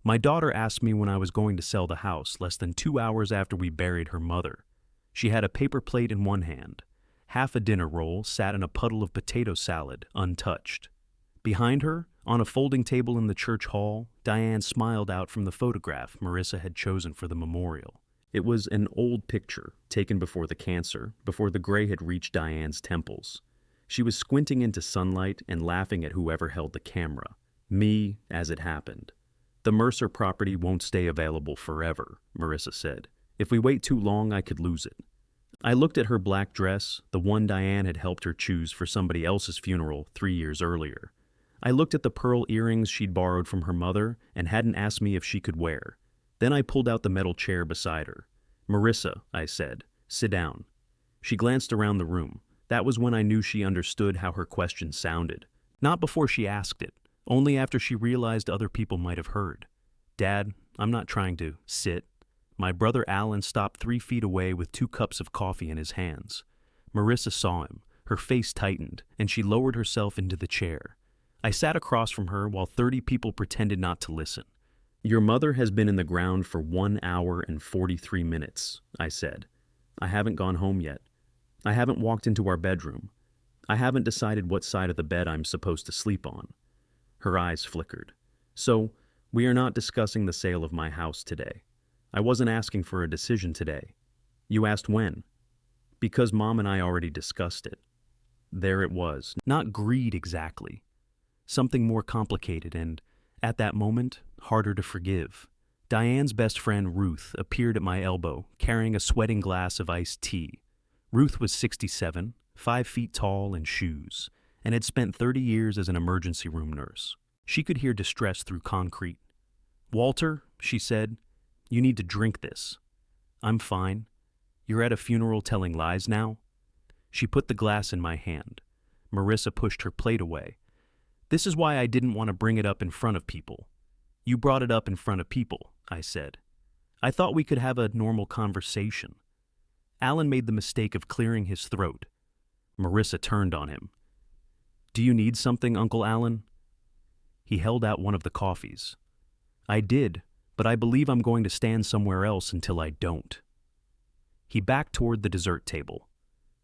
My daughter asked me when I was going to sell the house less than 2 hours after we buried her mother. She had a paper plate in one hand. Half a dinner roll sat in a puddle of potato salad, untouched. Behind her, on a folding table in the church hall, Diane smiled out from the photograph Marissa had chosen for the memorial. It was an old picture, taken before the cancer, before the gray had reached Diane's temples. She was squinting into sunlight and laughing at whoever held the camera. Me, as it happened. "The Mercer property won't stay available forever," Marissa said. "If we wait too long, I could lose it." I looked at her black dress, the one Diane had helped her choose for somebody else's funeral 3 years earlier. I looked at the pearl earrings she'd borrowed from her mother and hadn't asked me if she could wear. Then I pulled out the metal chair beside her. "Marissa," I said, "sit down." She glanced around the room. That was when I knew she understood how her question sounded. Not before she asked it, only after she realized other people might have heard. "Dad, I'm not trying to sit." My brother Alan stopped 3 feet away with 2 cups of coffee in his hands. Marissa saw him. Her face tightened, and she lowered herself into the chair. I sat across from her while 30 people pretended not to listen. "Your mother has been in the ground for 1 hour and 43 minutes, I said. "I haven't gone home yet. I haven't walked into our bedroom. I haven't decided what side of the bed I'm supposed to sleep on." Her eyes flickered. "So, we are not discussing the sale of my house today. I wasn't asking for a decision today." "You asked when?" "Because Mom and I already discussed it." There it was. Not greed exactly. Something more complicated and, at that moment, harder to forgive. Diane's best friend, Ruth, appeared at my elbow, carrying a sweating glass of iced tea. Ruth was 67, 5 feet tall in shoes, and had spent 30 years as an emergency room nurse. She could hear distress through concrete. "Walter," she said, "you need to drink this." "I'm fine. You're at a funeral telling lies now?" She put the glass in my hand. Marissa pushed her plate away. "This is why I didn't want to bring it up in front of people." "You brought it up in front of people," I said. "I thought we could have a normal conversation." Alan made the mistake of clearing his throat. Marissa turned on him. "Do you need something, Uncle Alan?" He held out one of the coffees. "I did, but I believe I'm going to stand somewhere else until I don't." He backed toward the dessert table.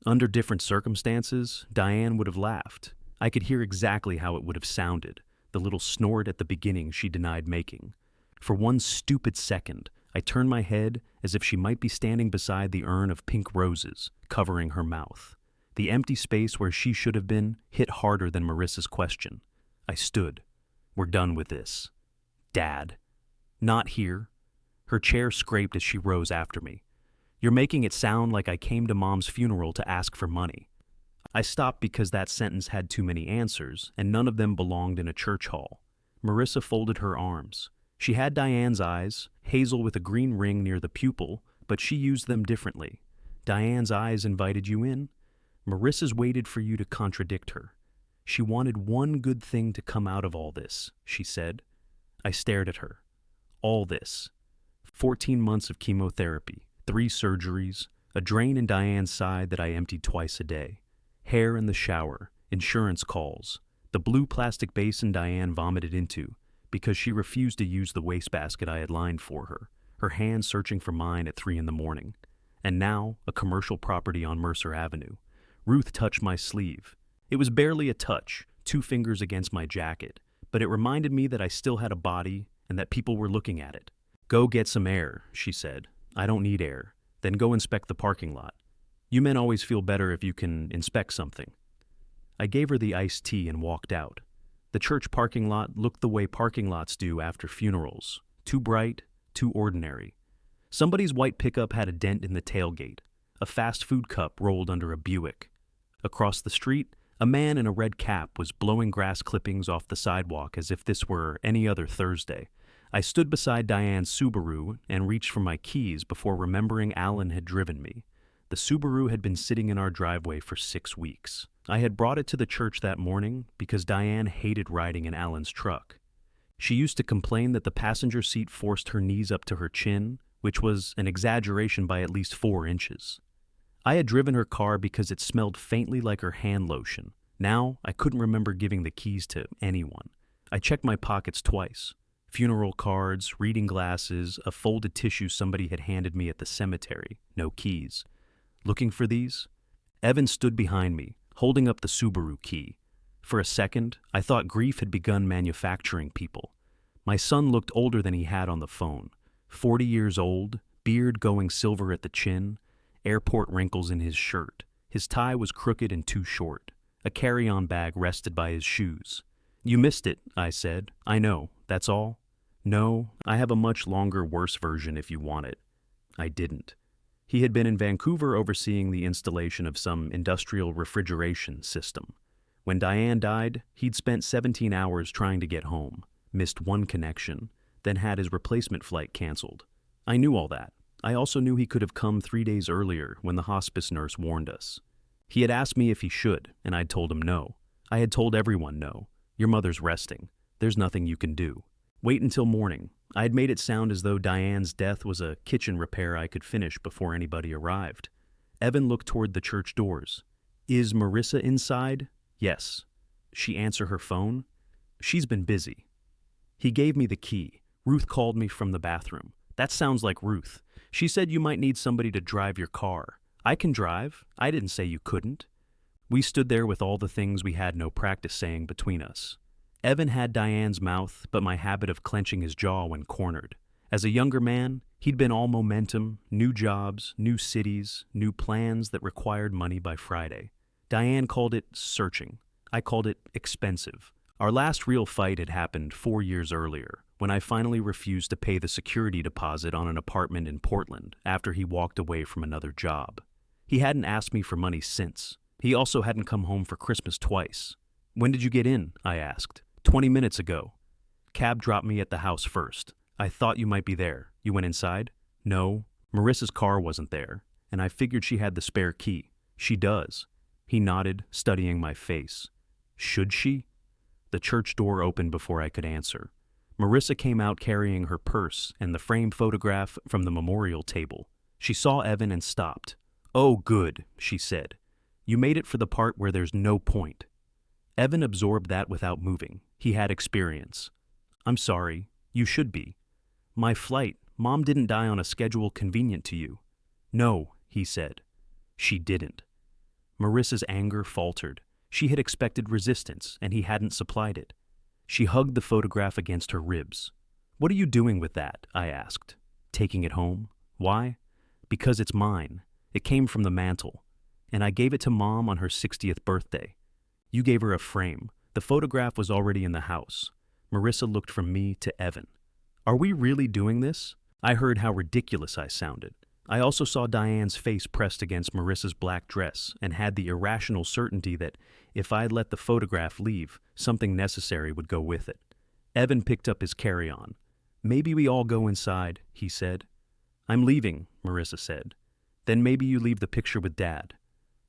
Under different circumstances, Diane would have laughed. I could hear exactly how it would have sounded, the little snort at the beginning she denied making. For one stupid second, I turned my head as if she might be standing beside the urn of pink roses, covering her mouth. The empty space where she should have been hit harder than Marissa's question. I stood. "We're done with this." "Dad." "Not here." Her chair scraped as she rose after me. "You're making it sound like I came to Mom's funeral to ask for money." I stopped because that sentence had too many answers, and none of them belonged in a church hall. Marissa folded her arms. She had Diane's eyes, hazel with a green ring near the pupil, but she used them differently. Diane's eyes invited you in. Marissa's waited for you to contradict her. She wanted one good thing to come out of all this, she said. I stared at her. All this. 14 months of chemotherapy, 3 surgeries, a drain in Diane's side that I emptied twice a day. Hair in the shower, insurance calls, the blue plastic basin Diane vomited into because she refused to use the wastebasket I had lined for her, her hand searching for mine at 3 a.m. And now, a commercial property on Mercer Avenue. Ruth touched my sleeve. It was barely a touch, 2 fingers against my jacket, but it reminded me that I still had a body and that people were looking at it. "Go get some air," she said. "I don't need air. Then go inspect the parking lot. You men always feel better if you can inspect something." I gave her the iced tea and walked out. The church parking lot looked the way parking lots do after funerals. Too bright, too ordinary. Somebody's white pickup had a dent in the tailgate. A fast food cup rolled under a Buick. Across the street, a man in a red cap was blowing grass clippings off the sidewalk as if this were any other Thursday. I stood beside Diane's Subaru and reached for my keys before remembering Alan had driven me. The Subaru had been sitting in our driveway for 6 weeks. I had brought it to the church that morning because Diane hated riding in Alan's truck. She used to complain that the passenger seat forced her knees up to her chin, which was an exaggeration by at least 4 inches. I had driven her car because it smelled faintly like her hand lotion. Now, I couldn't remember giving the keys to anyone. I checked my pockets twice. Funeral cards, reading glasses, a folded tissue somebody had handed me at the cemetery, no keys. Looking for these? Evan stood behind me, holding up the Subaru key. For a second, I thought grief had begun manufacturing people. My son looked older than he had on the phone. 40 years old, beard going silver at the chin, airport wrinkles in his shirt. His tie was crooked and too short. A carry-on bag rested by his shoes. "You missed it," I said. "I know, that's all." "No, I have a much longer, worse version if you want it." I didn't. He had been in Vancouver overseeing the installation of some industrial refrigeration system. When Diane died, he'd spent 17 hours trying to get home, missed one connection, then had his replacement flight canceled. I knew all that. I also knew he could have come 3 days earlier when the hospice nurse warned us. He had asked me if he should, and I'd told him no. I had told everyone no. Your mother's resting. There's nothing you can do. Wait until morning. I had made it sound as though Diane's death was a kitchen repair I could finish before anybody arrived. Evan looked toward the church doors. "Is Marissa inside?" "Yes." "She answer her phone?" "She's been busy." He gave me the key. "Ruth called me from the bathroom." "That sounds like Ruth. She said you might need somebody to drive your car." "I can drive. I didn't say you couldn't." We stood there with all the things we had no practice saying between us. Evan had Diane's mouth, but my habit of clenching his jaw when cornered. As a younger man, he'd been all momentum, new jobs, new cities, new plans that required money by Friday. Diane called it searching. I called it expensive. Our last real fight had happened 4 years earlier, when I finally refused to pay the security deposit on an apartment in Portland after he walked away from another job. He hadn't asked me for money since. He also hadn't come home for Christmas twice. "When did you get in?" I asked. 20 minutes ago. Cab dropped me at the house first. I thought you might be there. You went inside?" "No. Marissa's car wasn't there, and I figured she had the spare key." "She does." He nodded, studying my face. "Should she?" The church door opened before I could answer. Marissa came out carrying her purse and the framed photograph from the memorial table. She saw Evan and stopped. "Oh, good," she said. "You made it for the part where there's no point." Evan absorbed that without moving. He had experience. "I'm sorry. You should be." "My flight. Mom didn't die on a schedule convenient to you." "No," he said. "She didn't." Marissa's anger faltered. She had expected resistance, and he hadn't supplied it. She hugged the photograph against her ribs. "What are you doing with that?" I asked. "Taking it home." "Why?" "Because it's mine. It came from the mantle. And I gave it to Mom on her 60th birthday. You gave her a frame. The photograph was already in the house." Marissa looked from me to Evan. "Are we really doing this?" I heard how ridiculous I sounded. I also saw Diane's face pressed against Marissa's black dress and had the irrational certainty that if I'd let the photograph leave, something necessary would go with it. Evan picked up his carry-on. "Maybe we all go inside," he said. "I'm leaving," Marissa said. "Then maybe you leave the picture with Dad."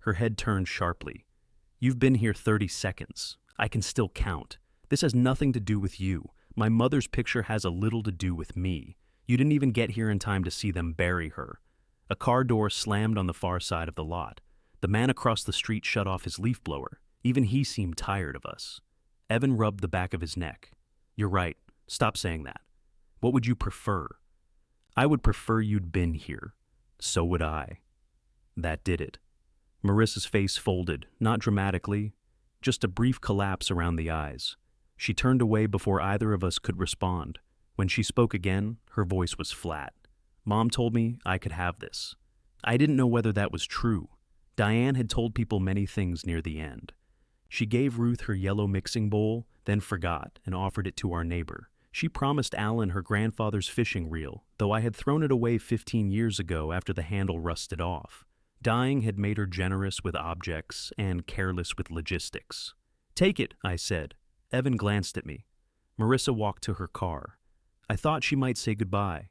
Her head turned sharply. "You've been here 30 seconds. I can still count. This has nothing to do with you. My mother's picture has a little to do with me. You didn't even get here in time to see them bury her." A car door slammed on the far side of the lot. The man across the street shut off his leaf blower. Even he seemed tired of us. Evan rubbed the back of his neck. "You're right. Stop saying that. What would you prefer?" "I would prefer you'd been here." "So would I." That did it. Marissa's face folded, not dramatically, just a brief collapse around the eyes. She turned away before either of us could respond. When she spoke again, her voice was flat. "Mom told me I could have this." I didn't know whether that was true. Diane had told people many things near the end. She gave Ruth her yellow mixing bowl, then forgot and offered it to our neighbor. She promised Alan her grandfather's fishing reel, though I had thrown it away 15 years ago after the handle rusted off. Dying had made her generous with objects and careless with logistics. "Take it," I said. Evan glanced at me. Marissa walked to her car. I thought she might say goodbye.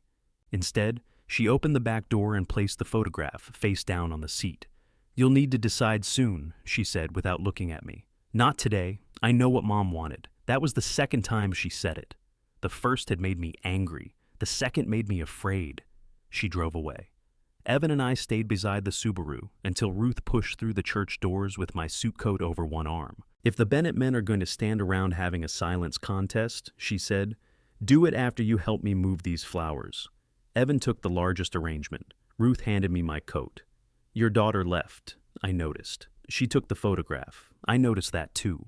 Instead, she opened the back door and placed the photograph face down on the seat. "You'll need to decide soon," she said without looking at me. "Not today. I know what Mom wanted." That was the second time she said it. The first had made me angry. The second made me afraid. She drove away. Evan and I stayed beside the Subaru until Ruth pushed through the church doors with my suit coat over one arm. "If the Bennett men are going to stand around having a silence contest," she said, Do it after you help me move these flowers. Evan took the largest arrangement. Ruth handed me my coat. Your daughter left, I noticed. She took the photograph. I noticed that too.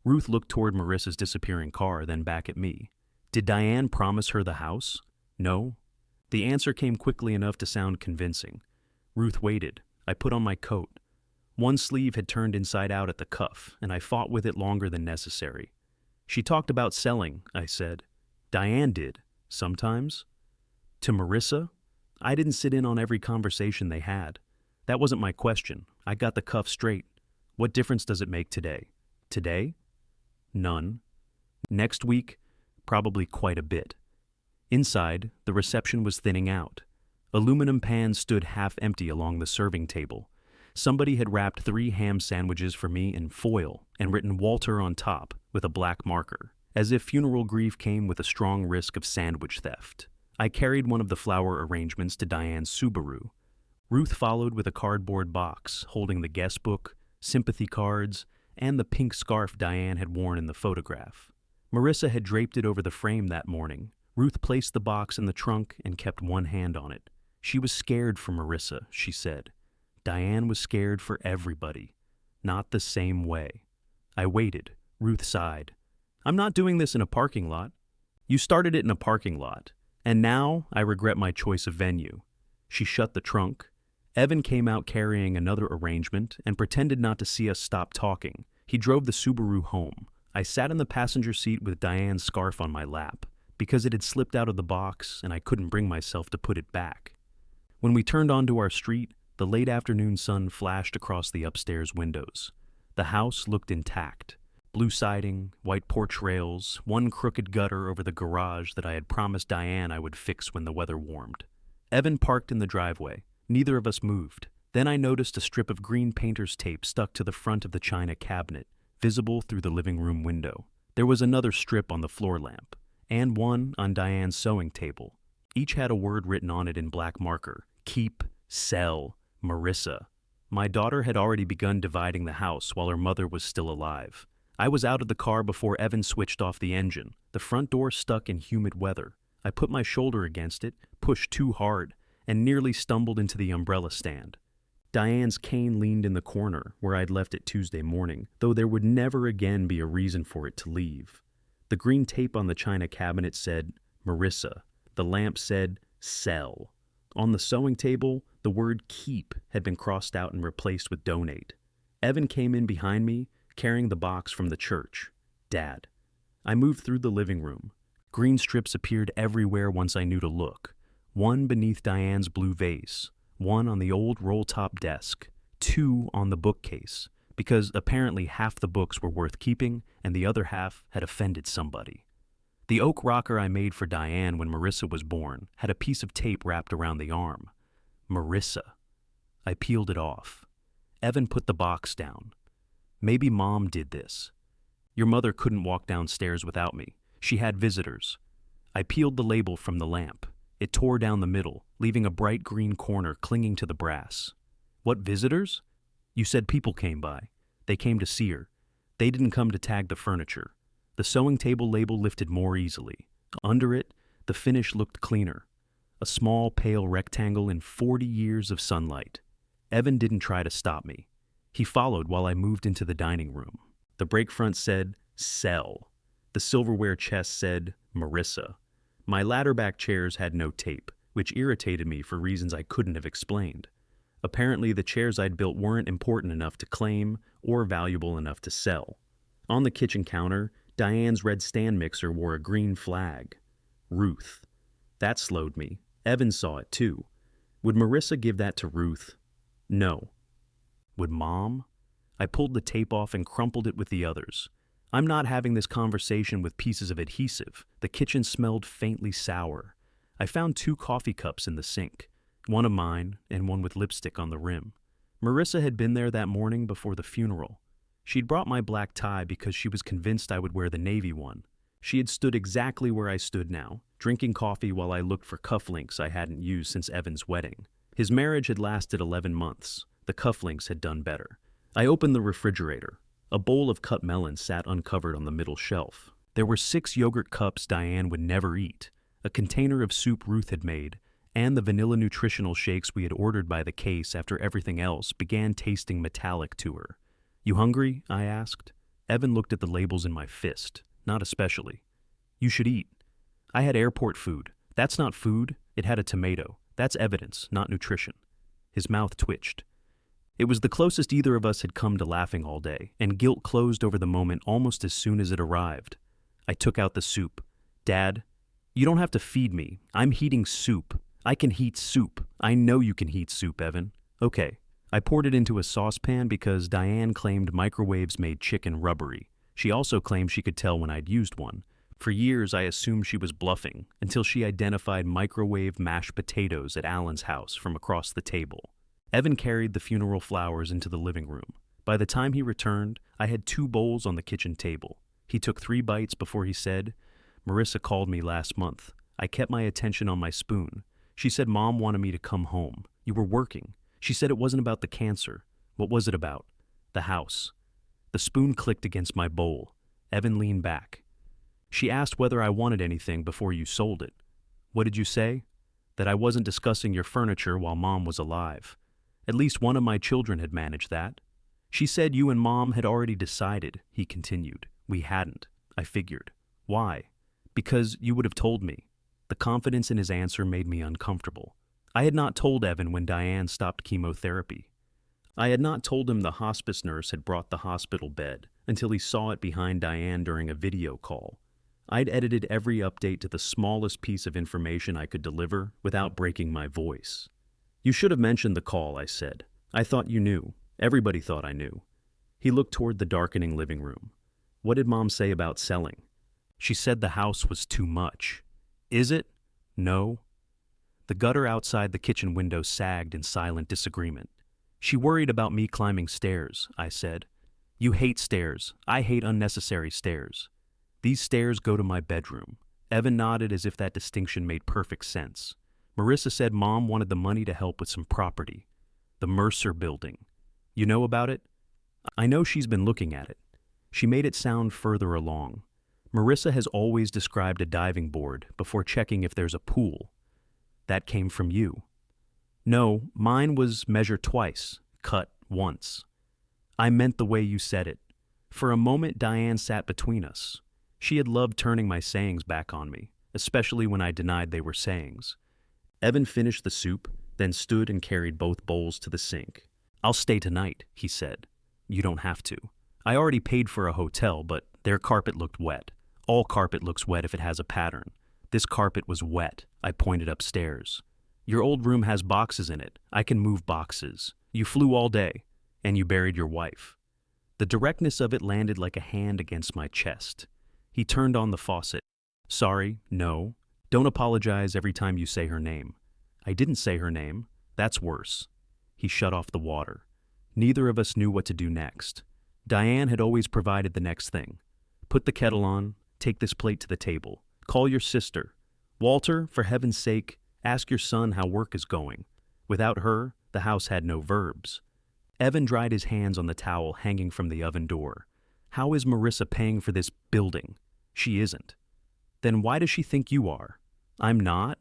Ruth looked toward Marissa's disappearing car, then back at me. Did Diane promise her the house? No. The answer came quickly enough to sound convincing. Ruth waited. I put on my coat. One sleeve had turned inside out at the cuff, and I fought with it longer than necessary. She talked about selling, I said. Diane did. Sometimes. To Marissa? I didn't sit in on every conversation they had. That wasn't my question. I got the cuff straight. What difference does it make today? Today? None. Next week? Probably quite a bit. Inside, the reception was thinning out. Aluminum pans stood half empty along the serving table. Somebody had wrapped 3 ham sandwiches for me in foil and written Walter on top with a black marker, as if funeral grief came with a strong risk of sandwich theft. I carried one of the flower arrangements to Diane's Subaru. Ruth followed with a cardboard box holding the guest book, sympathy cards, and the pink scarf Diane had worn in the photograph. Marissa had draped it over the frame that morning. Ruth placed the box in the trunk and kept one hand on it. She was scared for Marissa, she said. Diane was scared for everybody. Not the same way. I waited. Ruth sighed. I'm not doing this in a parking lot. You started it in a parking lot, and now I regret my choice of venue. She shut the trunk. Evan came out carrying another arrangement and pretended not to see us stop talking. He drove the Subaru home. I sat in the passenger seat with Diane's scarf on my lap, because it had slipped out of the box and I couldn't bring myself to put it back. When we turned onto our street, the late afternoon sun flashed across the upstairs windows. The house looked intact. Blue siding, white porch rails, one crooked gutter over the garage that I had promised Diane I would fix when the weather warmed. Evan parked in the driveway. Neither of us moved. Then I noticed a strip of green painter's tape stuck to the front of the china cabinet, visible through the living room window. There was another strip on the floor lamp, and one on Diane's sewing table. Each had a word written on it in black marker. Keep, sell, Marissa. My daughter had already begun dividing the house while her mother was still alive. I was out of the car before Evan switched off the engine. The front door stuck in humid weather. I put my shoulder against it, pushed too hard, and nearly stumbled into the umbrella stand. Diane's cane leaned in the corner where I'd left it Tuesday morning, though there would never again be a reason for it to leave. The green tape on the china cabinet said, Marissa. The lamp said, sell. On the sewing table, the word keep had been crossed out and replaced with donate. Evan came in behind me, carrying the box from the church. Dad. I moved through the living room. Green strips appeared everywhere once I knew to look. One beneath Diane's blue vase, one on the old roll-top desk, 2 on the bookcase, because apparently half the books were worth keeping and the other half had offended somebody. The oak rocker I made for Diane when Marissa was born had a piece of tape wrapped around the arm. Marissa. I peeled it off. Evan put the box down. Maybe Mom did this. Your mother couldn't walk downstairs without me. She had visitors. I peeled the label from the lamp. It tore down the middle, leaving a bright green corner clinging to the brass. What visitors? You said people came by. They came to see her. They didn't come to tag the furniture. The sewing table label lifted more easily. Under it, the finish looked cleaner. A small, pale rectangle in 40 years of sunlight. Evan didn't try to stop me. He followed while I moved into the dining room. The break front said, sell. The silverware chest said, Marissa. My ladder-back chairs had no tape, which irritated me for reasons I couldn't have explained. Apparently, the chairs I'd built weren't important enough to claim or valuable enough to sell. On the kitchen counter, Diane's red stand mixer wore a green flag. Ruth. That slowed me. Evan saw it too. Would Marissa give that to Ruth? No. Would Mom? I pulled the tape off and crumpled it with the others. I'm not having this conversation with pieces of adhesive. The kitchen smelled faintly sour. I found 2 coffee cups in the sink, one of mine and one with lipstick on the rim. Marissa had been there that morning before the funeral. She'd brought my black tie because she was convinced I would wear the navy one. She had stood exactly where I stood now, drinking coffee while I looked for cufflinks I hadn't used since Evan's wedding. His marriage had lasted 11 months. The cufflinks had done better. I opened the refrigerator. A bowl of cut melon sat uncovered on the middle shelf. There were 6 yogurt cups Diane would never eat, a container of soup Ruth had made, and the vanilla nutritional shakes we had ordered by the case after everything else began tasting metallic to her. "You hungry?" I asked. Evan looked at the labels in my fist. "Not especially." "You should eat." "I had airport food." "That's not food. It had a tomato. That's evidence, not nutrition." His mouth twitched. It was the closest either of us had come to laughing all day, and guilt closed over the moment almost as soon as it arrived. I took out the soup. "Dad, you don't have to feed me. I'm heating soup. I can heat soup. I know you can heat soup, Evan." "Okay." I poured it into a saucepan because Diane claimed microwaves made chicken rubbery. She also claimed she could tell when I'd used one. For years, I assumed she was bluffing until she identified microwave mashed potatoes at Alan's house from across the table. Evan carried the funeral flowers into the living room. By the time he returned, I had 2 bowls on the kitchen table. He took 3 bites before he said, "Marissa called me last month. I kept my attention on my spoon. She said Mom wanted me to come home. You were working. She said it wasn't about the cancer. What was it about?" "The house." The spoon clicked against my bowl. Evan leaned back. "She asked whether I wanted anything before you sold it." "What did you say?" "That I wasn't discussing your furniture while Mom was alive. At least one of my children had managed that." "She said you and Mom had already decided," he continued. "We hadn't." I figured. "Why?" "Because you would have told me." The confidence in his answer made me uncomfortable. I had not told Evan when Diane stopped chemotherapy. I had not told him the hospice nurse had brought the hospital bed until he saw it behind Diane during a video call. I'd edited every update to the smallest piece of information I could deliver without breaking my voice. "You should have mentioned the call," I said. "I thought you knew. Everybody thought I knew." He looked toward the darkening living room. "What did Mom say about selling?" "She said the house was too much." "Is it?" "No." The gutter outside the kitchen window sagged in silent disagreement. "She worried about me climbing stairs," I said. "You hate stairs. I hate unnecessary stairs." "These stairs go to my bedroom." Evan nodded as if that distinction made perfect sense. "Marissa said Mom wanted the money to help with some property. The Mercer building. You know about it?" "I know she's been looking at it." She made it sound further along. "Marissa has always described a diving board before checking if there's a pool." "That came from you." "No, mine was measure twice, cut once." "I meant the way you said it." For a moment, Diane sat between us. She had loved turning my sayings back on me, especially when I denied they were sayings. Evan finished the soup, then stood and carried both bowls to the sink. "I'll stay tonight," he said. "You don't have to. I already paid for a hotel, but their carpet looked wet. All carpet looks wet if it has a pattern. This carpet was wet." I pointed upstairs. "Your old room has boxes in it. I can move boxes. You flew all day, and you buried your wife." The directness of it landed like a hand against my chest. He turned on the faucet. "Sorry, no. Don't apologize every time you say her name." "I didn't say her name. That's worse." He shut off the water. Neither of us knew what to do next. Diane had always provided the next thing. "Put the kettle on. Take this plate to the table. Call your sister. Walter, for heaven's sake, ask your son how work is going." Without her, the house had no verbs. Evan dried his hands on the towel hanging from the oven door. "How is Marissa paying for this building?" "She isn't." "Then why does she think you are?" "I'm not."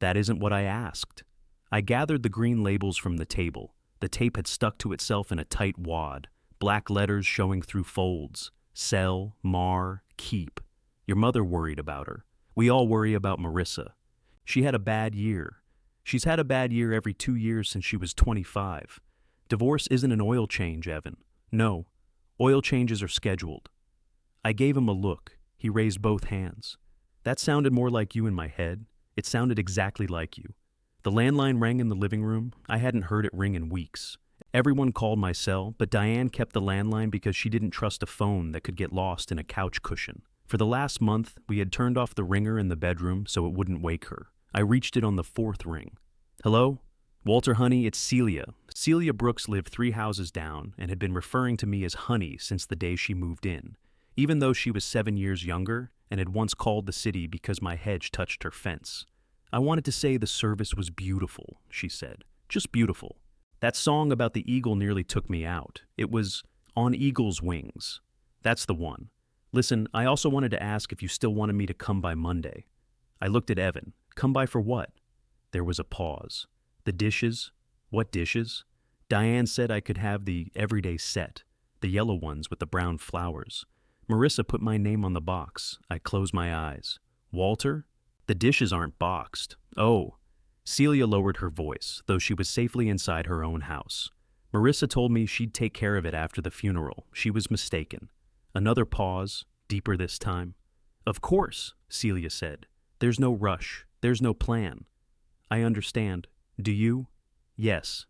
"That isn't what I asked." I gathered the green labels from the table. The tape had stuck to itself in a tight wad, black letters showing through folds. Sell, mar, keep. Your mother worried about her. We all worry about Marissa. She had a bad year. She's had a bad year every 2 years since she was 25. Divorce isn't an oil change, Evan. No, oil changes are scheduled. I gave him a look. He raised both hands. That sounded more like you in my head. It sounded exactly like you. The landline rang in the living room. I hadn't heard it ring in weeks. Everyone called my cell, but Diane kept the landline because she didn't trust a phone that could get lost in a couch cushion. For the last month, we had turned off the ringer in the bedroom so it wouldn't wake her. I reached it on the 4th ring. "Hello? Walter, honey, it's Celia." Celia Brooks lived 3 houses down and had been referring to me as honey since the day she moved in, even though she was 7 years younger and had once called the city because my hedge touched her fence. "I wanted to say the service was beautiful," she said. "Just beautiful. That song about the eagle nearly took me out. It was On Eagle's Wings. That's the one. Listen, I also wanted to ask if you still wanted me to come by Monday. I looked at Evan. Come by for what? There was a pause. The dishes? What dishes? Diane said I could have the everyday set, the yellow ones with the brown flowers. Marissa put my name on the box. I closed my eyes. Walter? The dishes aren't boxed. Oh. Celia lowered her voice, though she was safely inside her own house. Marissa told me she'd take care of it after the funeral. She was mistaken. Another pause, deeper this time. Of course, Celia said. There's no rush. There's no plan. I understand. Do you? Yes.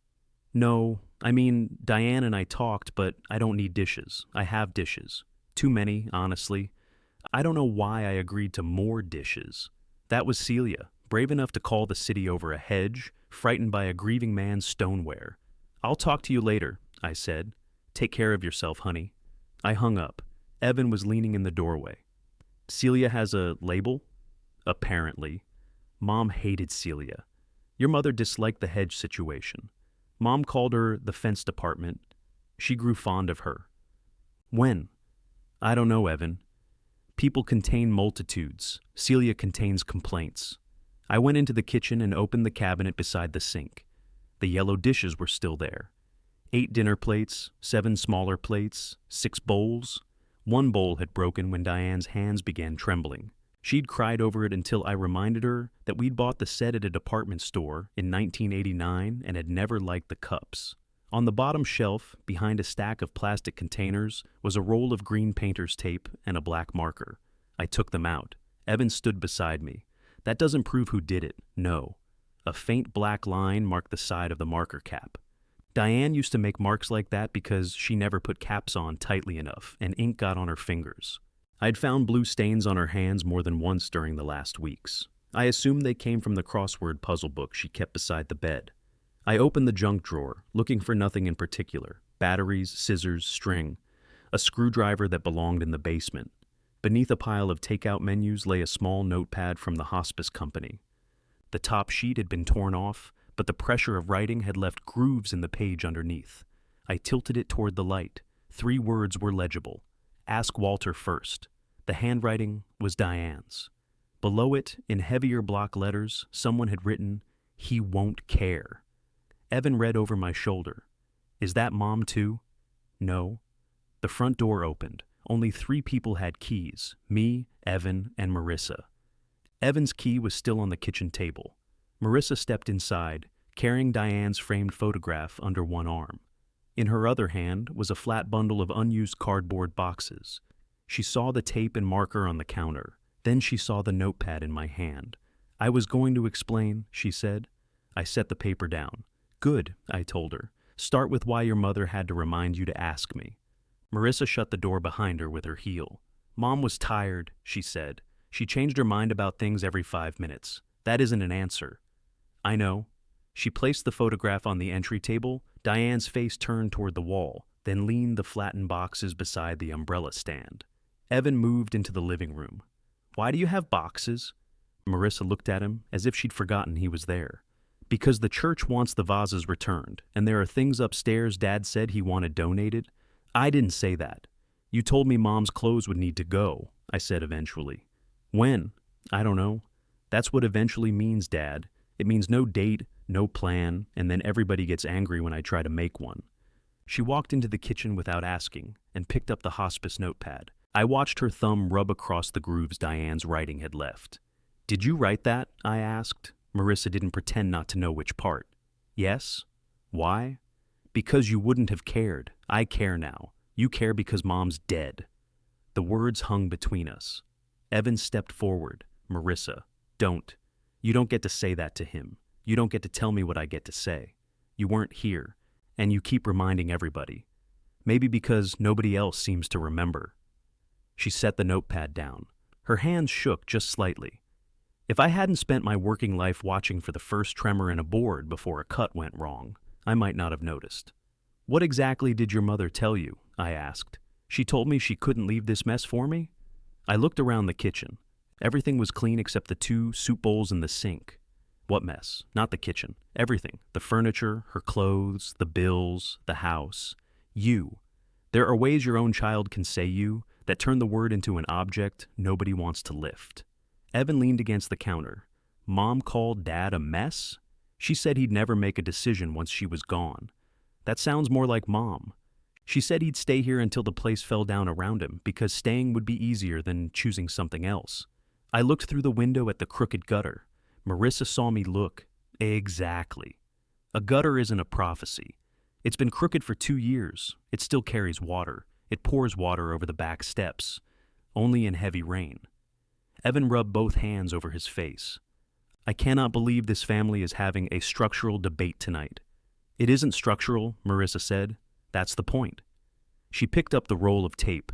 No, I mean, Diane and I talked, but I don't need dishes. I have dishes. Too many, honestly. I don't know why I agreed to more dishes. That was Celia, brave enough to call the city over a hedge, frightened by a grieving man's stoneware. I'll talk to you later, I said. Take care of yourself, honey. I hung up. Evan was leaning in the doorway. Celia has a label? Apparently. Mom hated Celia. Your mother disliked the hedge situation. Mom called her the fence department. She grew fond of her. When? I don't know, Evan. People contain multitudes. Celia contains complaints. I went into the kitchen and opened the cabinet beside the sink. The yellow dishes were still there. 8 dinner plates, 7 smaller plates, 6 bowls. 1 bowl had broken when Diane's hands began trembling. She'd cried over it until I reminded her that we'd bought the set at a department store in 1989 and had never liked the cups. On the bottom shelf, behind a stack of plastic containers, was a roll of green painter's tape and a black marker. I took them out. Evan stood beside me. That doesn't prove who did it, no. A faint black line marked the side of the marker cap. Diane used to make marks like that because she never put caps on tightly enough, and ink got on her fingers. I'd found blue stains on her hands more than once during the last weeks. I assumed they came from the crossword puzzle book she kept beside the bed. I opened the junk drawer, looking for nothing in particular. Batteries, scissors, string. A screwdriver that belonged in the basement. Beneath a pile of takeout menus lay a small notepad from the hospice company. The top sheet had been torn off, but the pressure of writing had left grooves in the page underneath. I tilted it toward the light. 3 words were legible. Ask Walter first. The handwriting was Diane's. Below it, in heavier block letters, someone had written, "He won't care." Evan read over my shoulder. Is that Mom too? No. The front door opened. Only 3 people had keys, me, Evan, and Marissa. Evan's key was still on the kitchen table. Marissa stepped inside, carrying Diane's framed photograph under one arm. In her other hand was a flat bundle of unused cardboard boxes. She saw the tape and marker on the counter. Then she saw the notepad in my hand. I was going to explain, she said. I set the paper down. Good, I told her. Start with why your mother had to remind you to ask me. Marissa shut the door behind her with her heel. Mom was tired, she said. She changed her mind about things every 5 minutes. That isn't an answer. I know. She placed the photograph on the entry table. Diane's face turned toward the wall, then leaned the flattened boxes beside the umbrella stand. Evan moved into the living room. Why do you have boxes? Marissa looked at him as if she'd forgotten he was there. Because the church wants the vases returned, and there are things upstairs Dad said he wanted donated. I didn't say that. You told me Mom's clothes would need to go, I said eventually. When? I don't know. That's what eventually means, Dad. It means no date, no plan, and then everybody gets angry when I try to make one. She walked into the kitchen without asking and picked up the hospice notepad. I watched her thumb rub across the grooves Diane's writing had left. Did you write that? I asked. Marissa didn't pretend not to know which part. Yes? Why? Because you wouldn't have cared. I care now. You care because Mom's dead. The words hung between us. Evan stepped forward. Marissa, don't. You don't get to say that to him. You don't get to tell me what I get to say. You weren't here, and you keep reminding everybody. Maybe because nobody else seems to remember. She set the notepad down. Her hands shook just slightly. If I hadn't spent my working life watching for the first tremor in a board before a cut went wrong, I might not have noticed. What exactly did your mother tell you? I asked. She told me she couldn't leave this mess for me? I looked around the kitchen. Everything was clean except the 2 soup bowls in the sink. What mess? Not the kitchen. Everything. The furniture, her clothes, the bills, the house. You. There are ways your own child can say you, that turn the word into an object nobody wants to lift. Evan leaned against the counter. Mom called Dad a mess? She said he'd never make a decision once she was gone. That sounds more like Mom. She said he'd stay here until the place fell down around him because staying would be easier than choosing something else. I looked through the window at the crooked gutter. Marissa saw me look. Exactly. A gutter isn't a prophecy. It's been crooked for 2 years. It still carries water. It pours water over the back steps. Only in heavy rain. Evan rubbed both hands over his face. I cannot believe this family is having a structural debate tonight. It isn't structural, Marissa said. That's the point. She picked up the roll of tape.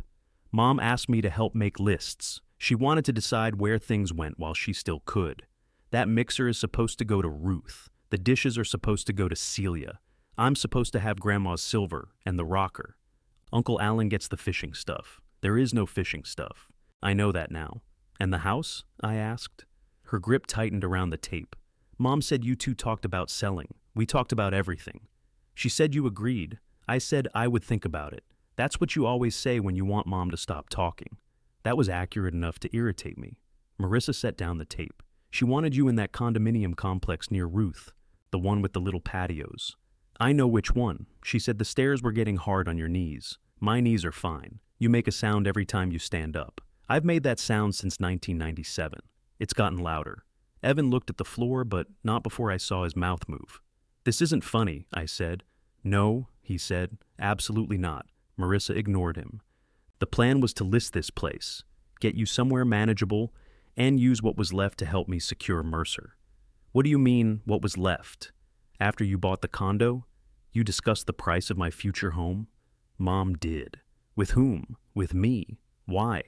Mom asked me to help make lists. She wanted to decide where things went while she still could. That mixer is supposed to go to Ruth. The dishes are supposed to go to Celia. I'm supposed to have Grandma's silver and the rocker. Uncle Alan gets the fishing stuff. There is no fishing stuff. I know that now. And the house? I asked. Her grip tightened around the tape. Mom said you two talked about selling. We talked about everything. She said you agreed. I said I would think about it. That's what you always say when you want Mom to stop talking. That was accurate enough to irritate me. Marissa set down the tape. She wanted you in that condominium complex near Ruth, the one with the little patios. I know which one. She said the stairs were getting hard on your knees. My knees are fine. You make a sound every time you stand up. I've made that sound since 1997. It's gotten louder. Evan looked at the floor, but not before I saw his mouth move. This isn't funny, I said. No, he said. Absolutely not. Marissa ignored him. The plan was to list this place, get you somewhere manageable, and use what was left to help me secure Mercer. What do you mean, what was left? After you bought the condo, you discussed the price of my future home? Mom did. With whom? With me. Why?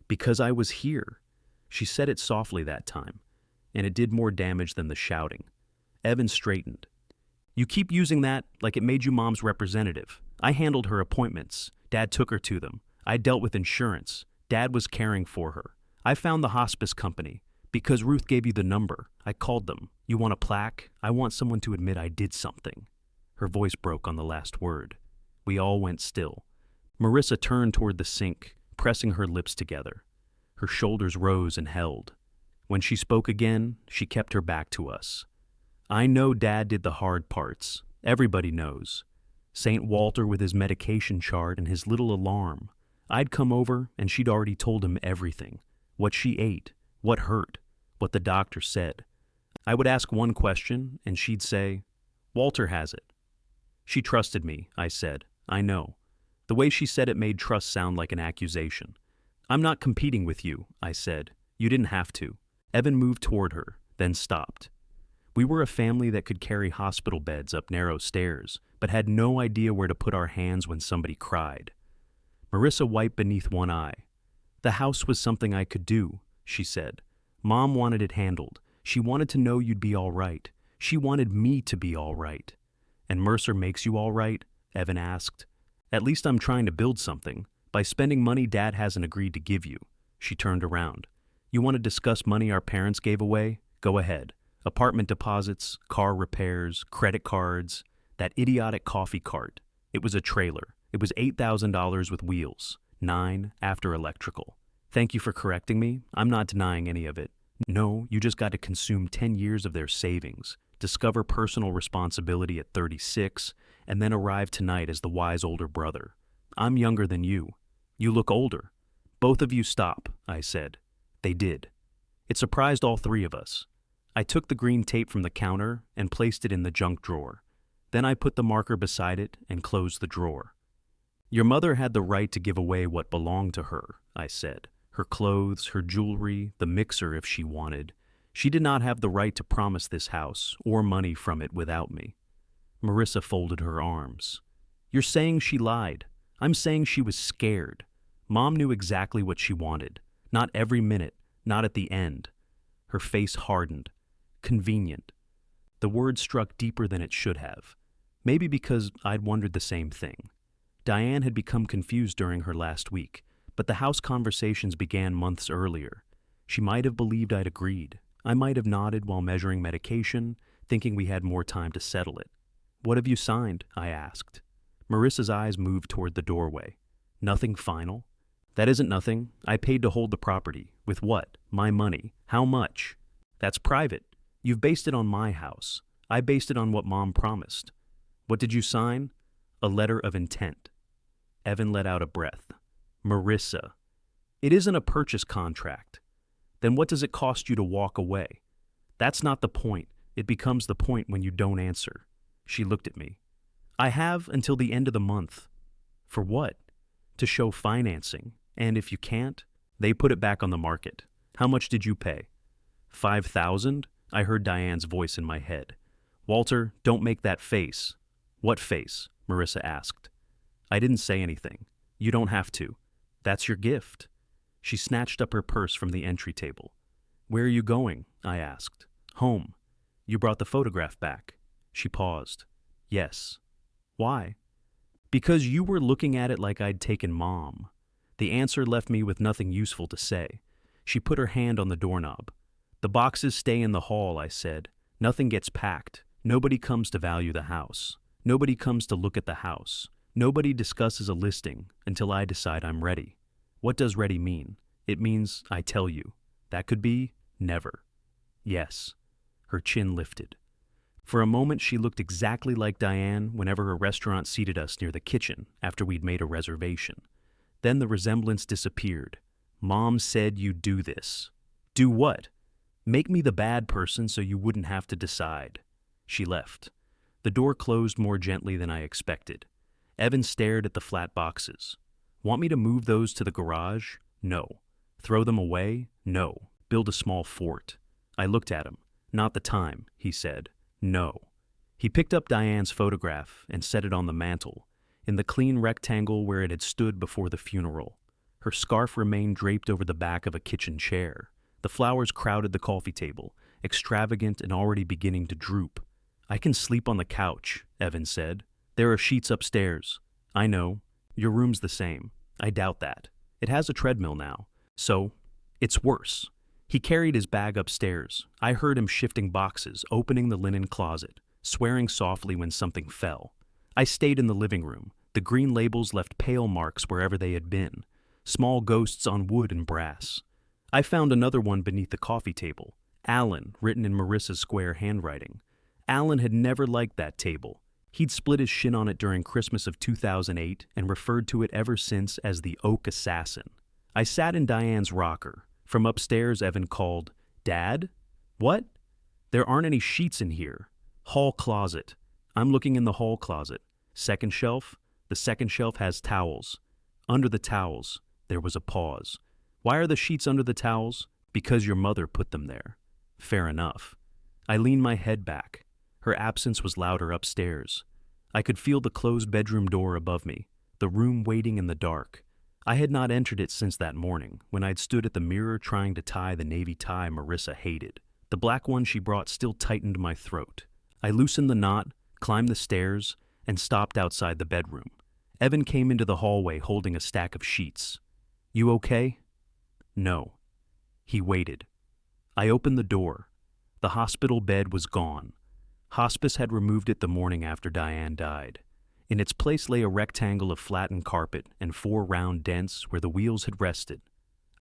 Because I was here. She said it softly that time, and it did more damage than the shouting. Evan straightened. You keep using that like it made you Mom's representative. I handled her appointments. Dad took her to them. I dealt with insurance. Dad was caring for her. I found the hospice company. Because Ruth gave you the number, I called them. You want a plaque? I want someone to admit I did something. Her voice broke on the last word. We all went still. Marissa turned toward the sink, pressing her lips together. Her shoulders rose and held. When she spoke again, she kept her back to us. I know Dad did the hard parts. Everybody knows. St. Walter with his medication chart and his little alarm. I'd come over and she'd already told him everything. What she ate, what hurt, what the doctor said. I would ask one question and she'd say, Walter has it. She trusted me, I said. I know. The way she said it made trust sound like an accusation. I'm not competing with you, I said. You didn't have to. Evan moved toward her, then stopped. We were a family that could carry hospital beds up narrow stairs, but had no idea where to put our hands when somebody cried. Marissa wiped beneath one eye. The house was something I could do, she said. Mom wanted it handled. She wanted to know you'd be all right. She wanted me to be all right. And Mercer makes you all right? Evan asked. At least I'm trying to build something. By spending money Dad hasn't agreed to give you. She turned around. You want to discuss money our parents gave away? Go ahead. Apartment deposits, car repairs, credit cards, that idiotic coffee cart. It was a trailer. It was $8,000 with wheels, 9 after electrical. Thank you for correcting me. I'm not denying any of it. No, you just got to consume 10 years of their savings, discover personal responsibility at 36, and then arrive tonight as the wise older brother. I'm younger than you. You look older. Both of you stop, I said. They did. It surprised all three of us. I took the green tape from the counter and placed it in the junk drawer. Then I put the marker beside it and closed the drawer. Your mother had the right to give away what belonged to her, I said. Her clothes, her jewelry, the mixer if she wanted. She did not have the right to promise this house or money from it without me. Marissa folded her arms. You're saying she lied. I'm saying she was scared. Mom knew exactly what she wanted. Not every minute, not at the end. Her face hardened. Convenient. The word struck deeper than it should have. Maybe because I'd wondered the same thing. Diane had become confused during her last week, but the house conversations began months earlier. She might have believed I'd agreed. I might have nodded while measuring medication, thinking we had more time to settle it. What have you signed? I asked. Marissa's eyes moved toward the doorway. Nothing final? That isn't nothing. I paid to hold the property. With what? My money. How much? That's private. You've based it on my house. I based it on what Mom promised. What did you sign? A letter of intent. Evan let out a breath. Marissa. It isn't a purchase contract. Then what does it cost you to walk away? That's not the point. It becomes the point when you don't answer. She looked at me. I have until the end of the month. For what? To show financing. And if you can't, they put it back on the market. How much did you pay? $5,000? I heard Diane's voice in my head. Walter, don't make that face. What face? Marissa asked. I didn't say anything. You don't have to. That's your gift. She snatched up her purse from the entry table. Where are you going? I asked. Home. You brought the photograph back. She paused. Yes. Why? Because you were looking at it like I'd taken Mom. The answer left me with nothing useful to say. She put her hand on the doorknob. The boxes stay in the hall, I said. Nothing gets packed. Nobody comes to value the house. Nobody comes to look at the house. Nobody discusses a listing until I decide I'm ready. What does ready mean? It means I tell you. That could be never. Yes. Her chin lifted. For a moment she looked exactly like Diane whenever a restaurant seated us near the kitchen after we'd made a reservation. Then the resemblance disappeared. Mom said you'd do this. Do what? Make me the bad person so you wouldn't have to decide. She left. The door closed more gently than I expected. Evan stared at the flat boxes. Want me to move those to the garage? No. Throw them away? No. Build a small fort. I looked at him. Not the time, he said. No. He picked up Diane's photograph and set it on the mantel, in the clean rectangle where it had stood before the funeral. Her scarf remained draped over the back of a kitchen chair. The flowers crowded the coffee table, extravagant and already beginning to droop. I can sleep on the couch, Evan said. There are sheets upstairs. I know. Your room's the same. I doubt that. It has a treadmill now. So, it's worse. He carried his bag upstairs. I heard him shifting boxes, opening the linen closet, swearing softly when something fell. I stayed in the living room. The green labels left pale marks wherever they had been, small ghosts on wood and brass. I found another one beneath the coffee table, Alan, written in Marissa's square handwriting. Alan had never liked that table. He'd split his shin on it during Christmas of 2008 and referred to it ever since as the Oak Assassin. I sat in Diane's rocker. From upstairs, Evan called, Dad? What? There aren't any sheets in here. Hall closet. I'm looking in the hall closet. Second shelf. The second shelf has towels. Under the towels, there was a pause. Why are the sheets under the towels? Because your mother put them there. Fair enough. I leaned my head back. Her absence was louder upstairs. I could feel the closed bedroom door above me, the room waiting in the dark. I had not entered it since that morning, when I'd stood at the mirror trying to tie the navy tie Marissa hated. The black one she brought still tightened my throat. I loosened the knot, climbed the stairs, and stopped outside the bedroom. Evan came into the hallway holding a stack of sheets. You okay? No. He waited. I opened the door. The hospital bed was gone. Hospice had removed it the morning after Diane died. In its place lay a rectangle of flattened carpet and 4 round dents where the wheels had rested.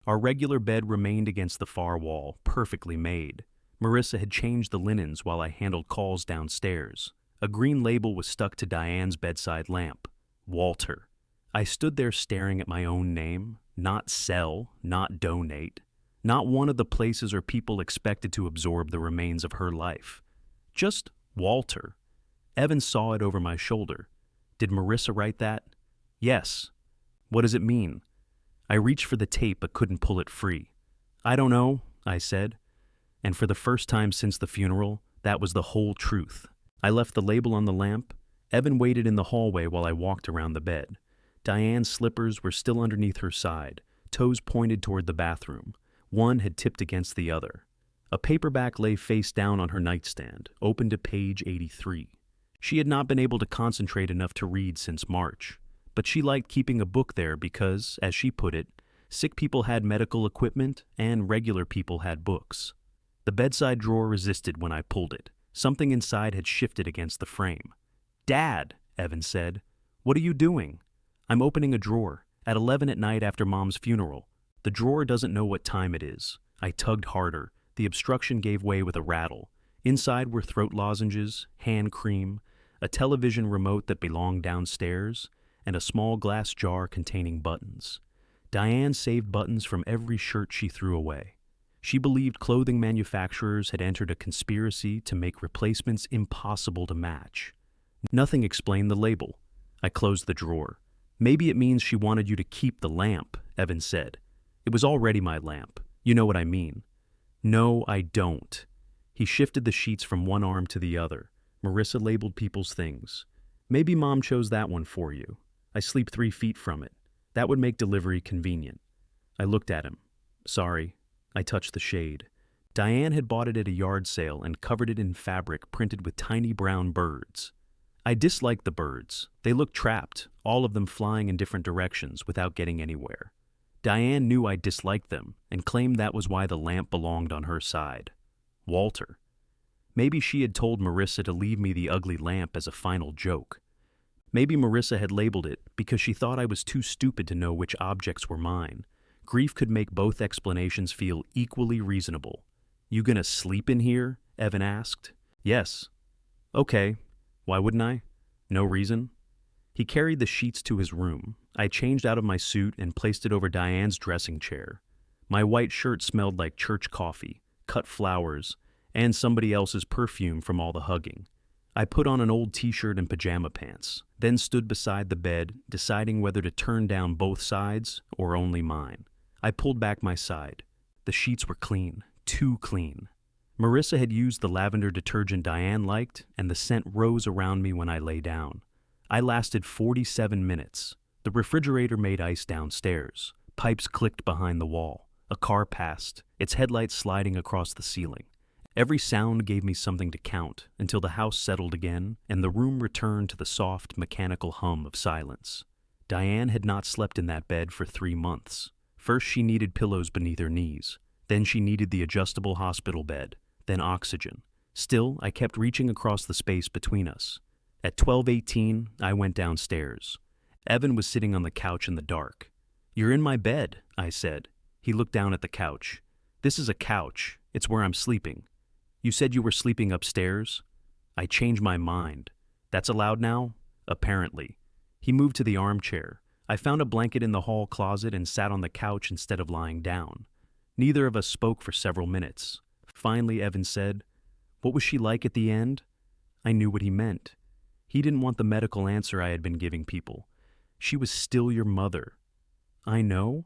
Our regular bed remained against the far wall, perfectly made. Marissa had changed the linens while I handled calls downstairs. A green label was stuck to Diane's bedside lamp. Walter. I stood there staring at my own name. Not sell, not donate. Not one of the places or people expected to absorb the remains of her life. Just Walter. Evan saw it over my shoulder. Did Marissa write that? Yes. What does it mean? I reached for the tape but couldn't pull it free. I don't know, I said. And for the first time since the funeral, that was the whole truth. I left the label on the lamp. Evan waited in the hallway while I walked around the bed. Diane's slippers were still underneath her side, toes pointed toward the bathroom. One had tipped against the other. A paperback lay face down on her nightstand, open to page 83. She had not been able to concentrate enough to read since March, but she liked keeping a book there because, as she put it, sick people had medical equipment and regular people had books. The bedside drawer resisted when I pulled it. Something inside had shifted against the frame. Dad, Evan said, what are you doing? I'm opening a drawer. At 11 at night after Mom's funeral. The drawer doesn't know what time it is. I tugged harder. The obstruction gave way with a rattle. Inside were throat lozenges, hand cream, a television remote that belonged downstairs, and a small glass jar containing buttons. Diane saved buttons from every shirt she threw away. She believed clothing manufacturers had entered a conspiracy to make replacements impossible to match. Nothing explained the label. I closed the drawer. Maybe it means she wanted you to keep the lamp, Evan said. It was already my lamp. You know what I mean. No, I don't. He shifted the sheets from one arm to the other. Marissa labeled people's things. Maybe Mom chose that one for you. I sleep 3 feet from it. That would make delivery convenient. I looked at him. Sorry. I touched the shade. Diane had bought it at a yard sale and covered it in fabric printed with tiny brown birds. I disliked the birds. They looked trapped, all of them flying in different directions without getting anywhere. Diane knew I disliked them and claimed that was why the lamp belonged on her side. Walter. Maybe she had told Marissa to leave me the ugly lamp as a final joke. Maybe Marissa had labeled it because she thought I was too stupid to know which objects were mine. Grief could make both explanations feel equally reasonable. You gonna sleep in here? Evan asked. Yes. Okay. Why wouldn't I? No reason. He carried the sheets to his room. I changed out of my suit and placed it over Diane's dressing chair. My white shirt smelled like church coffee, cut flowers, and somebody else's perfume from all the hugging. I put on an old t-shirt and pajama pants, then stood beside the bed, deciding whether to turn down both sides or only mine. I pulled back my side. The sheets were clean, too clean. Marissa had used the lavender detergent Diane liked, and the scent rose around me when I lay down. I lasted 47 minutes. The refrigerator made ice downstairs. Pipes clicked behind the wall. A car passed, its headlights sliding across the ceiling. Every sound gave me something to count until the house settled again and the room returned to the soft, mechanical hum of silence. Diane had not slept in that bed for 3 months. First she needed pillows beneath her knees. Then she needed the adjustable hospital bed. Then oxygen. Still, I kept reaching across the space between us. At 12:18, I went downstairs. Evan was sitting on the couch in the dark. You're in my bed, I said. He looked down at the couch. This is a couch. It's where I'm sleeping. You said you were sleeping upstairs? I changed my mind. That's allowed now? Apparently. He moved to the armchair. I found a blanket in the hall closet and sat on the couch instead of lying down. Neither of us spoke for several minutes. Finally, Evan said, "What was she like at the end?" I knew what he meant. He didn't want the medical answer I had been giving people. She was still your mother. I know.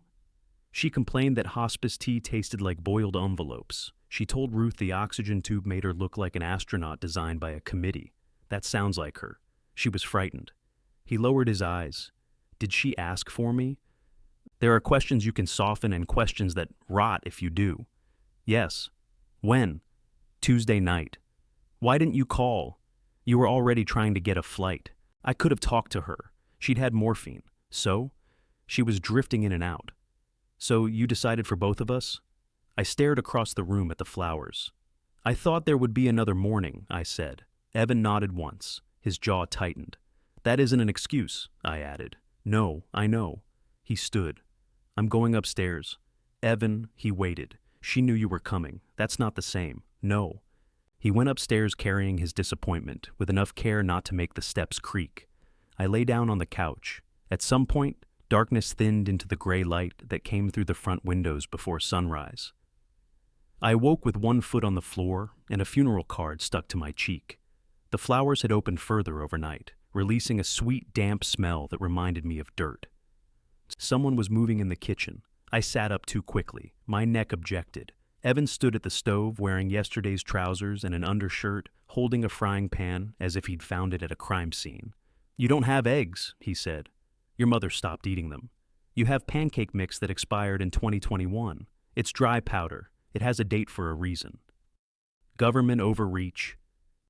She complained that hospice tea tasted like boiled envelopes. She told Ruth the oxygen tube made her look like an astronaut designed by a committee. That sounds like her. She was frightened. He lowered his eyes. Did she ask for me? There are questions you can soften and questions that rot if you do. Yes. When? Tuesday night. Why didn't you call? You were already trying to get a flight. I could have talked to her. She'd had morphine. So? She was drifting in and out. So you decided for both of us? I stared across the room at the flowers. I thought there would be another morning, I said. Evan nodded once. His jaw tightened. That isn't an excuse, I added. No, I know. He stood. I'm going upstairs. Evan, he waited. She knew you were coming. That's not the same. No. He went upstairs carrying his disappointment, with enough care not to make the steps creak. I lay down on the couch. At some point, darkness thinned into the gray light that came through the front windows before sunrise. I awoke with one foot on the floor and a funeral card stuck to my cheek. The flowers had opened further overnight, releasing a sweet, damp smell that reminded me of dirt. Someone was moving in the kitchen. I sat up too quickly. My neck objected. Evan stood at the stove wearing yesterday's trousers and an undershirt, holding a frying pan as if he'd found it at a crime scene. You don't have eggs, he said. Your mother stopped eating them. You have pancake mix that expired in 2021. It's dry powder. It has a date for a reason. Government overreach.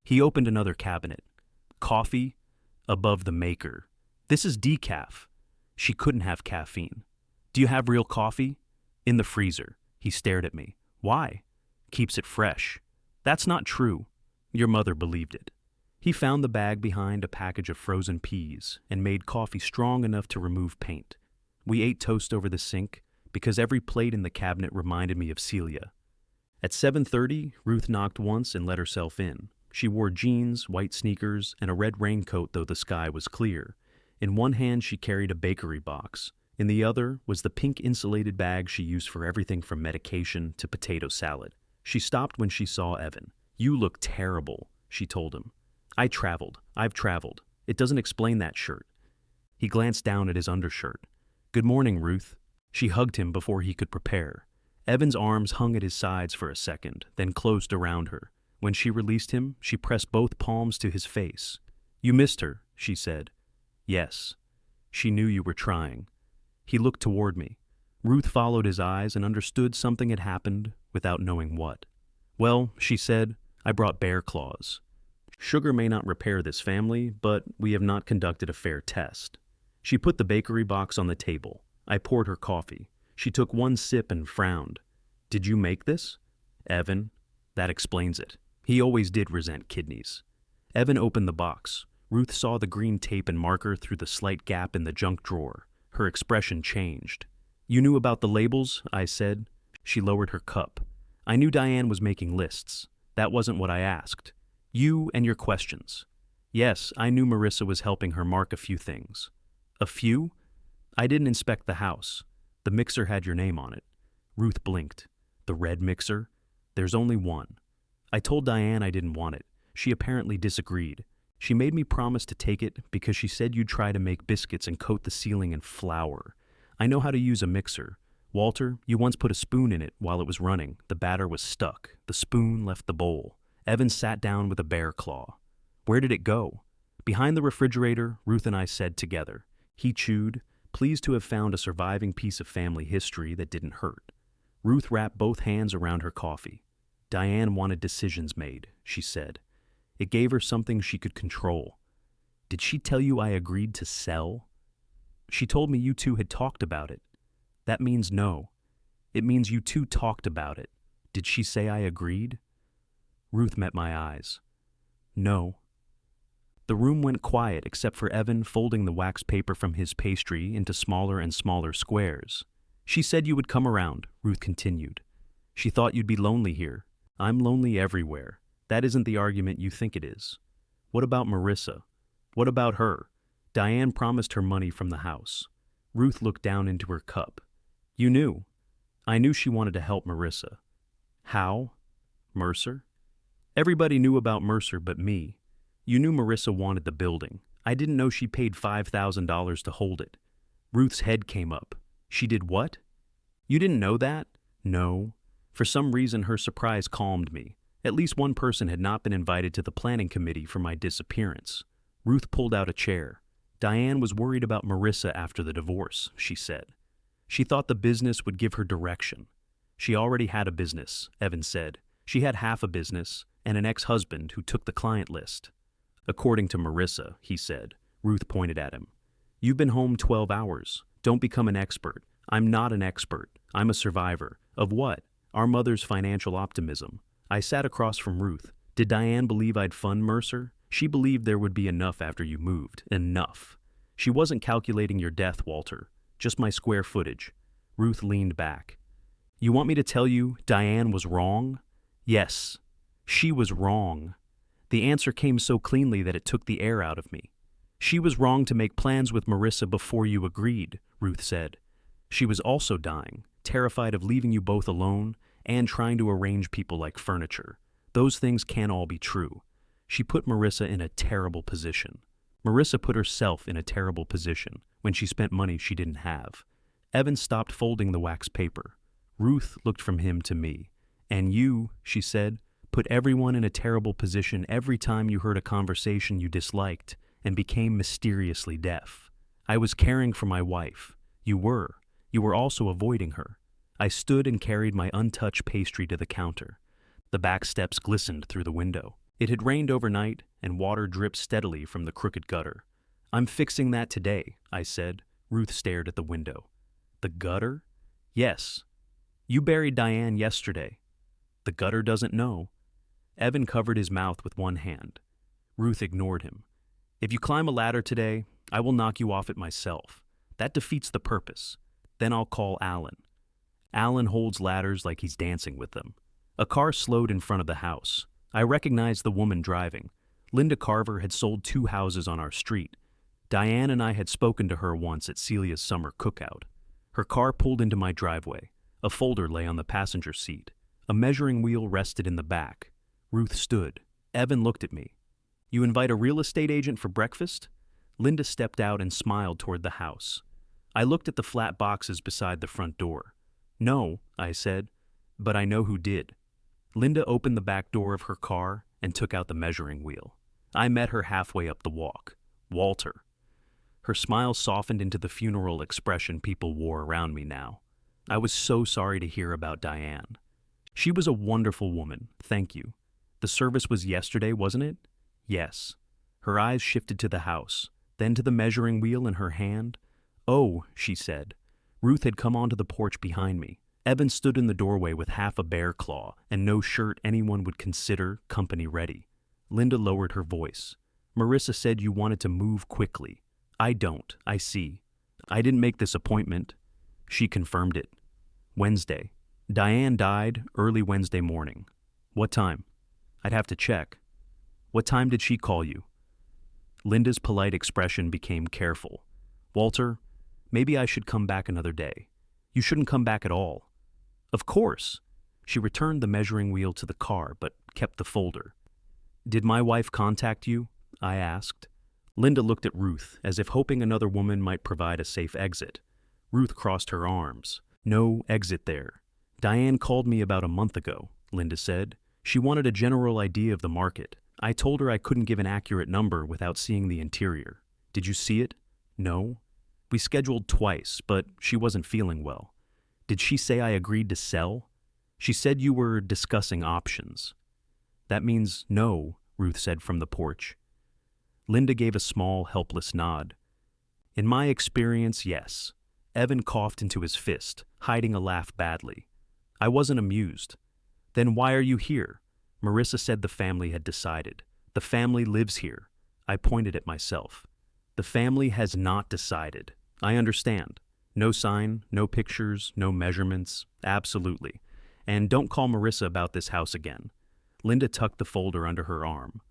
He opened another cabinet. Coffee? Above the maker. This is decaf. She couldn't have caffeine. Do you have real coffee? In the freezer. He stared at me. Why? Keeps it fresh. That's not true. Your mother believed it. He found the bag behind a package of frozen peas and made coffee strong enough to remove paint. We ate toast over the sink because every plate in the cabinet reminded me of Celia. At 7:30, Ruth knocked once and let herself in. She wore jeans, white sneakers, and a red raincoat though the sky was clear. In one hand she carried a bakery box. In the other was the pink insulated bag she used for everything from medication to potato salad. She stopped when she saw Evan. "You look terrible," she told him. I've traveled. It doesn't explain that shirt." He glanced down at his undershirt. "Good morning, Ruth." She hugged him before he could prepare. Evan's arms hung at his sides for a second, then closed around her. When she released him, she pressed both palms to his face. "You missed her," she said. "Yes. She knew you were trying." He looked toward me. Ruth followed his eyes and understood something had happened without knowing what. "Well," she said, "I brought bear claws. Sugar may not repair this family, but we have not conducted a fair test." She put the bakery box on the table. I poured her coffee. She took one sip and frowned. "Did you make this?" "Evan." "That explains it. He always did resent kidneys." Evan opened the box. Ruth saw the green tape and marker through the slight gap in the junk drawer. Her expression changed. "You knew about the labels?" I said. She lowered her cup. "I knew Diane was making lists. That wasn't what I asked. You and your questions." "Yes, I knew Marissa was helping her mark a few things." "A few?" "I didn't inspect the house. The mixer had your name on it." Ruth blinked. "The red mixer? There's only one." I told Diane I didn't want it. She apparently disagreed. She made me promise to take it because she said you'd try to make biscuits and coat the ceiling in flour. I know how to use a mixer. Walter, you once put a spoon in it while it was running. The batter was stuck. The spoon left the bowl. Evan sat down with a bear claw. "Where did it go?" "Behind the refrigerator," Ruth and I said together. He chewed, pleased to have found a surviving piece of family history that didn't hurt. Ruth wrapped both hands around her coffee. "Diane wanted decisions made," she said. "It gave her something she could control." "Did she tell you I agreed to sell?" "She told me you two had talked about it." "That means no. It means you two talked about it. Did she say I agreed?" Ruth met my eyes. "No." The room went quiet except for Evan folding the wax paper from his pastry into smaller and smaller squares. "She said you would come around," Ruth continued. "She thought you'd be lonely here. I'm lonely everywhere. That isn't the argument you think it is." "What about Marissa? What about her?" "Diane promised her money from the house." Ruth looked down into her cup. "You knew." "I knew she wanted to help Marissa." "How?" "Mercer?" "Everybody knew about Mercer but me. You knew Marissa wanted the building. I didn't know she paid $5,000 to hold it." Ruth's head came up. "She did what?" "You didn't know that?" "No." For some reason her surprise calmed me. At least one person had not been invited to the planning committee for my disappearance. Ruth pulled out a chair. "Diane was worried about Marissa after the divorce," she said. "She thought the business would give her direction." "She already had a business," Evan said. "She had half a business and an ex-husband who took the client list." "According to Marissa," he said. Ruth pointed at him. "You've been home 12 hours. Don't become an expert." "I'm not an expert. I'm a survivor." "Of what?" "Our mother's financial optimism." I sat across from Ruth. "Did Diane believe I'd fund Mercer?" "She believed there would be enough after you moved. Enough." "She wasn't calculating your death, Walter. Just my square footage." Ruth leaned back. "You want me to tell you Diane was wrong?" "Yes. She was wrong." The answer came so cleanly that it took the air out of me. "She was wrong to make plans with Marissa before you agreed," Ruth said. "She was also dying, terrified of leaving you both alone, and trying to arrange people like furniture. Those things can't all be true. She put Marissa in a terrible position. Marissa put herself in a terrible position when she spent money she didn't have." Evan stopped folding the wax paper. Ruth looked from him to me. "And you," she said, "put everyone in a terrible position every time you heard a conversation you disliked and became mysteriously deaf. I was caring for my wife. You were. You were also avoiding her." I stood and carried my untouched pastry to the counter. The back steps glistened through the window. It had rained overnight, and water dripped steadily from the crooked gutter. "I'm fixing that today," I said. Ruth stared at the window. "The gutter?" "Yes. You buried Diane yesterday." "The gutter doesn't know." Evan covered his mouth with one hand. Ruth ignored him. "If you climb a ladder today, I will knock you off it myself. That defeats the purpose. Then I'll call Alan. Alan holds ladders like he's dancing with them. A car slowed in front of the house. I recognized the woman driving. Linda Carver had sold 2 houses on our street. Diane and I had spoken to her once at Celia's summer cookout. Her car pulled into my driveway. A folder lay on the passenger seat. A measuring wheel rested in the back. Ruth stood. Evan looked at me. "You invite a real estate agent for breakfast?" Linda stepped out and smiled toward the house. I looked at the flat boxes beside the front door. "No," I said, "but I know who did." Linda opened the back door of her car and took out the measuring wheel. I met her halfway up the walk. "Walter." Her smile softened into the funeral expression people wore around me now. I was so sorry to hear about Diane. She was a wonderful woman, thank you. The service was yesterday, wasn't it? Yes. Her eyes shifted to the house, then to the measuring wheel in her hand. "Oh," she said. Ruth had come onto the porch behind me. Evan stood in the doorway with half a bear claw and no shirt anyone would consider company ready. Linda lowered her voice. "Marissa said you wanted to move quickly. I don't, I see. I didn't make this appointment." She confirmed it. "Wednesday. Diane died early Wednesday morning." "What time?" "I'd have to check." "What time did she call you?" Linda's polite expression became careful. "Walter, maybe I should come back another day." "You shouldn't come back at all." "Of course." She returned the measuring wheel to the car, but kept the folder. "Did my wife contact you?" I asked. Linda looked at Ruth, as if hoping another woman might provide a safe exit. Ruth crossed her arms. "No exit there. Diane called me about a month ago," Linda said. "She wanted a general idea of the market. I told her I couldn't give an accurate number without seeing the interior. Did you see it?" "No." "We scheduled twice, but she wasn't feeling well." "Did she say I agreed to sell?" "She said you were discussing options." "That means no," Ruth said from the porch. Linda gave a small, helpless nod. "In my experience, yes." Evan coughed into his fist, hiding a laugh badly. I wasn't amused. "Then why are you here?" Marissa said the family had decided. "The family lives here." I pointed at myself. "The family has not decided. I understand. No sign, no pictures, no measurements. Absolutely. And don't call Marissa about this house again." Linda tucked the folder under her arm.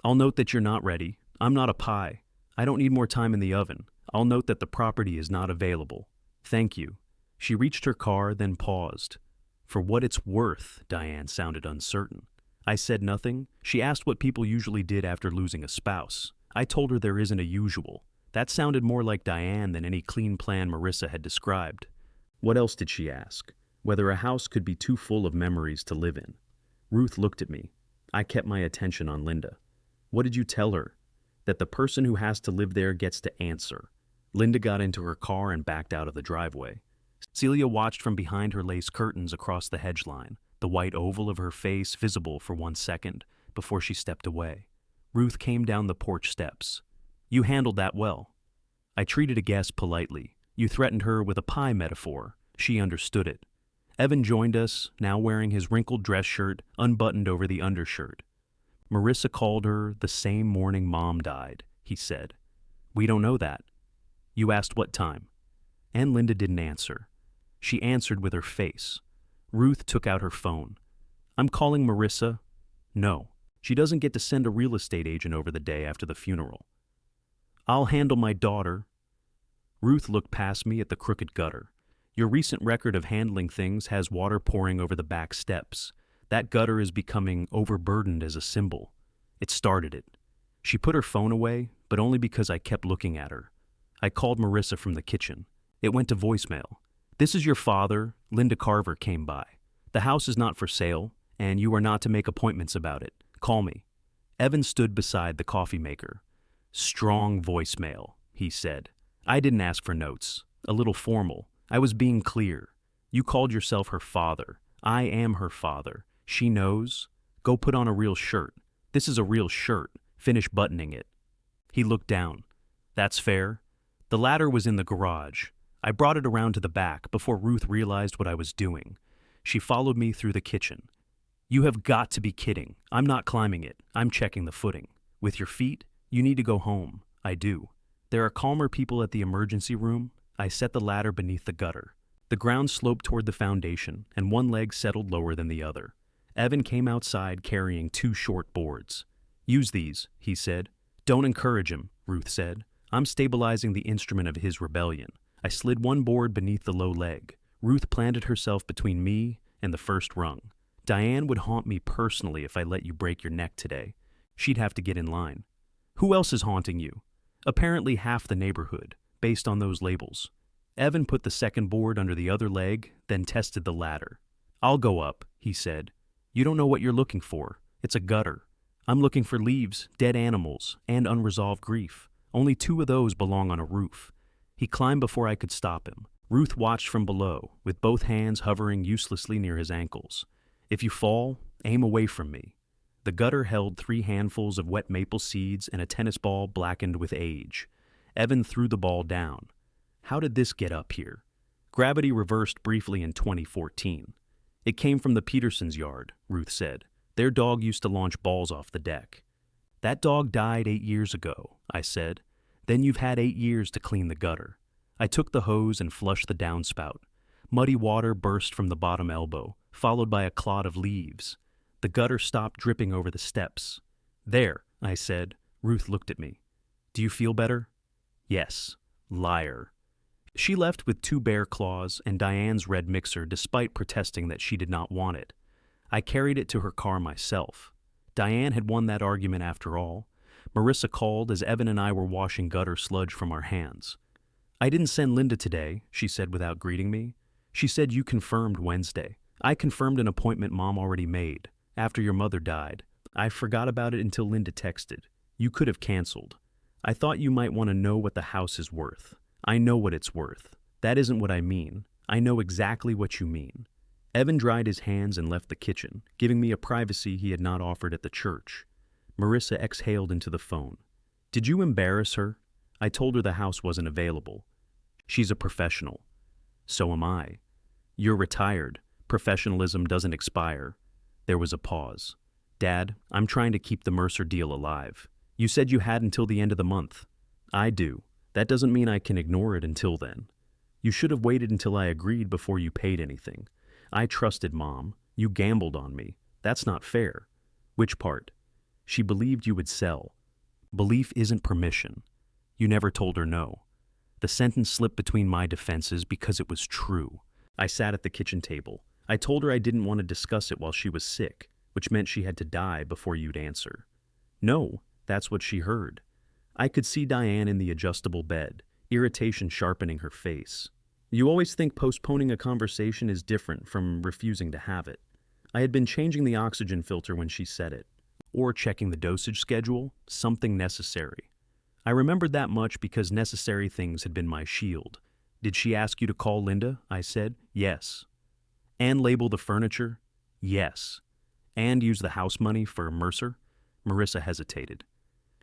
"I'll note that you're not ready. I'm not a pie. I don't need more time in the oven. I'll note that the property is not available. Thank you." She reached her car, then paused. "For what it's worth," Diane sounded uncertain. I said nothing. She asked what people usually did after losing a spouse. I told her there isn't a usual. That sounded more like Diane than any clean plan Marissa had described. What else did she ask? Whether a house could be too full of memories to live in. Ruth looked at me. I kept my attention on Linda. "What did you tell her?" "That the person who has to live there gets to answer." Linda got into her car and backed out of the driveway. Celia watched from behind her lace curtains across the hedge line, the white oval of her face visible for 1 second before she stepped away. Ruth came down the porch steps. "You handled that well." I treated a guest politely. You threatened her with a pie metaphor. She understood it. Evan joined us, now wearing his wrinkled dress shirt unbuttoned over the undershirt. "Marissa called her the same morning Mom died," he said. "We don't know that." "You asked what time?" And Linda didn't answer. She answered with her face. Ruth took out her phone. "I'm calling Marissa." "No, she doesn't get to send a real estate agent over the day after the funeral." "I'll handle my daughter." Ruth looked past me at the crooked gutter. "Your recent record of handling things has water pouring over the back steps. That gutter is becoming overburdened as a symbol. It started it." She put her phone away, but only because I kept looking at her. I called Marissa from the kitchen. It went to voicemail. "This is your father. Linda Carver came by. The house is not for sale, and you are not to make appointments about it. Call me." Evan stood beside the coffee maker. "Strong voicemail," he said. I didn't ask for notes. A little formal. I was being clear. "You called yourself her father. I am her father. She knows. Go put on a real shirt. This is a real shirt. Finish buttoning it." He looked down. "That's fair." The ladder was in the garage. I brought it around to the back before Ruth realized what I was doing. She followed me through the kitchen. "You have got to be kidding. I'm not climbing it. I'm checking the footing. With your feet, you need to go home." "I do." "There are calmer people at the emergency room." I set the ladder beneath the gutter. The ground sloped toward the foundation, and one leg settled lower than the other. Evan came outside carrying 2 short boards. "Use these," he said. "Don't encourage him," Ruth said. "I'm stabilizing the instrument of his rebellion." I slid one board beneath the low leg. Ruth planted herself between me and the first rung. "Diane would haunt me personally if I let you break your neck today. She'd have to get in line." "Who else is haunting you?" "Apparently half the neighborhood, based on those labels." Evan put the second board under the other leg, then tested the ladder. "I'll go up," he said. "You don't know what you're looking for. It's a gutter. I'm looking for leaves, dead animals, and unresolved grief. Only 2 of those belong on a roof." He climbed before I could stop him. Ruth watched from below, with both hands hovering uselessly near his ankles. "If you fall, aim away from me." The gutter held 3 handfuls of wet maple seeds and a tennis ball blackened with age. Evan threw the ball down. "How did this get up here?" "Gravity reversed briefly in 2014. It came from the Petersons' yard," Ruth said. "Their dog used to launch balls off the deck." "That dog died 8 years ago," I said. "Then you've had 8 years to clean the gutter." I took the hose and flushed the downspout. Muddy water burst from the bottom elbow, followed by a clod of leaves. The gutter stopped dripping over the steps. "There," I said. Ruth looked at me. "Do you feel better?" "Yes." Liar. She left with 2 bear claws and Diane's red mixer despite protesting that she did not want it. I carried it to her car myself. Diane had won that argument after all. Marissa called as Evan and I were washing gutter sludge from our hands. "I didn't send Linda today," she said without greeting me. "She said you confirmed Wednesday. I confirmed an appointment Mom already made, after your mother died. I forgot about it until Linda texted. You could have canceled. I thought you might want to know what the house is worth. I know what it's worth. That isn't what I mean. I know exactly what you mean." Evan dried his hands and left the kitchen, giving me a privacy he had not offered at the church. Marissa exhaled into the phone. "Did you embarrass her?" I told her the house wasn't available. "She's a professional." "So am I." "You're retired. Professionalism doesn't expire." There was a pause. "Dad, I'm trying to keep the Mercer deal alive. You said you had until the end of the month." "I do. That doesn't mean I can ignore it until then." "You should have waited until I agreed before you paid anything. I trusted Mom. You gambled on me. That's not fair." "Which part?" "She believed you would sell." "Belief isn't permission." "You never told her no." The sentence slipped between my defenses because it was true. I sat at the kitchen table. I told her I didn't want to discuss it while she was sick, which meant she had to die before you'd answer. "No," that's what she heard. I could see Diane in the adjustable bed, irritation sharpening her face. "You always think postponing a conversation is different from refusing to have it." I had been changing the oxygen filter when she said it, or checking the dosage schedule, something necessary. I remembered that much because necessary things had been my shield. "Did she ask you to call Linda?" I said. "Yes." "And label the furniture?" "Yes." "And use the house money for Mercer?" Marissa hesitated.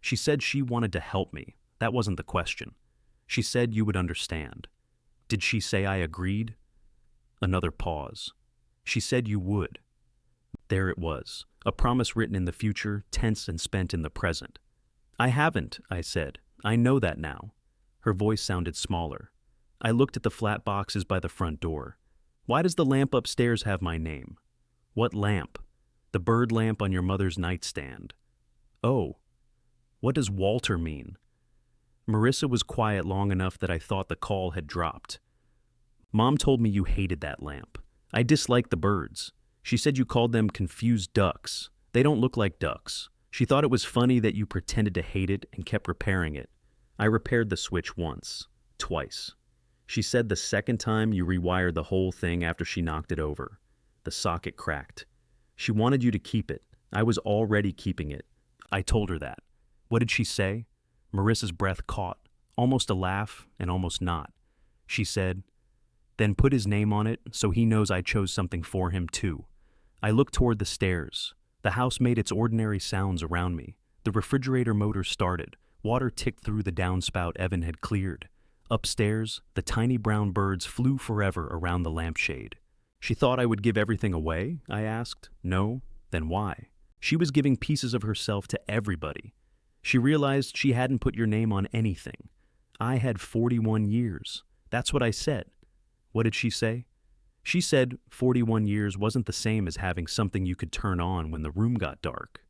"She said she wanted to help me. That wasn't the question. She said you would understand." "Did she say I agreed?" Another pause. "She said you would." There it was, a promise written in the future, tense and spent in the present. "I haven't," I said. "I know that now." Her voice sounded smaller. I looked at the flat boxes by the front door. "Why does the lamp upstairs have my name?" "What lamp?" "The bird lamp on your mother's nightstand." "Oh. What does Walter mean?" Marissa was quiet long enough that I thought the call had dropped. "Mom told me you hated that lamp. I dislike the birds. She said you called them confused ducks. They don't look like ducks. She thought it was funny that you pretended to hate it and kept repairing it. I repaired the switch once, twice. She said the second time you rewired the whole thing after she knocked it over. The socket cracked. She wanted you to keep it. I was already keeping it. I told her that." "What did she say?" Marissa's breath caught, almost a laugh and almost not. She said, "Then put his name on it so he knows I chose something for him too." I looked toward the stairs. The house made its ordinary sounds around me. The refrigerator motor started. Water ticked through the downspout Evan had cleared. Upstairs, the tiny brown birds flew forever around the lampshade. "She thought I would give everything away?" I asked. "No? Then why?" "She was giving pieces of herself to everybody. She realized she hadn't put your name on anything. I had 41 years. That's what I said. What did she say? She said 41 years wasn't the same as having something you could turn on when the room got dark.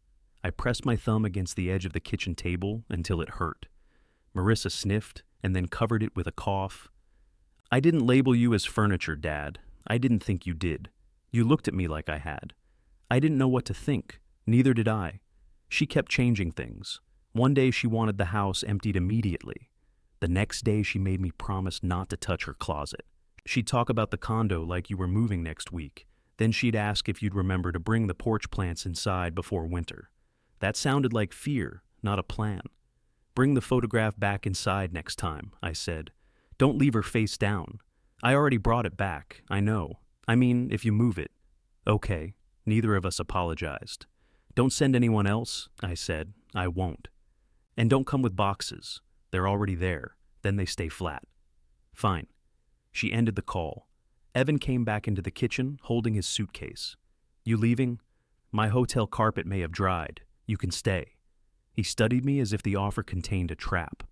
I pressed my thumb against the edge of the kitchen table until it hurt. Marissa sniffed and then covered it with a cough. I didn't label you as furniture, Dad. I didn't think you did. You looked at me like I had. I didn't know what to think. Neither did I. She kept changing things. One day she wanted the house emptied immediately. The next day she made me promise not to touch her closet. She'd talk about the condo like you were moving next week. Then she'd ask if you'd remember to bring the porch plants inside before winter. That sounded like fear, not a plan. Bring the photograph back inside next time, I said. Don't leave her face down. I already brought it back, I know. I mean, if you move it. Okay, neither of us apologized. Don't send anyone else, I said. I won't. And don't come with boxes. They're already there. Then they stay flat. Fine. She ended the call. Evan came back into the kitchen, holding his suitcase. You leaving? My hotel carpet may have dried. You can stay. He studied me as if the offer contained a trap.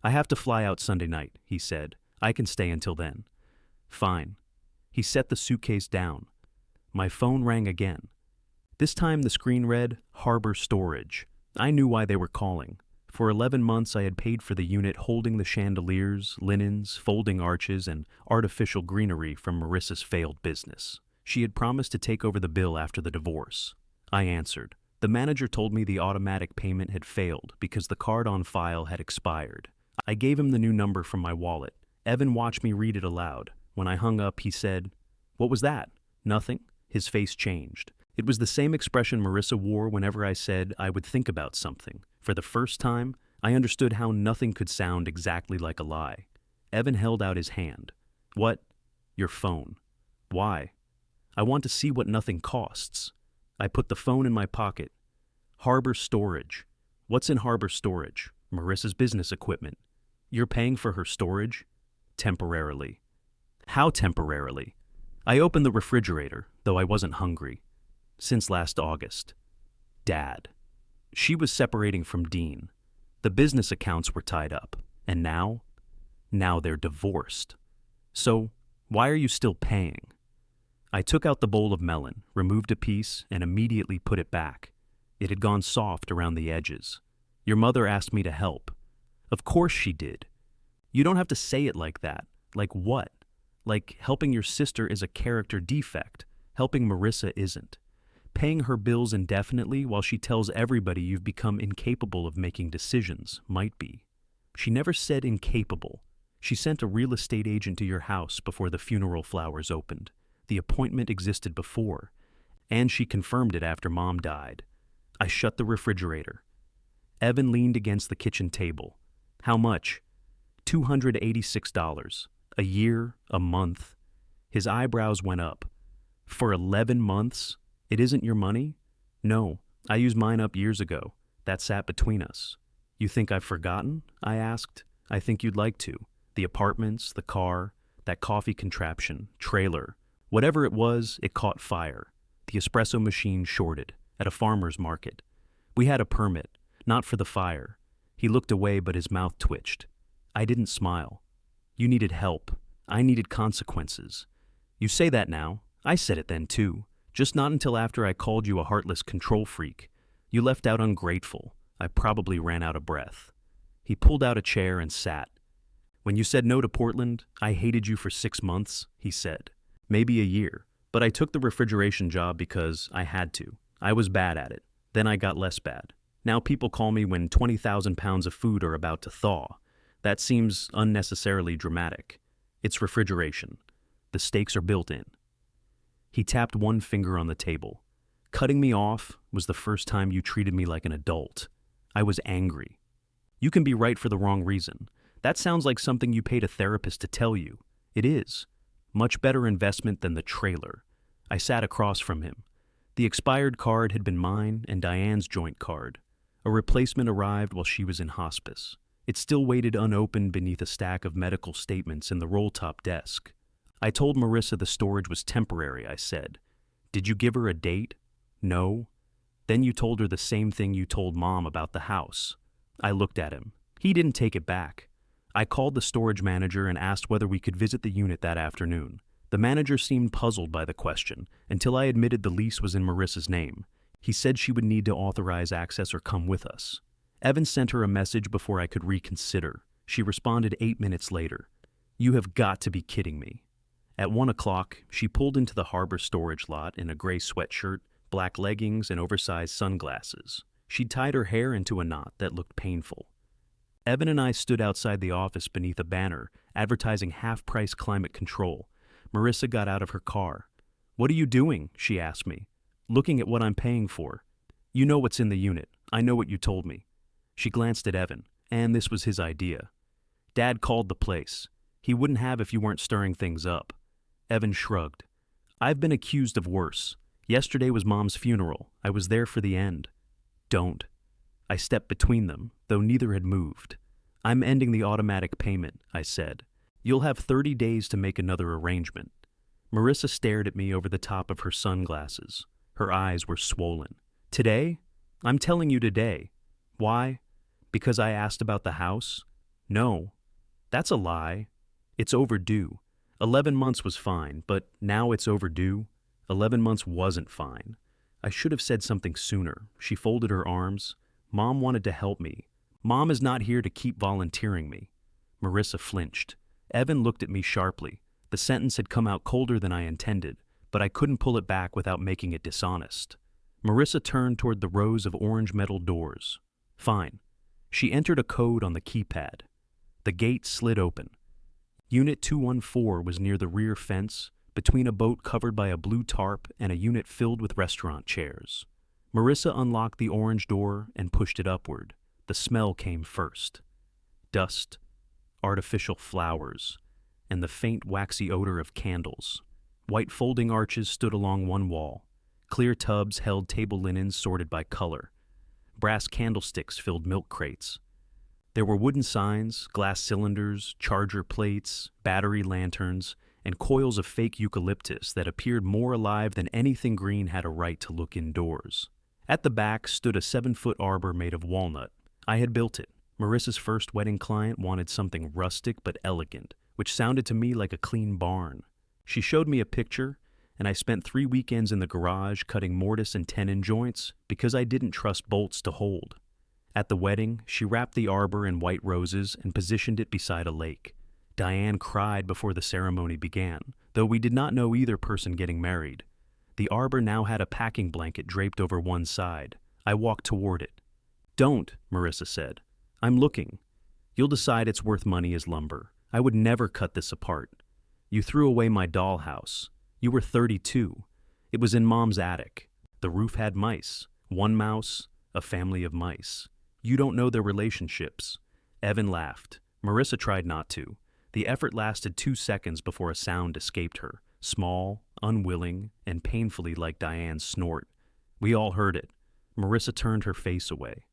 I have to fly out Sunday night, he said. I can stay until then. Fine. He set the suitcase down. My phone rang again. This time the screen read, Harbor Storage. I knew why they were calling. For 11 months I had paid for the unit holding the chandeliers, linens, folding arches, and artificial greenery from Marissa's failed business. She had promised to take over the bill after the divorce. I answered. The manager told me the automatic payment had failed because the card on file had expired. I gave him the new number from my wallet. Evan watched me read it aloud. When I hung up, he said, What was that? Nothing. His face changed. It was the same expression Marissa wore whenever I said I would think about something. For the first time, I understood how nothing could sound exactly like a lie. Evan held out his hand. What? Your phone. Why? I want to see what nothing costs. I put the phone in my pocket. Harbor Storage. What's in Harbor Storage? Marissa's business equipment. You're paying for her storage? Temporarily. How temporarily? I opened the refrigerator, though I wasn't hungry. Since last August. Dad. She was separating from Dean. The business accounts were tied up. And now? Now they're divorced. So, why are you still paying? I took out the bowl of melon, removed a piece, and immediately put it back. It had gone soft around the edges. Your mother asked me to help. Of course she did. You don't have to say it like that. Like what? Like helping your sister is a character defect. Helping Marissa isn't. Paying her bills indefinitely while she tells everybody you've become incapable of making decisions might be. She never said incapable. She sent a real estate agent to your house before the funeral flowers opened. The appointment existed before, and she confirmed it after Mom died. I shut the refrigerator. Evan leaned against the kitchen table. How much? $286. A year, a month. His eyebrows went up. For 11 months? It isn't your money? No, I used mine up years ago. That sat between us. You think I've forgotten? I asked. I think you'd like to. The apartments, the car, that coffee contraption, trailer. Whatever it was, it caught fire. The espresso machine shorted at a farmer's market. We had a permit, not for the fire. He looked away, but his mouth twitched. I didn't smile. You needed help. I needed consequences. You say that now. I said it then too. Just not until after I called you a heartless control freak. You left out ungrateful. I probably ran out of breath. He pulled out a chair and sat. When you said no to Portland, I hated you for 6 months, he said. Maybe a year. But I took the refrigeration job because I had to. I was bad at it. Then I got less bad. Now people call me when 20,000 pounds of food are about to thaw. That seems unnecessarily dramatic. It's refrigeration. The stakes are built in. He tapped one finger on the table. Cutting me off was the first time you treated me like an adult. I was angry. You can be right for the wrong reason. That sounds like something you paid a therapist to tell you. It is. Much better investment than the trailer. I sat across from him. The expired card had been mine and Diane's joint card. A replacement arrived while she was in hospice. It still waited unopened beneath a stack of medical statements in the roll-top desk. I told Marissa the storage was temporary, I said. Did you give her a date? No. Then you told her the same thing you told Mom about the house. I looked at him. He didn't take it back. I called the storage manager and asked whether we could visit the unit that afternoon. The manager seemed puzzled by the question until I admitted the lease was in Marissa's name. He said she would need to authorize access or come with us. Evan sent her a message before I could reconsider. She responded 8 minutes later. "You have got to be kidding me." At 1 o'clock, she pulled into the harbor storage lot in a gray sweatshirt, black leggings, and oversized sunglasses. She'd tied her hair into a knot that looked painful. Evan and I stood outside the office beneath a banner advertising half-price climate control. Marissa got out of her car. "What are you doing?" she asked me. "Looking at what I'm paying for." "You know what's in the unit. I know what you told me." She glanced at Evan, and this was his idea. "Dad called the place. He wouldn't have if you weren't stirring things up." Evan shrugged. "I've been accused of worse. Yesterday was Mom's funeral. I was there for the end." "Don't." I stepped between them, though neither had moved. "I'm ending the automatic payment," I said. "You'll have 30 days to make another arrangement." Marissa stared at me over the top of her sunglasses. Her eyes were swollen. "Today? I'm telling you today." "Why? Because I asked about the house?" "No. That's a lie. It's overdue. 11 months was fine, but now it's overdue. 11 months wasn't fine." I should have said something sooner. She folded her arms. "Mom wanted to help me. Mom is not here to keep volunteering me." Marissa flinched. Evan looked at me sharply. The sentence had come out colder than I intended, but I couldn't pull it back without making it dishonest. Marissa turned toward the rows of orange metal doors. "Fine." She entered a code on the keypad. The gate slid open. Unit 214 was near the rear fence, between a boat covered by a blue tarp and a unit filled with restaurant chairs. Marissa unlocked the orange door and pushed it upward. The smell came first. Dust, artificial flowers, and the faint waxy odor of candles. White folding arches stood along one wall. Clear tubs held table linens sorted by color. Brass candlesticks filled milk crates. There were wooden signs, glass cylinders, charger plates, battery lanterns, and coils of fake eucalyptus that appeared more alive than anything green had a right to look indoors. At the back stood a 7-foot arbor made of walnut. I had built it. Marissa's first wedding client wanted something rustic but elegant, which sounded to me like a clean barn. She showed me a picture, and I spent 3 weekends in the garage cutting mortise and tenon joints because I didn't trust bolts to hold. At the wedding, she wrapped the arbor in white roses and positioned it beside a lake. Diane cried before the ceremony began, though we did not know either person getting married. The arbor now had a packing blanket draped over one side. I walked toward it. "Don't," Marissa said. "I'm looking. You'll decide it's worth money as lumber. I would never cut this apart. You threw away my dollhouse. You were 32. It was in Mom's attic. The roof had mice. One mouse, a family of mice. You don't know their relationships." Evan laughed. Marissa tried not to. The effort lasted 2 seconds before a sound escaped her, small, unwilling, and painfully like Diane's snort. We all heard it. Marissa turned her face away.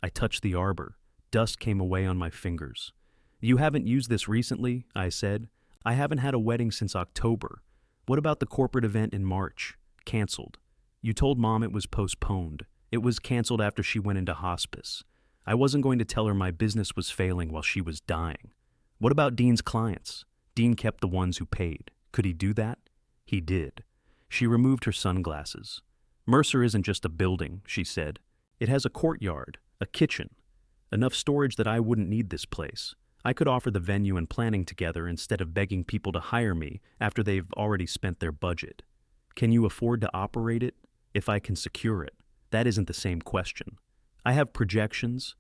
I touched the arbor. Dust came away on my fingers. "You haven't used this recently," I said. "I haven't had a wedding since October. What about the corporate event in March? Canceled. You told Mom it was postponed. It was canceled after she went into hospice. I wasn't going to tell her my business was failing while she was dying. What about Dean's clients? Dean kept the ones who paid. Could he do that?" He did. She removed her sunglasses. "Mercer isn't just a building," she said. "It has a courtyard, a kitchen, enough storage that I wouldn't need this place. I could offer the venue and planning together instead of begging people to hire me after they've already spent their budget. Can you afford to operate it? If I can secure it. That isn't the same question. I have projections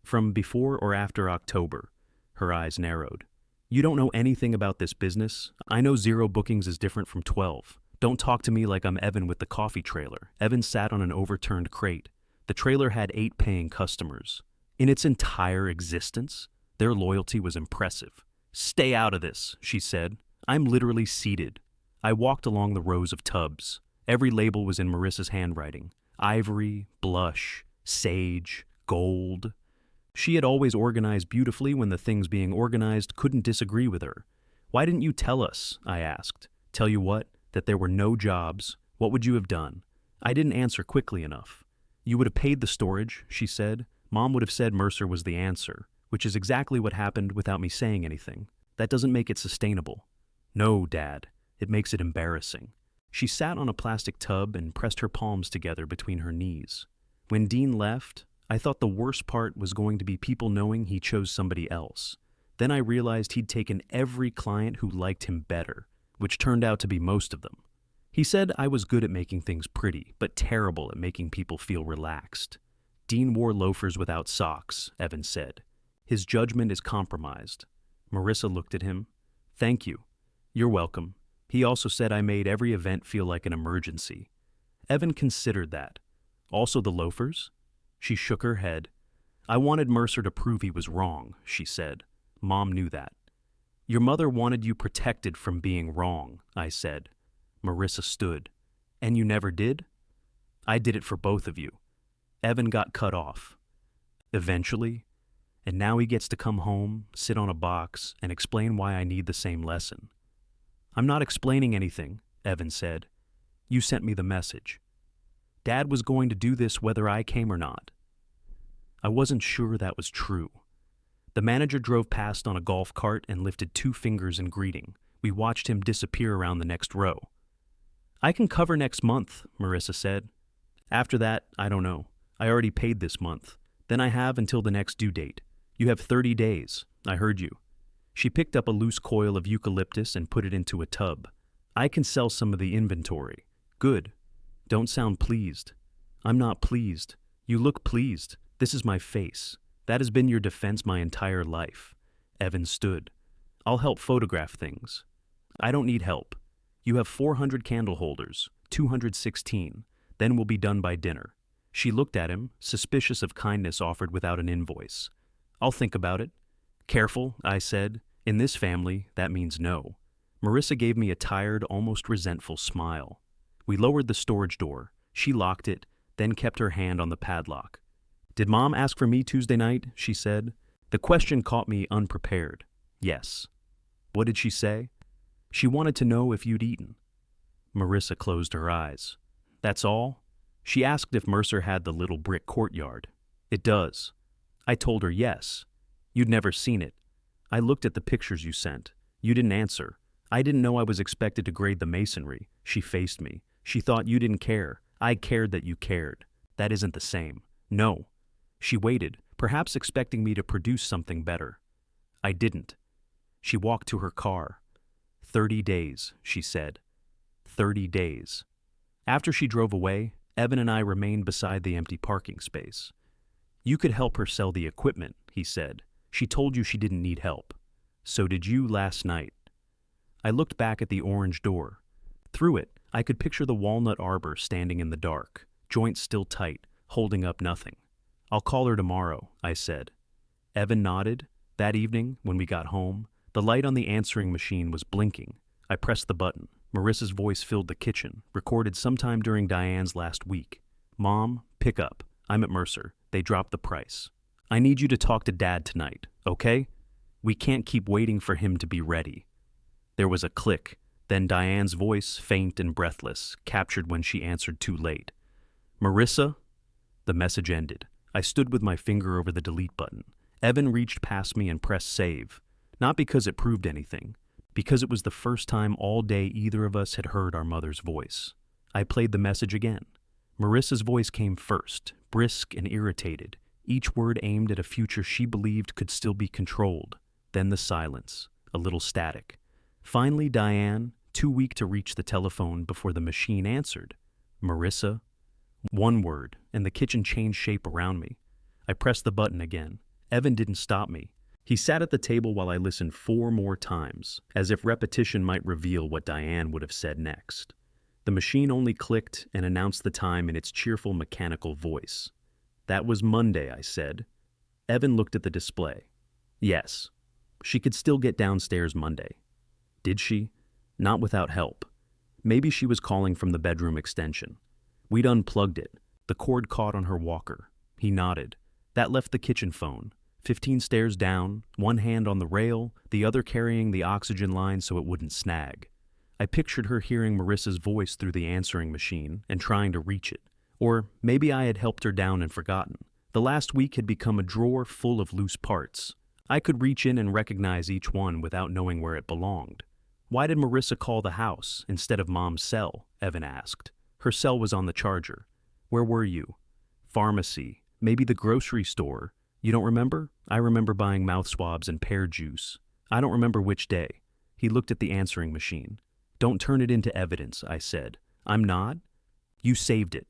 from before or after October." Her eyes narrowed. "You don't know anything about this business. I know 0 bookings is different from 12. Don't talk to me like I'm Evan with the coffee trailer." Evan sat on an overturned crate. The trailer had 8 paying customers. In its entire existence, their loyalty was impressive. "Stay out of this," she said. "I'm literally seated." I walked along the rows of tubs. Every label was in Marissa's handwriting. Ivory, blush, sage, gold. She had always organized beautifully when the things being organized couldn't disagree with her. "Why didn't you tell us?" I asked. "Tell you what? That there were no jobs. What would you have done?" I didn't answer quickly enough. "You would have paid the storage," she said. "Mom would have said Mercer was the answer. which is exactly what happened without me saying anything. That doesn't make it sustainable. No, Dad. It makes it embarrassing. She sat on a plastic tub and pressed her palms together between her knees. When Dean left, I thought the worst part was going to be people knowing he chose somebody else. Then I realized he'd taken every client who liked him better, which turned out to be most of them. He said I was good at making things pretty, but terrible at making people feel relaxed. Dean wore loafers without socks, Evan said. His judgment is compromised. Marissa looked at him. Thank you. You're welcome. He also said I made every event feel like an emergency. Evan considered that. Also the loafers? She shook her head. I wanted Mercer to prove he was wrong, she said. Mom knew that. Your mother wanted you protected from being wrong, I said. Marissa stood. And you never did? I did it for both of you. Evan got cut off. Eventually. And now he gets to come home, sit on a box, and explain why I need the same lesson. I'm not explaining anything, Evan said. You sent me the message. Dad was going to do this whether I came or not. I wasn't sure that was true. The manager drove past on a golf cart and lifted 2 fingers in greeting. We watched him disappear around the next row. I can cover next month, Marissa said. After that, I don't know. I already paid this month. Then I have until the next due date. You have 30 days. I heard you. She picked up a loose coil of eucalyptus and put it into a tub. I can sell some of the inventory. Good. Don't sound pleased. I'm not pleased. You look pleased. This is my face. That has been your defense my entire life. Evan stood. I'll help photograph things. I don't need help. You have 400 candle holders, 216. Then we'll be done by dinner. She looked at him, suspicious of kindness offered without an invoice. I'll think about it. Careful, I said. In this family, that means no. Marissa gave me a tired, almost resentful smile. We lowered the storage door. She locked it, then kept her hand on the padlock. Did Mom ask for me Tuesday night? She said. The question caught me unprepared. Yes. What did she say? She wanted to know if you'd eaten. Marissa closed her eyes. That's all? She asked if Mercer had the little brick courtyard. It does. I told her yes. You'd never seen it. I looked at the pictures you sent. You didn't answer. I didn't know I was expected to grade the masonry. She faced me. She thought you didn't care. I cared that you cared. That isn't the same. No. She waited, perhaps expecting me to produce something better. I didn't. She walked to her car. 30 days, she said. 30 days. After she drove away, Evan and I remained beside the empty parking space. You could help her sell the equipment, he said. She told you she didn't need help. So did you last night. I looked back at the orange door. Through it, I could picture the walnut arbor standing in the dark, joints still tight, holding up nothing. I'll call her tomorrow, I said. Evan nodded. That evening, when we got home, the light on the answering machine was blinking. I pressed the button. Marissa's voice filled the kitchen, recorded sometime during Diane's last week. Mom, pick up. I'm at Mercer. They dropped the price. I need you to talk to Dad tonight, okay? We can't keep waiting for him to be ready. There was a click. Then Diane's voice, faint and breathless, captured when she answered too late. Marissa? The message ended. I stood with my finger over the delete button. Evan reached past me and pressed save. Not because it proved anything, because it was the first time all day either of us had heard our mother's voice. I played the message again. Marissa's voice came first, brisk and irritated, each word aimed at a future she believed could still be controlled. Then the silence, a little static. Finally, Diane, too weak to reach the telephone before the machine answered. Marissa? One word, and the kitchen changed shape around me. I pressed the button again. Evan didn't stop me. He sat at the table while I listened 4 more times, as if repetition might reveal what Diane would have said next. The machine only clicked and announced the time in its cheerful mechanical voice. That was Monday, I said. Evan looked at the display. Yes. She could still get downstairs Monday. Did she? Not without help. Maybe she was calling from the bedroom extension. We'd unplugged it. The cord caught on her walker. He nodded. That left the kitchen phone. 15 stairs down, one hand on the rail, the other carrying the oxygen line so it wouldn't snag. I pictured her hearing Marissa's voice through the answering machine and trying to reach it. Or maybe I had helped her down and forgotten. The last week had become a drawer full of loose parts. I could reach in and recognize each one without knowing where it belonged. Why did Marissa call the house instead of Mom's cell? Evan asked. Her cell was on the charger. Where were you? Pharmacy. Maybe the grocery store. You don't remember? I remember buying mouth swabs and pear juice. I don't remember which day. He looked at the answering machine. Don't turn it into evidence, I said. I'm not? You saved it.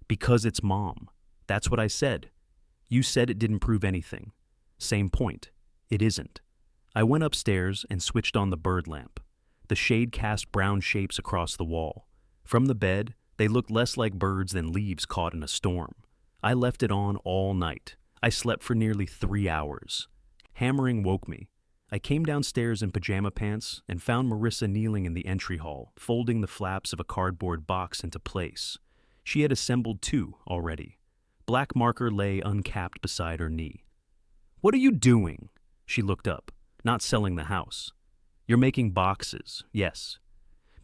Because it's Mom. That's what I said. You said it didn't prove anything. Same point. It isn't. I went upstairs and switched on the bird lamp. The shade cast brown shapes across the wall. From the bed, they looked less like birds than leaves caught in a storm. I left it on all night. I slept for nearly 3 hours. Hammering woke me. I came downstairs in pajama pants and found Marissa kneeling in the entry hall, folding the flaps of a cardboard box into place. She had assembled 2 already. Black marker lay uncapped beside her knee. What are you doing? She looked up. Not selling the house. You're making boxes, yes.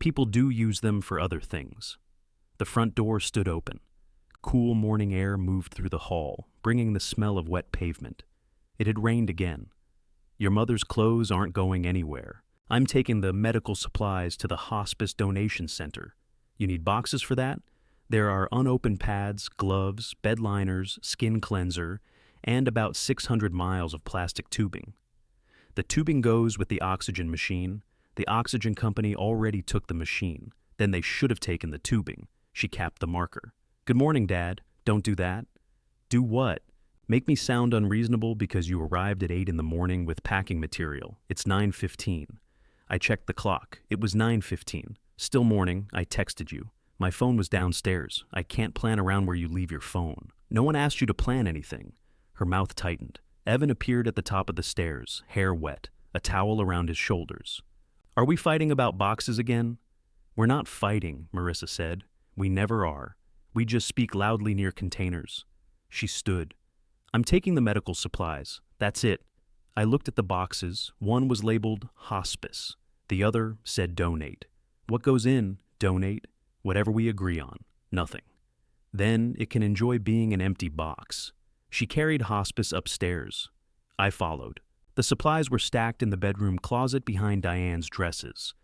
People do use them for other things. The front door stood open. Cool morning air moved through the hall, bringing the smell of wet pavement. It had rained again. Your mother's clothes aren't going anywhere. I'm taking the medical supplies to the hospice donation center. You need boxes for that? There are unopened pads, gloves, bed liners, skin cleanser, and about 600 miles of plastic tubing. The tubing goes with the oxygen machine. The oxygen company already took the machine. Then they should have taken the tubing. She capped the marker. Good morning, Dad. Don't do that. Do what? Make me sound unreasonable because you arrived at 8 in the morning with packing material. It's 9:15. I checked the clock. It was 9:15. Still morning, I texted you. My phone was downstairs. I can't plan around where you leave your phone. No one asked you to plan anything. Her mouth tightened. Evan appeared at the top of the stairs, hair wet, a towel around his shoulders. Are we fighting about boxes again? We're not fighting, Marissa said. We never are. We just speak loudly near containers. She stood. I'm taking the medical supplies. That's it. I looked at the boxes. One was labeled hospice. The other said donate. What goes in, donate. Whatever we agree on. Nothing. Then it can enjoy being an empty box. She carried hospice upstairs. I followed. The supplies were stacked in the bedroom closet behind Diane's dresses.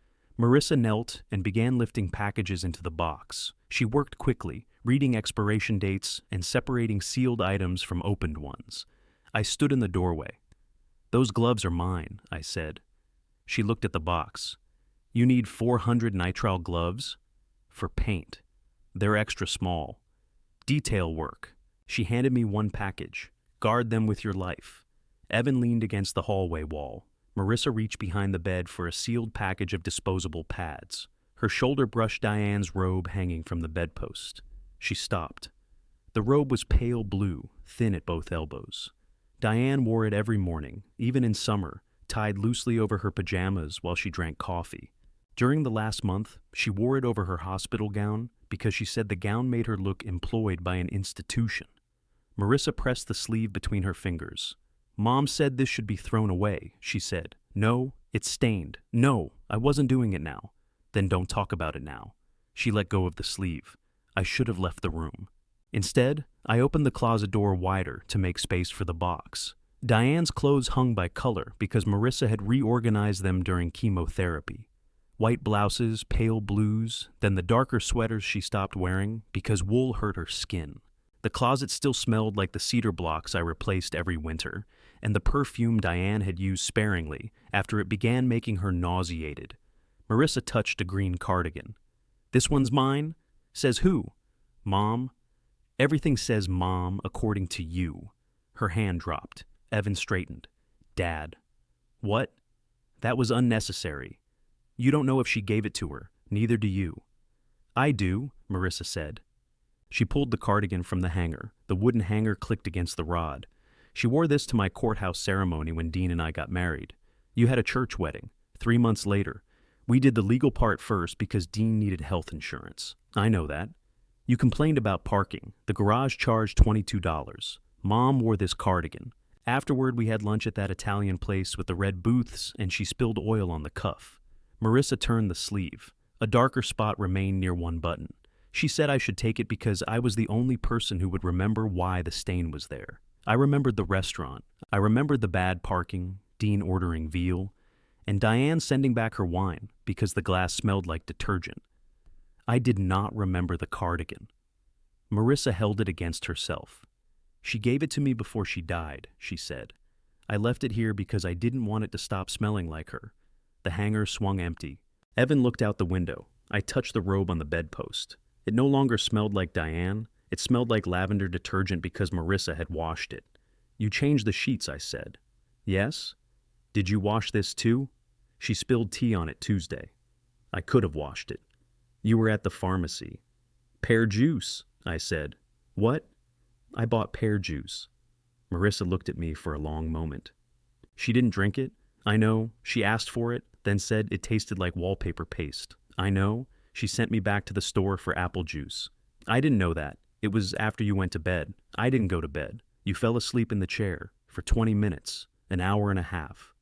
Marissa knelt and began lifting packages into the box. She worked quickly, reading expiration dates and separating sealed items from opened ones. I stood in the doorway. Those gloves are mine, I said. She looked at the box. You need 400 nitrile gloves? For paint. They're extra small. Detail work. She handed me one package. Guard them with your life. Evan leaned against the hallway wall. Marissa reached behind the bed for a sealed package of disposable pads. Her shoulder brushed Diane's robe hanging from the bedpost. She stopped. The robe was pale blue, thin at both elbows. Diane wore it every morning, even in summer, tied loosely over her pajamas while she drank coffee. During the last month, she wore it over her hospital gown because she said the gown made her look employed by an institution. Marissa pressed the sleeve between her fingers. Mom said this should be thrown away, she said. No, it's stained. No, I wasn't doing it now. Then don't talk about it now. She let go of the sleeve. I should have left the room. Instead, I opened the closet door wider to make space for the box. Diane's clothes hung by color because Marissa had reorganized them during chemotherapy. White blouses, pale blues, then the darker sweaters she stopped wearing because wool hurt her skin. The closet still smelled like the cedar blocks I replaced every winter, and the perfume Diane had used sparingly after it began making her nauseated. Marissa touched a green cardigan. This one's mine? Says who? Mom? Everything says Mom according to you. Her hand dropped. Evan straightened. Dad. What? That was unnecessary. You don't know if she gave it to her. Neither do you. I do, Marissa said. She pulled the cardigan from the hanger. The wooden hanger clicked against the rod. She wore this to my courthouse ceremony when Dean and I got married. You had a church wedding. 3 months later. We did the legal part first because Dean needed health insurance. I know that. You complained about parking. The garage charged $22. Mom wore this cardigan. Afterward, we had lunch at that Italian place with the red booths, and she spilled oil on the cuff. Marissa turned the sleeve. A darker spot remained near one button. She said I should take it because I was the only person who would remember why the stain was there. I remembered the restaurant. I remembered the bad parking, Christine ordering veal, and Diane sending back her wine because the glass smelled like detergent. I did not remember the cardigan. Marissa held it against herself. She gave it to me before she died, she said. I left it here because I didn't want it to stop smelling like her. The hanger swung empty. Evan looked out the window. I touched the robe on the bedpost. It no longer smelled like Diane. It smelled like lavender detergent because Marissa had washed it. You changed the sheets, I said. Yes? Did you wash this too? She spilled tea on it Tuesday. I could have washed it. You were at the pharmacy. Pear juice, I said. What? I bought pear juice. Marissa looked at me for a long moment. She didn't drink it. I know. She asked for it, then said it tasted like wallpaper paste. I know. She sent me back to the store for apple juice. I didn't know that. It was after you went to bed. I didn't go to bed. You fell asleep in the chair for 20 minutes, an hour and a half.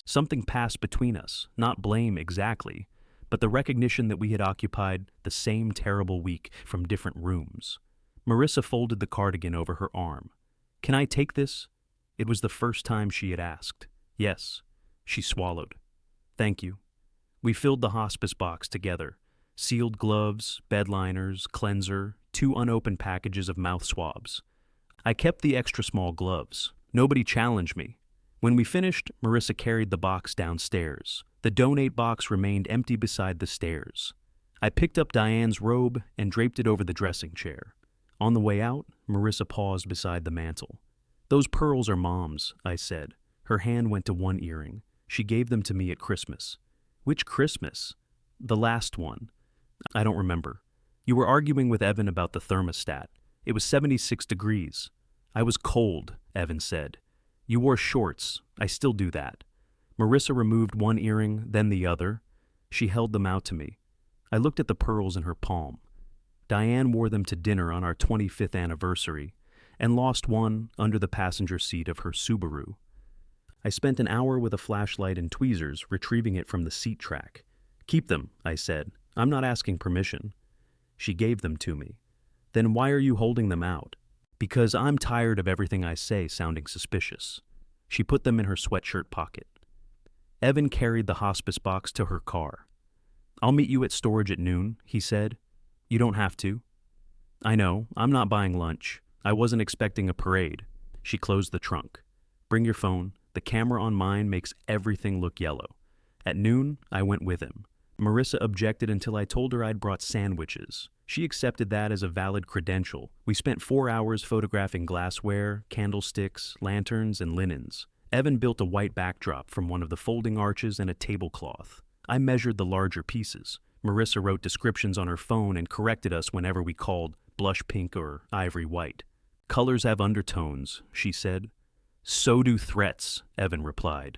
Something passed between us, not blame exactly, but the recognition that we had occupied the same terrible week from different rooms. Marissa folded the cardigan over her arm. Can I take this? It was the first time she had asked. Yes. She swallowed. Thank you. We filled the hospice box together. Sealed gloves, bed liners, cleanser, 2 unopened packages of mouth swabs. I kept the extra small gloves. Nobody challenged me. When we finished, Marissa carried the box downstairs. The donate box remained empty beside the stairs. I picked up Diane's robe and draped it over the dressing chair. On the way out, Marissa paused beside the mantel. Those pearls are Mom's, I said. Her hand went to one earring. She gave them to me at Christmas. Which Christmas? The last one. I don't remember. You were arguing with Evan about the thermostat. It was 76 degrees. I was cold, Evan said. You wore shorts. I still do that. Marissa removed one earring, then the other. She held them out to me. I looked at the pearls in her palm. Diane wore them to dinner on our 25th anniversary and lost one under the passenger seat of her Subaru. I spent an hour with a flashlight and tweezers retrieving it from the seat track. Keep them, I said. I'm not asking permission. She gave them to me. Then why are you holding them out? Because I'm tired of everything I say sounding suspicious. She put them in her sweatshirt pocket. Evan carried the hospice box to her car. I'll meet you at storage at noon, he said. You don't have to. I know, I'm not buying lunch. I wasn't expecting a parade. She closed the trunk. Bring your phone. The camera on mine makes everything look yellow. At noon, I went with him. Marissa objected until I told her I'd brought sandwiches. She accepted that as a valid credential. We spent 4 hours photographing glassware, candlesticks, lanterns, and linens. Evan built a white backdrop from one of the folding arches and a tablecloth. I measured the larger pieces. Marissa wrote descriptions on her phone and corrected us whenever we called blush pink or ivory white. Colors have undertones, she said. So do threats, Evan replied.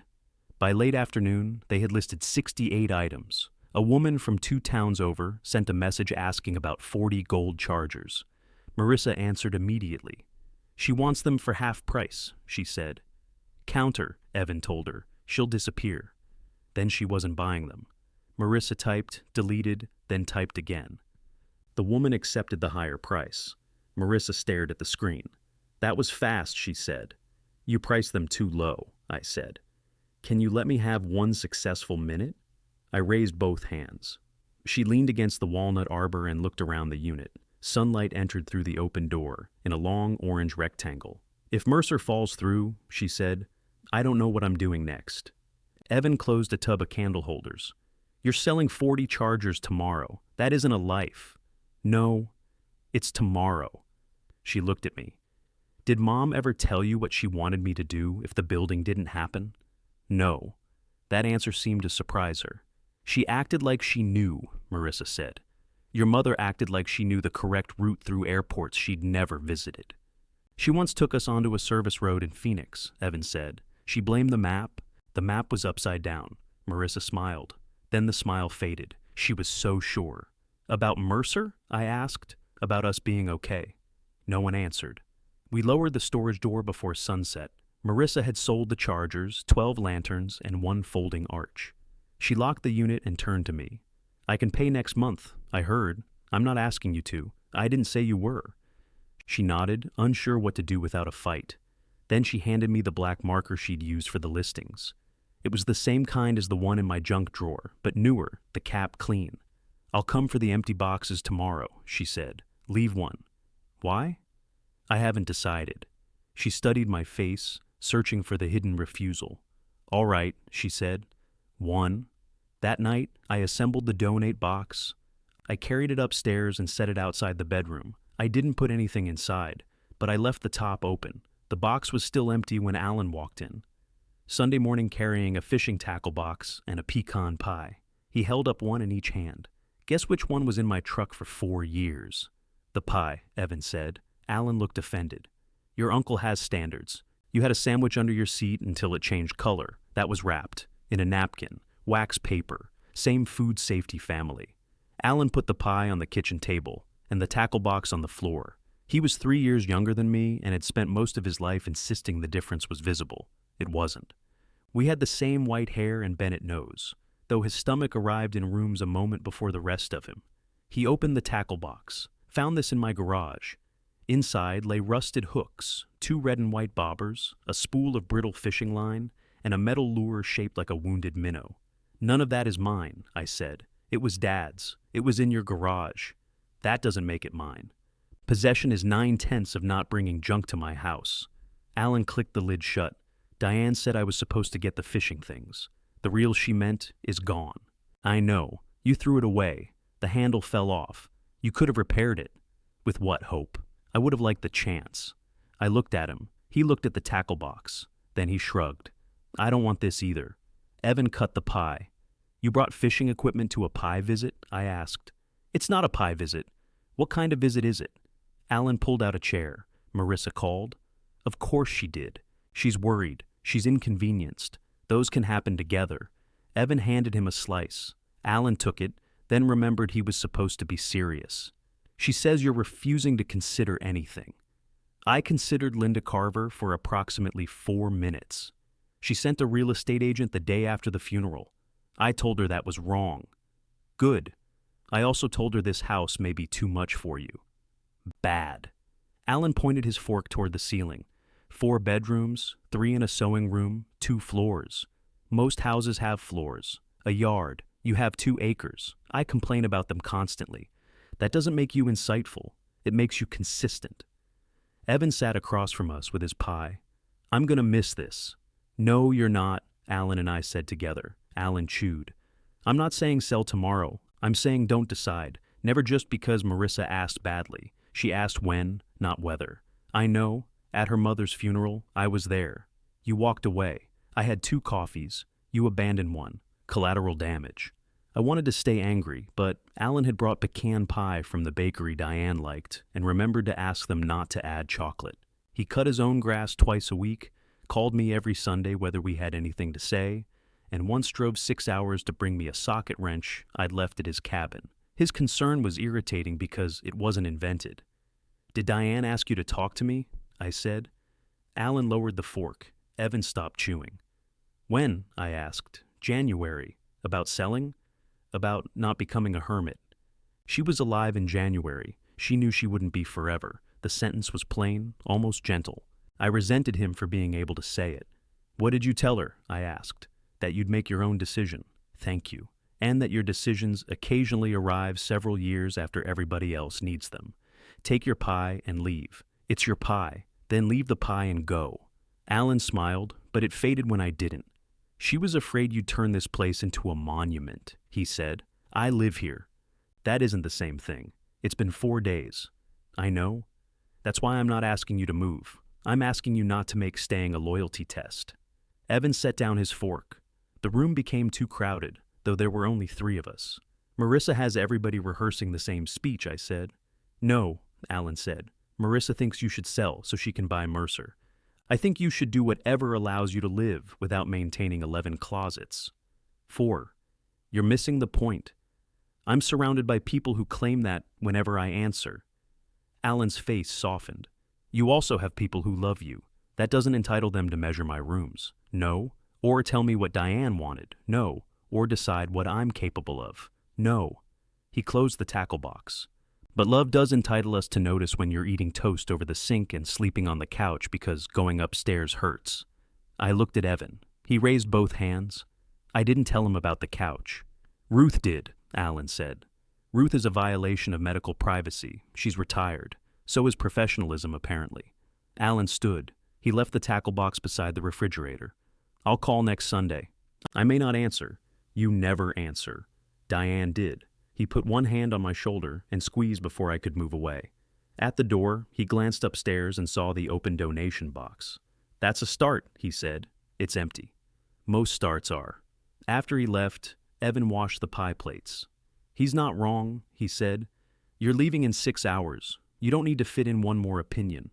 By late afternoon, they had listed 68 items. A woman from 2 towns over sent a message asking about 40 gold chargers. Marissa answered immediately. She wants them for half price, she said. Counter, Evan told her. She'll disappear. Then she wasn't buying them. Marissa typed, deleted, then typed again. The woman accepted the higher price. Marissa stared at the screen. That was fast, she said. You priced them too low, I said. Can you let me have one successful minute? I raised both hands. She leaned against the walnut arbor and looked around the unit. Sunlight entered through the open door in a long orange rectangle. If Mercer falls through, she said, I don't know what I'm doing next. Evan closed a tub of candle holders. You're selling 40 chargers tomorrow. That isn't a life. No, it's tomorrow. She looked at me. Did Mom ever tell you what she wanted me to do if the building didn't happen? No. That answer seemed to surprise her. She acted like she knew, Marissa said. Your mother acted like she knew the correct route through airports she'd never visited. She once took us onto a service road in Phoenix, Evan said. She blamed the map. The map was upside down. Marissa smiled. Then the smile faded. She was so sure. About Mercer? I asked. About us being okay. No one answered. We lowered the storage door before sunset. Marissa had sold the chargers, 12 lanterns, and 1 folding arch. She locked the unit and turned to me. I can pay next month, I heard. I'm not asking you to. I didn't say you were. She nodded, unsure what to do without a fight. Then she handed me the black marker she'd used for the listings. It was the same kind as the one in my junk drawer, but newer, the cap clean. "I'll come for the empty boxes tomorrow," she said. "Leave one." "Why?" "I haven't decided." She studied my face, searching for the hidden refusal. "All right," she said. "One." That night, I assembled the donate box. I carried it upstairs and set it outside the bedroom. I didn't put anything inside, but I left the top open. The box was still empty when Alan walked in. Sunday morning carrying a fishing tackle box and a pecan pie. He held up one in each hand. "Guess which one was in my truck for 4 years?" "The pie," Evan said. Alan looked offended. "Your uncle has standards. You had a sandwich under your seat until it changed color. That was wrapped in a napkin, wax paper, same food safety family." Alan put the pie on the kitchen table and the tackle box on the floor. He was 3 years younger than me and had spent most of his life insisting the difference was visible. It wasn't. We had the same white hair and Bennett nose, though his stomach arrived in rooms a moment before the rest of him. He opened the tackle box, found this in my garage. Inside lay rusted hooks, 2 red and white bobbers, a spool of brittle fishing line, and a metal lure shaped like a wounded minnow. "None of that is mine," I said. "It was Dad's. It was in your garage. That doesn't make it mine. Possession is 9/10 of not bringing junk to my house." Alan clicked the lid shut. "Diane said I was supposed to get the fishing things. The reel she meant is gone." "I know. You threw it away. The handle fell off. You could have repaired it." "With what hope? I would have liked the chance." I looked at him. He looked at the tackle box. Then he shrugged. "I don't want this either." Evan cut the pie. "You brought fishing equipment to a pie visit?" I asked. "It's not a pie visit." "What kind of visit is it?" Alan pulled out a chair. "Marissa called?" "Of course she did. She's worried. She's inconvenienced. Those can happen together." Evan handed him a slice. Alan took it, then remembered he was supposed to be serious. "She says you're refusing to consider anything." I considered Linda Carver for approximately 4 minutes. She sent a real estate agent the day after the funeral. I told her that was wrong. Good. I also told her this house may be too much for you. Bad. Alan pointed his fork toward the ceiling. 4 bedrooms, 3 in a sewing room, 2 floors. Most houses have floors. A yard. You have 2 acres. I complain about them constantly. That doesn't make you insightful. It makes you consistent. Evan sat across from us with his pie. "I'm gonna miss this." "No, you're not," Alan and I said together. Alan chewed. "I'm not saying sell tomorrow. I'm saying don't decide. Never just because Marissa asked badly. She asked when, not whether. I know. At her mother's funeral, I was there. You walked away. I had 2 coffees. You abandoned one. Collateral damage." I wanted to stay angry, but Alan had brought pecan pie from the bakery Diane liked and remembered to ask them not to add chocolate. He cut his own grass twice a week, called me every Sunday whether we had anything to say, and once drove 6 hours to bring me a socket wrench I'd left at his cabin. His concern was irritating because it wasn't invented. "Did Diane ask you to talk to me?" I said. Alan lowered the fork. Evan stopped chewing. "When?" I asked. "January. About selling?" "About not becoming a hermit." "She was alive in January. She knew she wouldn't be forever." The sentence was plain, almost gentle. I resented him for being able to say it. "What did you tell her?" I asked. "That you'd make your own decision." "Thank you. And that your decisions occasionally arrive several years after everybody else needs them. Take your pie and leave. It's your pie. Then leave the pie and go." Alan smiled, but it faded when I didn't. "She was afraid you'd turn this place into a monument," he said. "I live here." "That isn't the same thing. It's been 4 days." "I know. That's why I'm not asking you to move. I'm asking you not to make staying a loyalty test." Evan set down his fork. The room became too crowded, though there were only 3 of us. "Marissa has everybody rehearsing the same speech," I said. "No," Alan said. "Marissa thinks you should sell so she can buy Mercer. I think you should do whatever allows you to live without maintaining 11 closets." 4. You're missing the point. I'm surrounded by people who claim that whenever I answer. Alan's face softened. "You also have people who love you. That doesn't entitle them to measure my rooms. No. Or tell me what Diane wanted. No. Or decide what I'm capable of. No." He closed the tackle box. "But love does entitle us to notice when you're eating toast over the sink and sleeping on the couch because going upstairs hurts." I looked at Evan. He raised both hands. I didn't tell him about the couch. Ruth did, Alan said. Ruth is a violation of medical privacy. She's retired. So is professionalism, apparently. Alan stood. He left the tackle box beside the refrigerator. I'll call next Sunday. I may not answer. You never answer. Diane did. He put one hand on my shoulder and squeezed before I could move away. At the door, he glanced upstairs and saw the open donation box. That's a start, he said. It's empty. Most starts are. After he left, Evan washed the pie plates. He's not wrong, he said. You're leaving in 6 hours. You don't need to fit in one more opinion.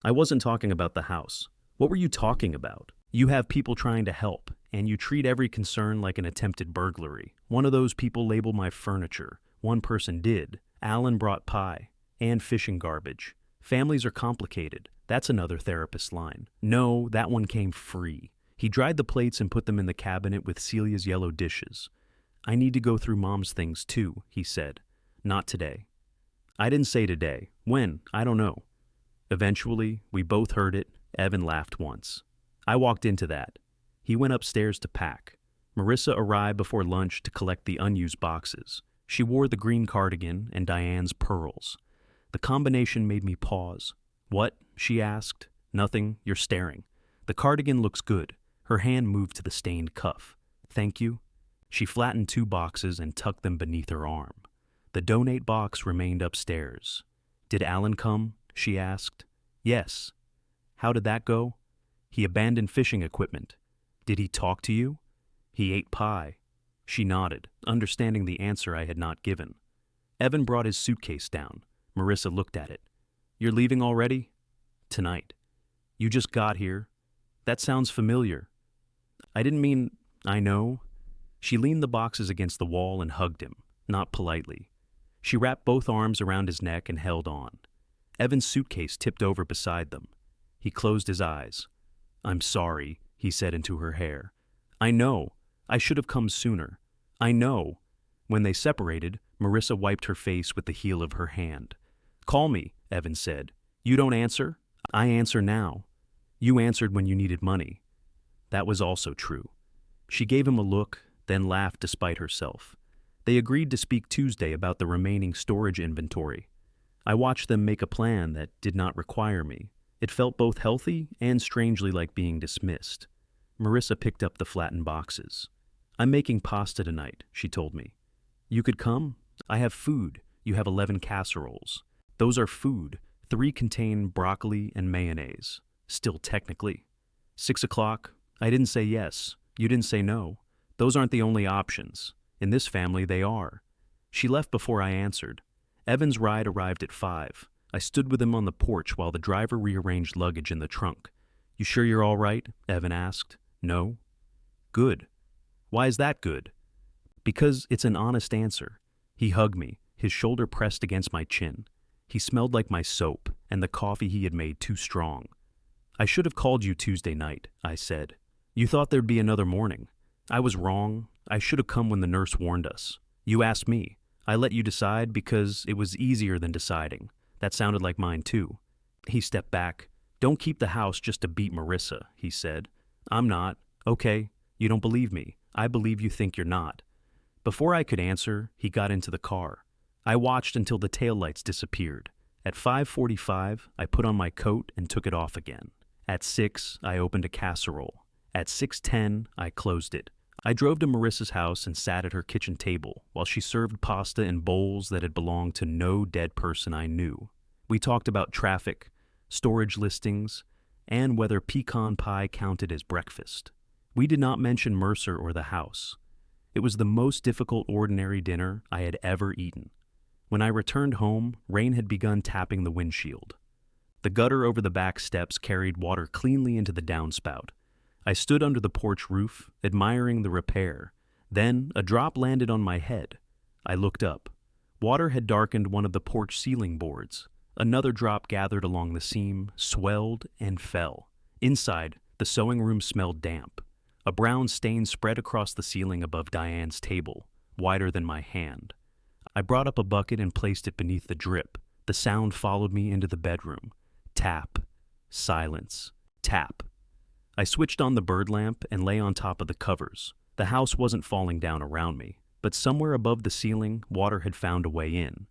I wasn't talking about the house. What were you talking about? You have people trying to help, and you treat every concern like an attempted burglary. One of those people labeled my furniture. One person did. Alan brought pie and fishing garbage. Families are complicated. That's another therapist's line. No, that one came free. He dried the plates and put them in the cabinet with Celia's yellow dishes. I need to go through Mom's things too, he said. Not today. I didn't say today. When? I don't know. Eventually, we both heard it. Evan laughed once. I walked into that. He went upstairs to pack. Marissa arrived before lunch to collect the unused boxes. She wore the green cardigan and Diane's pearls. The combination made me pause. What? She asked. Nothing. You're staring. The cardigan looks good. Her hand moved to the stained cuff. Thank you. She flattened 2 boxes and tucked them beneath her arm. The donate box remained upstairs. Did Alan come? She asked. Yes. How did that go? He abandoned fishing equipment. Did he talk to you? He ate pie. She nodded, understanding the answer I had not given. Evan brought his suitcase down. Marissa looked at it. You're leaving already? Tonight. You just got here. That sounds familiar. I didn't mean, I know. She leaned the boxes against the wall and hugged him, not politely. She wrapped both arms around his neck and held on. Evan's suitcase tipped over beside them. He closed his eyes. I'm sorry, he said into her hair. I know. I should have come sooner. I know. When they separated, Marissa wiped her face with the heel of her hand. Call me, Evan said. You don't answer? I answer now. You answered when you needed money. That was also true. She gave him a look, then laughed despite herself. They agreed to speak Tuesday about the remaining storage inventory. I watched them make a plan that did not require me. It felt both healthy and strangely like being dismissed. Marissa picked up the flattened boxes. I'm making pasta tonight, she told me. You could come? I have food. You have 11 casseroles. Those are food. 3 contain broccoli and mayonnaise. Still technically. 6 o'clock? I didn't say yes. You didn't say no. Those aren't the only options. In this family, they are. She left before I answered. Evan's ride arrived at 5. I stood with him on the porch while the driver rearranged luggage in the trunk. You sure you're all right? Evan asked. No. Good. Why is that good? Because it's an honest answer. He hugged me, his shoulder pressed against my chin. He smelled like my soap and the coffee he had made too strong. I should have called you Tuesday night, I said. You thought there'd be another morning. I was wrong. I should have come when the nurse warned us. You asked me. I let you decide because it was easier than deciding. That sounded like mine too. He stepped back. Don't keep the house just to beat Marissa, he said. I'm not. Okay, you don't believe me. I believe you think you're not. Before I could answer, he got into the car. I watched until the taillights disappeared. At 5:45, I put on my coat and took it off again. At 6, I opened a casserole. At 6:10, I closed it. I drove to Marissa's house and sat at her kitchen table while she served pasta in bowls that had belonged to no dead person I knew. We talked about traffic, storage listings, and whether pecan pie counted as breakfast. We did not mention Mercer or the house. It was the most difficult ordinary dinner I had ever eaten. When I returned home, rain had begun tapping the windshield. The gutter over the back steps carried water cleanly into the downspout. I stood under the porch roof, admiring the repair. Then a drop landed on my head. I looked up. Water had darkened one of the porch ceiling boards. Another drop gathered along the seam, swelled, and fell. Inside, the sewing room smelled damp. A brown stain spread across the ceiling above Diane's table, wider than my hand. I brought up a bucket and placed it beneath the drip. The sound followed me into the bedroom. Tap. Silence. Tap. I switched on the bird lamp and lay on top of the covers. The house wasn't falling down around me, but somewhere above the ceiling, water had found a way in.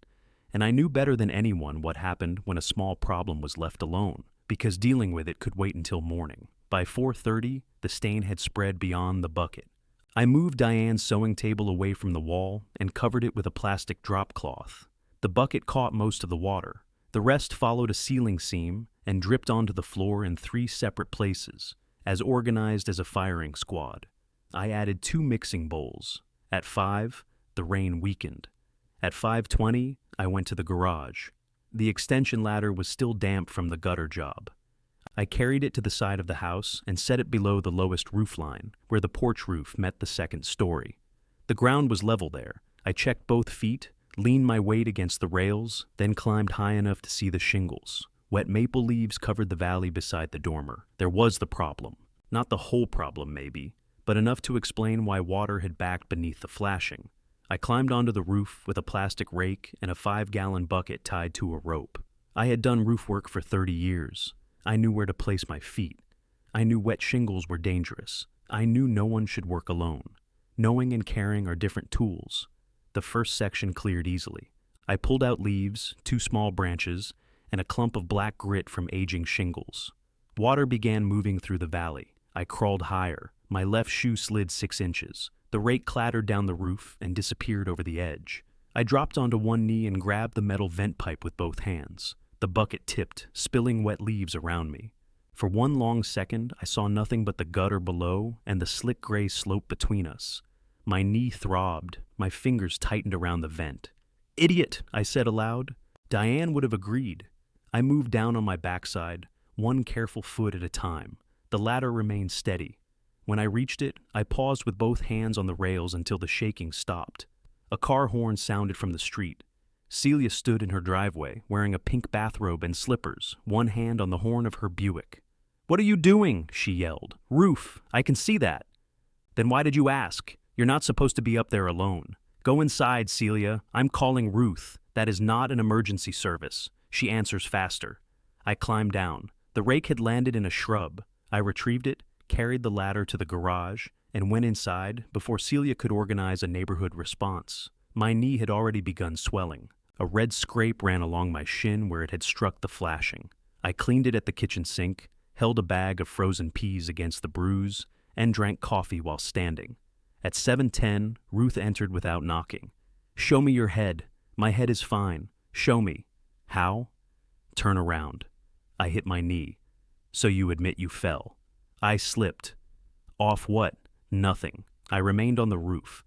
And I knew better than anyone what happened when a small problem was left alone, because dealing with it could wait until morning. By 4:30, the stain had spread beyond the bucket. I moved Diane's sewing table away from the wall and covered it with a plastic drop cloth. The bucket caught most of the water. The rest followed a ceiling seam and dripped onto the floor in 3 separate places, as organized as a firing squad. I added 2 mixing bowls. At 5, the rain weakened. At 5:20, I went to the garage. The extension ladder was still damp from the gutter job. I carried it to the side of the house and set it below the lowest roof line, where the porch roof met the second story. The ground was level there. I checked both feet, leaned my weight against the rails, then climbed high enough to see the shingles. Wet maple leaves covered the valley beside the dormer. There was the problem. Not the whole problem, maybe, but enough to explain why water had backed beneath the flashing. I climbed onto the roof with a plastic rake and a 5-gallon bucket tied to a rope. I had done roof work for 30 years. I knew where to place my feet. I knew wet shingles were dangerous. I knew no one should work alone. Knowing and caring are different tools. The first section cleared easily. I pulled out leaves, 2 small branches, and a clump of black grit from aging shingles. Water began moving through the valley. I crawled higher. My left shoe slid 6 inches. The rake clattered down the roof and disappeared over the edge. I dropped onto one knee and grabbed the metal vent pipe with both hands. The bucket tipped, spilling wet leaves around me. For one long second, I saw nothing but the gutter below and the slick gray slope between us. My knee throbbed. My fingers tightened around the vent. "Idiot," I said aloud. Diane would have agreed. I moved down on my backside, one careful foot at a time. The ladder remained steady. When I reached it, I paused with both hands on the rails until the shaking stopped. A car horn sounded from the street. Celia stood in her driveway, wearing a pink bathrobe and slippers, one hand on the horn of her Buick. "What are you doing?" she yelled. "Roof, I can see that." "Then why did you ask? You're not supposed to be up there alone." "Go inside, Celia. I'm calling Ruth. That is not an emergency service. She answers faster." I climbed down. The rake had landed in a shrub. I retrieved it, carried the ladder to the garage, and went inside before Celia could organize a neighborhood response. My knee had already begun swelling. A red scrape ran along my shin where it had struck the flashing. I cleaned it at the kitchen sink, held a bag of frozen peas against the bruise, and drank coffee while standing. At 7:10, Ruth entered without knocking. "Show me your head. My head is fine. Show me." "How?" "Turn around." I hit my knee. "So you admit you fell?" I slipped. "Off what?" "Nothing. I remained on the roof."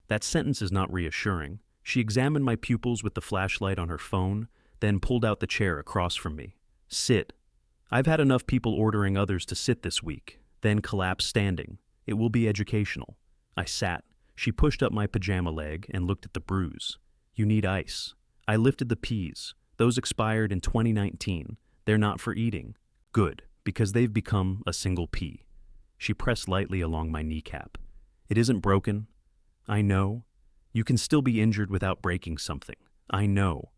That sentence is not reassuring. She examined my pupils with the flashlight on her phone, then pulled out the chair across from me. "Sit." "I've had enough people ordering others to sit this week." Then collapsed standing. "It will be educational." I sat. She pushed up my pajama leg and looked at the bruise. "You need ice." I lifted the peas. "Those expired in 2019. They're not for eating." "Good, because they've become a single pea." She pressed lightly along my kneecap. "It isn't broken." "I know." "You can still be injured without breaking something." "I know."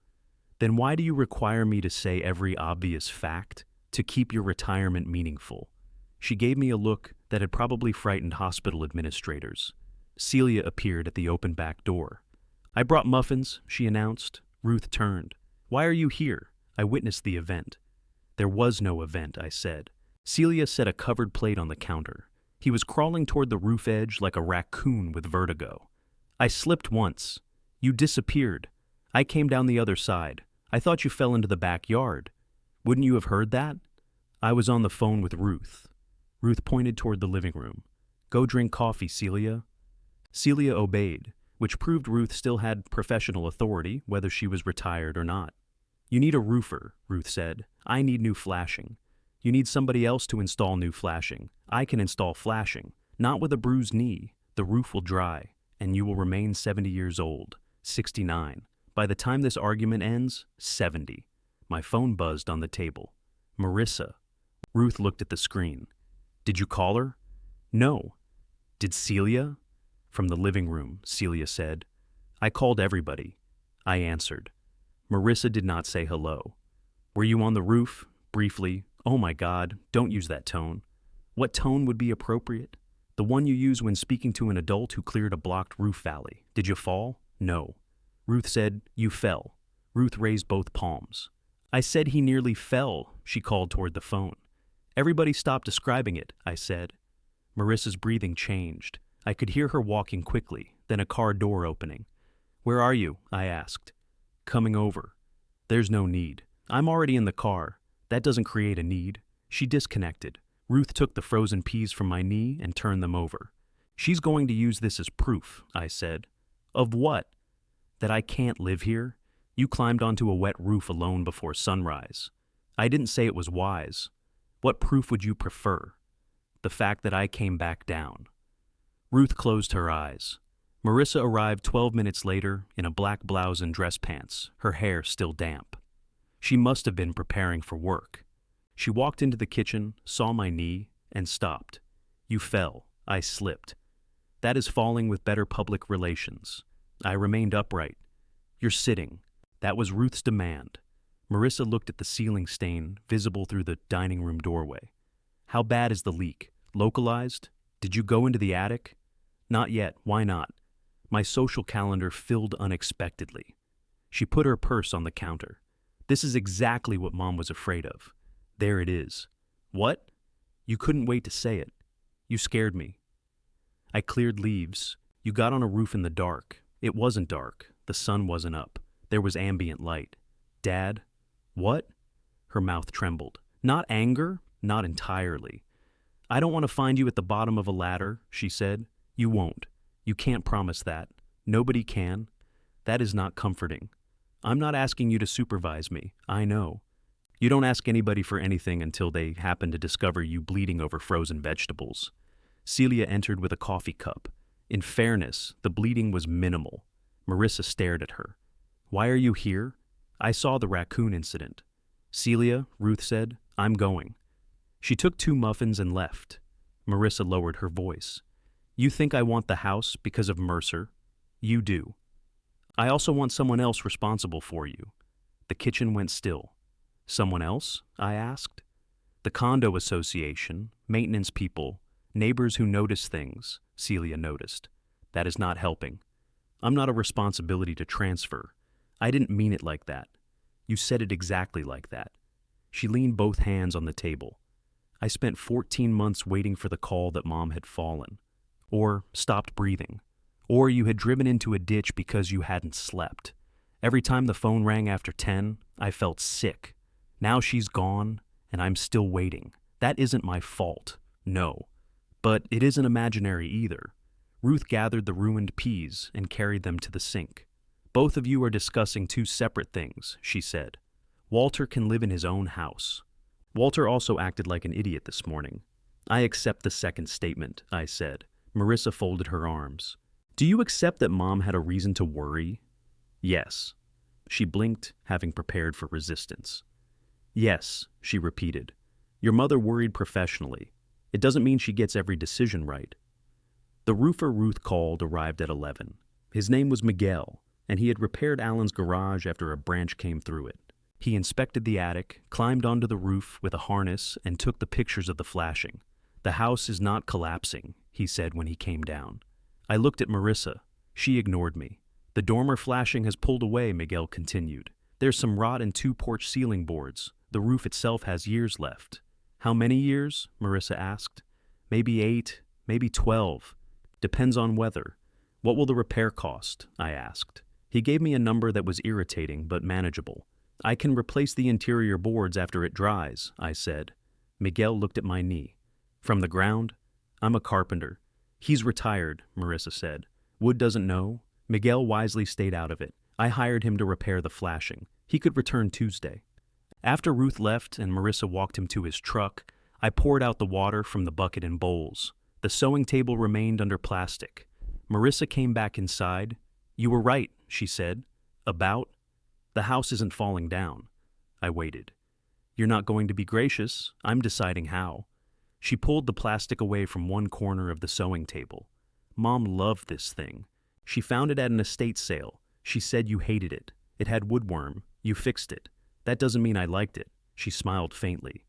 "Then why do you require me to say every obvious fact to keep your retirement meaningful?" She gave me a look that had probably frightened hospital administrators. Celia appeared at the open back door. "I brought muffins," she announced. Ruth turned. "Why are you here?" I witnessed the event. "There was no event," I said. Celia set a covered plate on the counter. He was crawling toward the roof edge like a raccoon with vertigo. "I slipped once. You disappeared. I came down the other side. I thought you fell into the backyard. Wouldn't you have heard that?" I was on the phone with Ruth. Ruth pointed toward the living room. "Go drink coffee, Celia." Celia obeyed, which proved Ruth still had professional authority, whether she was retired or not. "You need a roofer," Ruth said. "I need new flashing." "You need somebody else to install new flashing." "I can install flashing. Not with a bruised knee. The roof will dry, and you will remain 70 years old. 69. By the time this argument ends, 70. My phone buzzed on the table. "Marissa." Ruth looked at the screen. "Did you call her?" "No." "Did Celia?" From the living room, Celia said. "I called everybody." I answered. Marissa did not say hello. "Were you on the roof?" Briefly. "Oh my God, don't use that tone." What tone would be appropriate? The one you use when speaking to an adult who cleared a blocked roof valley. Did you fall? No. Ruth said, you fell. Ruth raised both palms. I said he nearly fell, she called toward the phone. Everybody stop describing it, I said. Marissa's breathing changed. I could hear her walking quickly, then a car door opening. Where are you? I asked. Coming over. There's no need. I'm already in the car. That doesn't create a need. She disconnected. Ruth took the frozen peas from my knee and turned them over. She's going to use this as proof, I said. Of what? That I can't live here? You climbed onto a wet roof alone before sunrise. I didn't say it was wise. What proof would you prefer? The fact that I came back down. Ruth closed her eyes. Marissa arrived 12 minutes later in a black blouse and dress pants, her hair still damp. She must have been preparing for work. She walked into the kitchen, saw my knee, and stopped. You fell. I slipped. That is falling with better public relations. I remained upright. You're sitting. That was Ruth's demand. Marissa looked at the ceiling stain visible through the dining room doorway. How bad is the leak? Localized? Did you go into the attic? Not yet. Why not? My social calendar filled unexpectedly. She put her purse on the counter. This is exactly what Mom was afraid of. There it is. What? You couldn't wait to say it. You scared me. I cleared leaves. You got on a roof in the dark. It wasn't dark. The sun wasn't up. There was ambient light. Dad? What? Her mouth trembled. Not anger, not entirely. I don't want to find you at the bottom of a ladder, she said. You won't. You can't promise that. Nobody can. That is not comforting. I'm not asking you to supervise me. I know. You don't ask anybody for anything until they happen to discover you bleeding over frozen vegetables. Celia entered with a coffee cup. In fairness, the bleeding was minimal. Marissa stared at her. Why are you here? I saw the raccoon incident. Celia, Ruth said, I'm going. She took 2 muffins and left. Marissa lowered her voice. You think I want the house because of Mercer? You do. I also want someone else responsible for you. The kitchen went still. Someone else? I asked. The condo association, maintenance people, neighbors who notice things, Celia noticed. That is not helping. I'm not a responsibility to transfer. I didn't mean it like that. You said it exactly like that. She leaned both hands on the table. I spent 14 months waiting for the call that Mom had fallen, or stopped breathing, or you had driven into a ditch because you hadn't slept. Every time the phone rang after 10, I felt sick. Now she's gone, and I'm still waiting. That isn't my fault, no. But it isn't imaginary either. Ruth gathered the ruined peas and carried them to the sink. Both of you are discussing 2 separate things, she said. Walter can live in his own house. Walter also acted like an idiot this morning. I accept the second statement, I said. Marissa folded her arms. Do you accept that Mom had a reason to worry? Yes. She blinked, having prepared for resistance. Yes, she repeated. Your mother worried professionally. It doesn't mean she gets every decision right. The roofer Ruth called arrived at 11. His name was Miguel, and he had repaired Alan's garage after a branch came through it. He inspected the attic, climbed onto the roof with a harness, and took the pictures of the flashing. The house is not collapsing, he said when he came down. I looked at Marissa. She ignored me. The dormer flashing has pulled away, Miguel continued. There's some rot in 2 porch ceiling boards. The roof itself has years left. How many years? Marissa asked. Maybe 8, maybe 12. Depends on weather. What will the repair cost? I asked. He gave me a number that was irritating but manageable. I can replace the interior boards after it dries, I said. Miguel looked at my knee. From the ground? I'm a carpenter. He's retired, Marissa said. Wood doesn't know. Miguel wisely stayed out of it. I hired him to repair the flashing. He could return Tuesday. After Ruth left and Marissa walked him to his truck, I poured out the water from the bucket in bowls. The sewing table remained under plastic. Marissa came back inside. You were right, she said. About? The house isn't falling down. I waited. You're not going to be gracious. I'm deciding how. She pulled the plastic away from one corner of the sewing table. Mom loved this thing. She found it at an estate sale. She said you hated it. It had woodworm. You fixed it. That doesn't mean I liked it. She smiled faintly.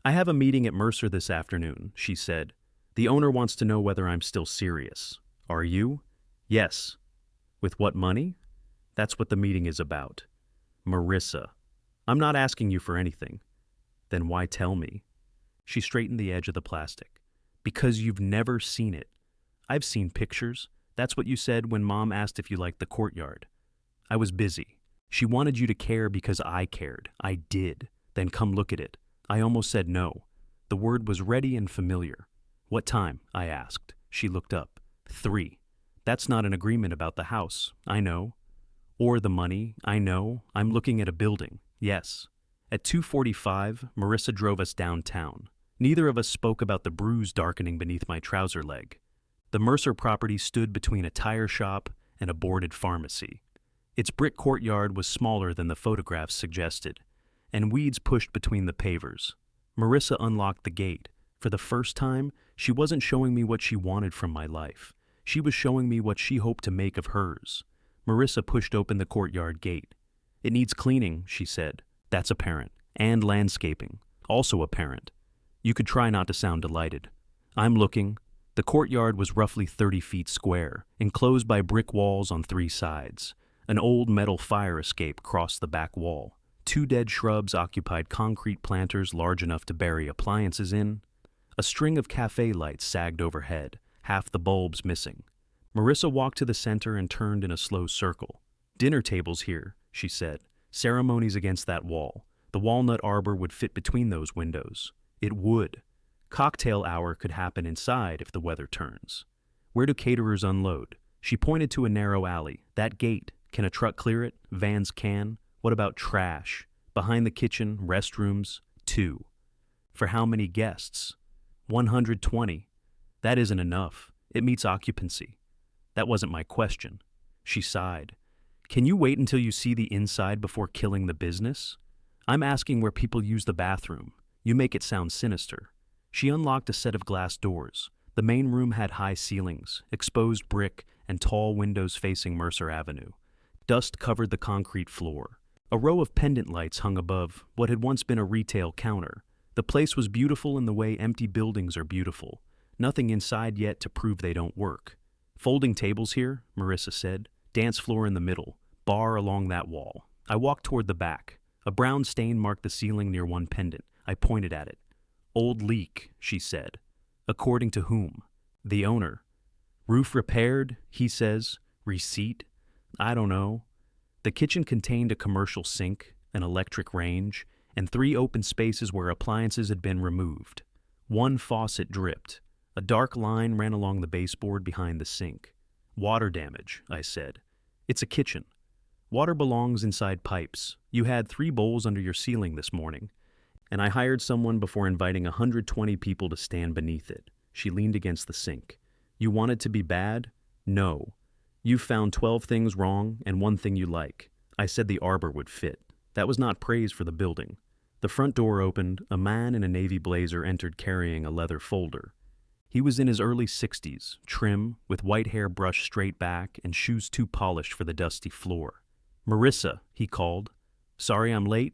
I have a meeting at Mercer this afternoon, she said. The owner wants to know whether I'm still serious. Are you? Yes. With what money? That's what the meeting is about. Marissa. I'm not asking you for anything. Then why tell me? She straightened the edge of the plastic. Because you've never seen it. I've seen pictures. That's what you said when Mom asked if you liked the courtyard. I was busy. She wanted you to care because I cared. I did. Then come look at it. I almost said no. The word was ready and familiar. What time? I asked. She looked up. 3. That's not an agreement about the house. I know. Or the money. I know. I'm looking at a building. Yes. At 2:45, Marissa drove us downtown. Neither of us spoke about the bruise darkening beneath my trouser leg. The Mercer property stood between a tire shop and a boarded pharmacy. Its brick courtyard was smaller than the photographs suggested, and weeds pushed between the pavers. Marissa unlocked the gate. For the first time, she wasn't showing me what she wanted from my life. She was showing me what she hoped to make of hers. Marissa pushed open the courtyard gate. It needs cleaning, she said. That's apparent. And landscaping. Also apparent. You could try not to sound delighted. I'm looking. The courtyard was roughly 30 feet square, enclosed by brick walls on 3 sides. An old metal fire escape crossed the back wall. 2 dead shrubs occupied concrete planters large enough to bury appliances in. A string of cafe lights sagged overhead, half the bulbs missing. Marissa walked to the center and turned in a slow circle. Dinner tables here, she said. Ceremonies against that wall. The walnut arbor would fit between those windows. It would. Cocktail hour could happen inside if the weather turns. Where do caterers unload? She pointed to a narrow alley. That gate. Can a truck clear it? Vans can. What about trash? Behind the kitchen, restrooms, 2. For how many guests? 120. That isn't enough. It meets occupancy. That wasn't my question. She sighed. Can you wait until you see the inside before killing the business? I'm asking where people use the bathroom. You make it sound sinister. She unlocked a set of glass doors. The main room had high ceilings, exposed brick, and tall windows facing Mercer Avenue. Dust covered the concrete floor. A row of pendant lights hung above what had once been a retail counter. The place was beautiful in the way empty buildings are beautiful. Nothing inside yet to prove they don't work. Folding tables here, Marissa said. Dance floor in the middle. Bar along that wall. I walked toward the back. A brown stain marked the ceiling near one pendant. I pointed at it. Old leak, she said. According to whom? The owner. Roof repaired, he says. Receipt? I don't know. The kitchen contained a commercial sink, an electric range, and 3 open spaces where appliances had been removed. One faucet dripped. A dark line ran along the baseboard behind the sink. Water damage, I said. It's a kitchen. Water belongs inside pipes. You had 3 bowls under your ceiling this morning, and I hired someone before inviting 120 people to stand beneath it. She leaned against the sink. You want it to be bad? No. You've found 12 things wrong and 1 thing you like. I said the arbor would fit. That was not praise for the building. The front door opened. A man in a navy blazer entered carrying a leather folder. He was in his early 60s, trim, with white hair brushed straight back and shoes too polished for the dusty floor. Marissa, he called. Sorry I'm late?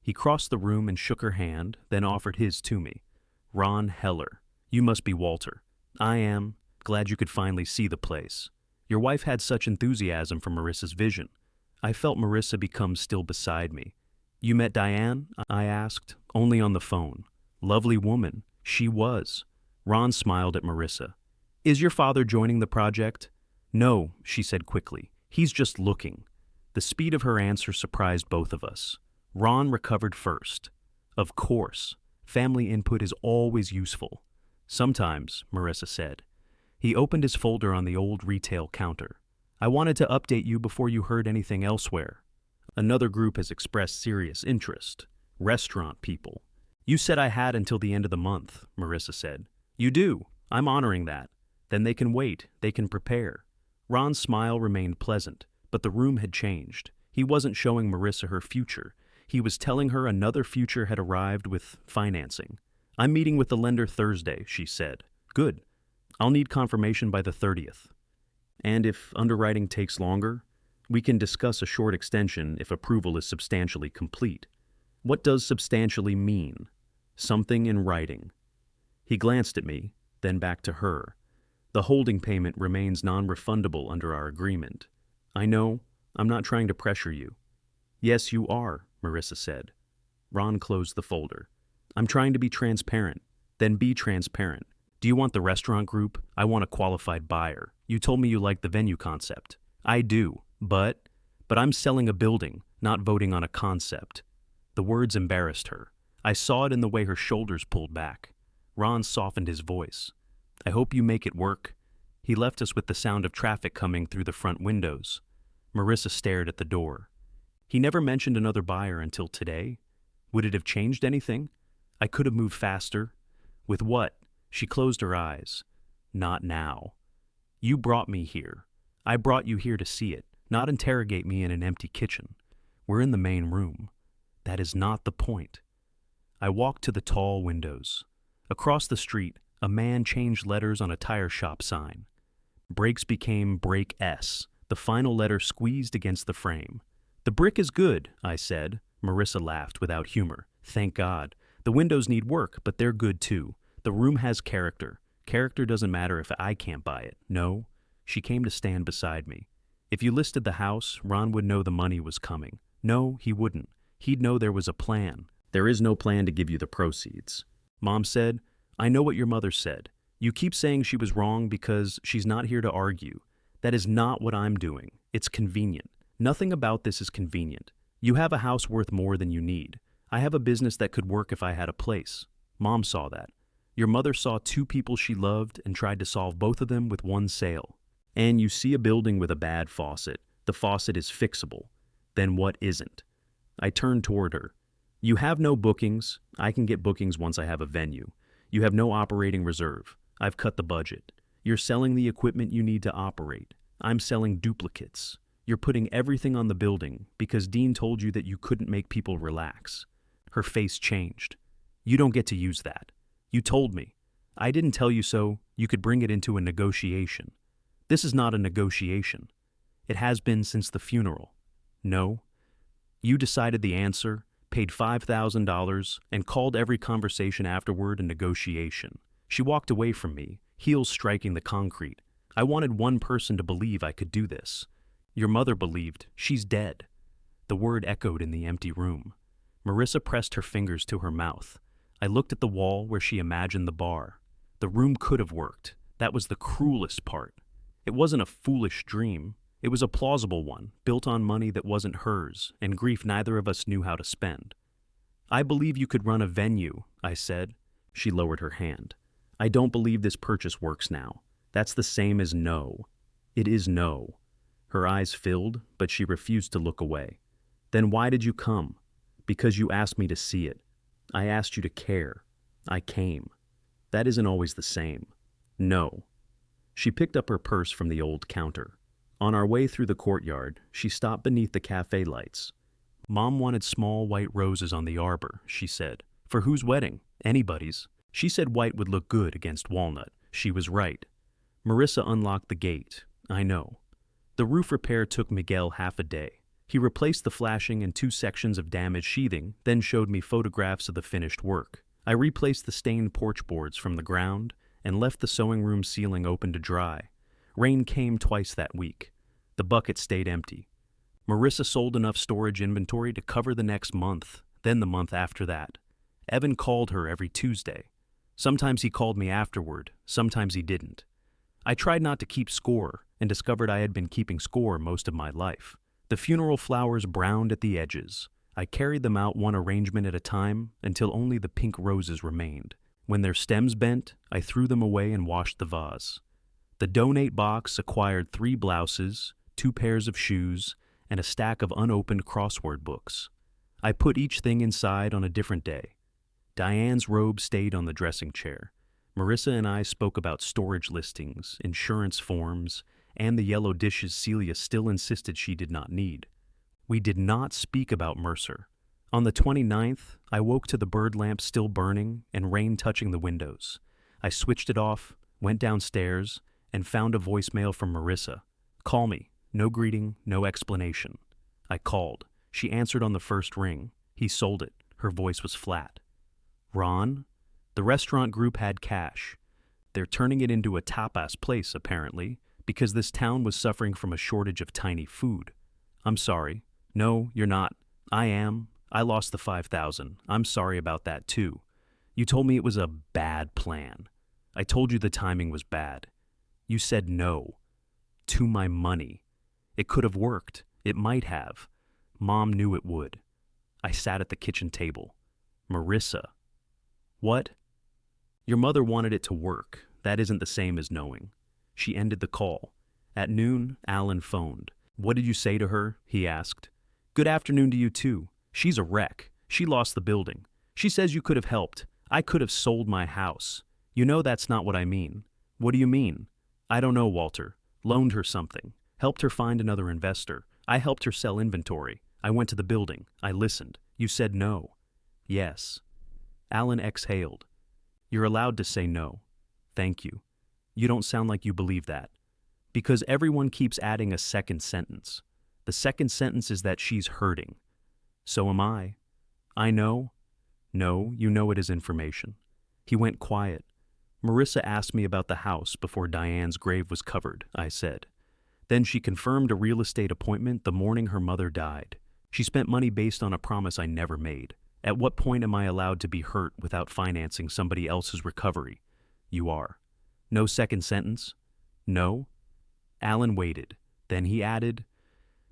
He crossed the room and shook her hand, then offered his to me. Ron Heller. You must be Walter. I am. Glad you could finally see the place. Your wife had such enthusiasm for Marissa's vision. I felt Marissa become still beside me. You met Diane? I asked. Only on the phone. Lovely woman. She was. Ron smiled at Marissa. Is your father joining the project? No, she said quickly. He's just looking. The speed of her answer surprised both of us. Ron recovered first. Of course. Family input is always useful. Sometimes, Marissa said. He opened his folder on the old retail counter. I wanted to update you before you heard anything elsewhere. Another group has expressed serious interest. Restaurant people. You said I had until the end of the month, Marissa said. You do. I'm honoring that. Then they can wait. They can prepare. Ron's smile remained pleasant, but the room had changed. He wasn't showing Marissa her future. He was telling her another future had arrived with financing. I'm meeting with the lender Thursday, she said. Good. I'll need confirmation by the 30th. And if underwriting takes longer, we can discuss a short extension if approval is substantially complete. What does substantially mean? Something in writing. He glanced at me, then back to her. The holding payment remains non-refundable under our agreement. I know, I'm not trying to pressure you. Yes, you are, Marissa said. Ron closed the folder. I'm trying to be transparent. Then be transparent. Do you want the restaurant group? I want a qualified buyer. You told me you liked the venue concept. I do, but I'm selling a building, not voting on a concept. The words embarrassed her. I saw it in the way her shoulders pulled back. Ron softened his voice. I hope you make it work. He left us with the sound of traffic coming through the front windows. Marissa stared at the door. He never mentioned another buyer until today. Would it have changed anything? I could have moved faster. With what? She closed her eyes. Not now. You brought me here. I brought you here to see it, not interrogate me in an empty kitchen. We're in the main room. That is not the point. I walked to the tall windows. Across the street, a man changed letters on a tire shop sign. Brakes became Brake S, the final letter squeezed against the frame. The brick is good, I said. Marissa laughed without humor. Thank God. The windows need work, but they're good too. The room has character. Character doesn't matter if I can't buy it. No. She came to stand beside me. If you listed the house, Ron would know the money was coming. No, he wouldn't. He'd know there was a plan. There is no plan to give you the proceeds. Mom said, I know what your mother said. You keep saying she was wrong because she's not here to argue. That is not what I'm doing. It's convenient. Nothing about this is convenient. You have a house worth more than you need. I have a business that could work if I had a place. Mom saw that. Your mother saw two people she loved and tried to solve both of them with one sale. And you see a building with a bad faucet. The faucet is fixable. Then what isn't? I turned toward her. You have no bookings. I can get bookings once I have a venue. You have no operating reserve. I've cut the budget. You're selling the equipment you need to operate. I'm selling duplicates. You're putting everything on the building because Dean told you that you couldn't make people relax. Her face changed. You don't get to use that. You told me. I didn't tell you so. You could bring it into a negotiation. This is not a negotiation. It has been since the funeral. No. You decided the answer, paid $5,000, and called every conversation afterward a negotiation. She walked away from me, heels striking the concrete. I wanted one person to believe I could do this. Your mother believed. She's dead. The word echoed in the empty room. Marissa pressed her fingers to her mouth. I looked at the wall where she imagined the bar. The room could have worked. That was the cruelest part. It wasn't a foolish dream. It was a plausible one, built on money that wasn't hers, and grief neither of us knew how to spend. I believe you could run a venue, I said. She lowered her hand. I don't believe this purchase works now. That's the same as no. It is no. Her eyes filled, but she refused to look away. Then why did you come? Because you asked me to see it. I asked you to care. I came. That isn't always the same. No. She picked up her purse from the old counter. On our way through the courtyard, she stopped beneath the cafe lights. Mom wanted small white roses on the arbor, she said. For whose wedding? Anybody's. She said white would look good against walnut. She was right. Marissa unlocked the gate. I know. The roof repair took Miguel half a day. He replaced the flashing and 2 sections of damaged sheathing, then showed me photographs of the finished work. I replaced the stained porch boards from the ground and left the sewing room ceiling open to dry. Rain came twice that week. The bucket stayed empty. Marissa sold enough storage inventory to cover the next month, then the month after that. Evan called her every Tuesday. Sometimes he called me afterward, sometimes he didn't. I tried not to keep score and discovered I had been keeping score most of my life. The funeral flowers browned at the edges. I carried them out one arrangement at a time until only the pink roses remained. When their stems bent, I threw them away and washed the vase. The donate box acquired 3 blouses, 2 pairs of shoes, and a stack of unopened crossword books. I put each thing inside on a different day. Diane's robe stayed on the dressing chair. Marissa and I spoke about storage listings, insurance forms, and the yellow dishes Celia still insisted she did not need. We did not speak about Mercer. On the 29th, I woke to the bird lamp still burning and rain touching the windows. I switched it off, went downstairs, and found a voicemail from Marissa. Call me. No greeting, no explanation. I called. She answered on the first ring. He sold it. Her voice was flat. Ron? The restaurant group had cash. They're turning it into a tapas place, apparently, because this town was suffering from a shortage of tiny food. I'm sorry. No, you're not. I am. I lost the 5,000. I'm sorry about that too. You told me it was a bad plan. I told you the timing was bad. You said no. To my money. It could have worked. It might have. Mom knew it would. I sat at the kitchen table. Marissa. What? Your mother wanted it to work. That isn't the same as knowing. She ended the call. At noon, Alan phoned. What did you say to her? He asked. Good afternoon to you too. She's a wreck. She lost the building. She says you could have helped. I could have sold my house. You know that's not what I mean. What do you mean? I don't know, Walter. Loaned her something. Helped her find another investor. I helped her sell inventory. I went to the building. I listened. You said no. Yes. Alan exhaled. You're allowed to say no. Thank you. You don't sound like you believe that. Because everyone keeps adding a second sentence. The second sentence is that she's hurting. So am I. I know. No, you know it is information. He went quiet. Marissa asked me about the house before Diane's grave was covered, I said. Then she confirmed a real estate appointment the morning her mother died. She spent money based on a promise I never made. At what point am I allowed to be hurt without financing somebody else's recovery? You are. No second sentence? No? Alan waited. Then he added,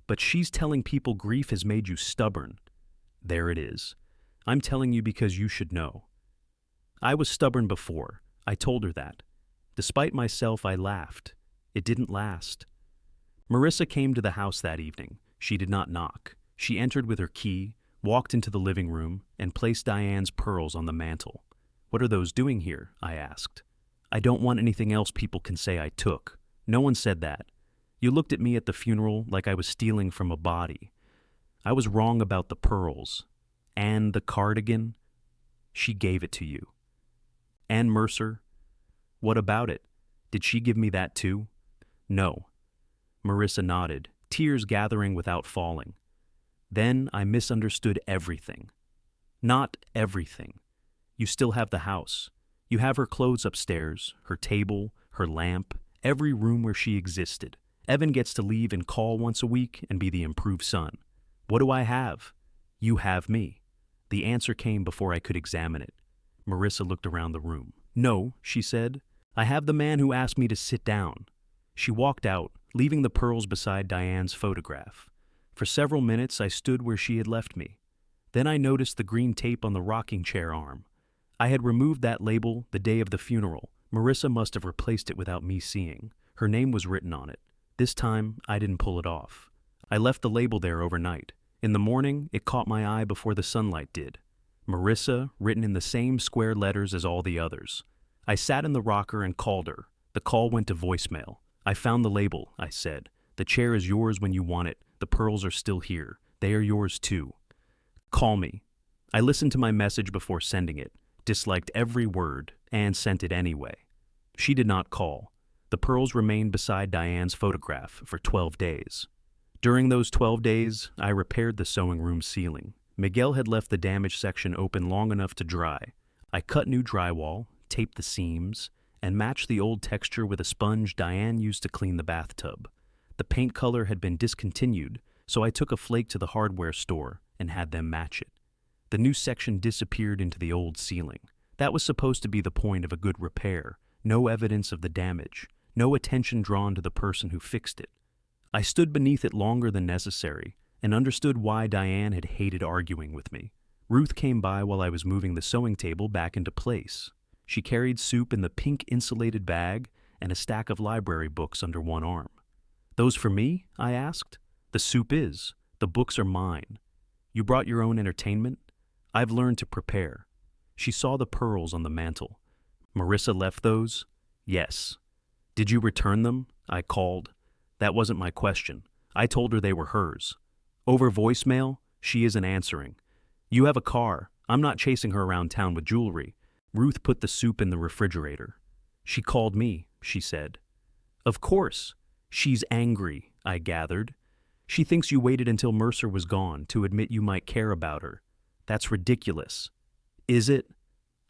but she's telling people grief has made you stubborn. There it is. I'm telling you because you should know. I was stubborn before. I told her that. Despite myself, I laughed. It didn't last. Marissa came to the house that evening. She did not knock. She entered with her key, walked into the living room, and placed Diane's pearls on the mantel. What are those doing here? I asked. I don't want anything else people can say I took. No one said that. You looked at me at the funeral like I was stealing from a body. I was wrong about the pearls. And the cardigan? She gave it to you. Ann Mercer? What about it? Did she give me that too? No. Marissa nodded, tears gathering without falling. Then I misunderstood everything. Not everything. You still have the house. You have her clothes upstairs, her table, her lamp, every room where she existed. Evan gets to leave and call once a week and be the improved son. What do I have? You have me. The answer came before I could examine it. Marissa looked around the room. No, she said. I have the man who asked me to sit down. She walked out, leaving the pearls beside Diane's photograph. For several minutes I stood where she had left me. Then I noticed the green tape on the rocking chair arm. I had removed that label the day of the funeral. Marissa must have replaced it without me seeing. Her name was written on it. This time, I didn't pull it off. I left the label there overnight. In the morning, it caught my eye before the sunlight did. Marissa, written in the same square letters as all the others. I sat in the rocker and called her. The call went to voicemail. I found the label, I said. The chair is yours when you want it. The pearls are still here. They are yours too. Call me. I listened to my message before sending it, disliked every word, and sent it anyway. She did not call. The pearls remained beside Diane's photograph for 12 days. During those 12 days, I repaired the sewing room ceiling. Miguel had left the damaged section open long enough to dry. I cut new drywall, taped the seams, and matched the old texture with a sponge Diane used to clean the bathtub. The paint color had been discontinued, so I took a flake to the hardware store and had them match it. The new section disappeared into the old ceiling. That was supposed to be the point of a good repair. No evidence of the damage. No attention drawn to the person who fixed it. I stood beneath it longer than necessary and understood why Diane had hated arguing with me. Ruth came by while I was moving the sewing table back into place. She carried soup in the pink insulated bag and a stack of library books under one arm. Those for me? I asked. The soup is. The books are mine. You brought your own entertainment? I've learned to prepare. She saw the pearls on the mantel. Marissa left those? Yes. Did you return them? I called. That wasn't my question. I told her they were hers. Over voicemail, she isn't answering. You have a car. I'm not chasing her around town with jewelry. Ruth put the soup in the refrigerator. She called me, she said. Of course. She's angry, I gathered. She thinks you waited until Mercer was gone to admit you might care about her. That's ridiculous. Is it?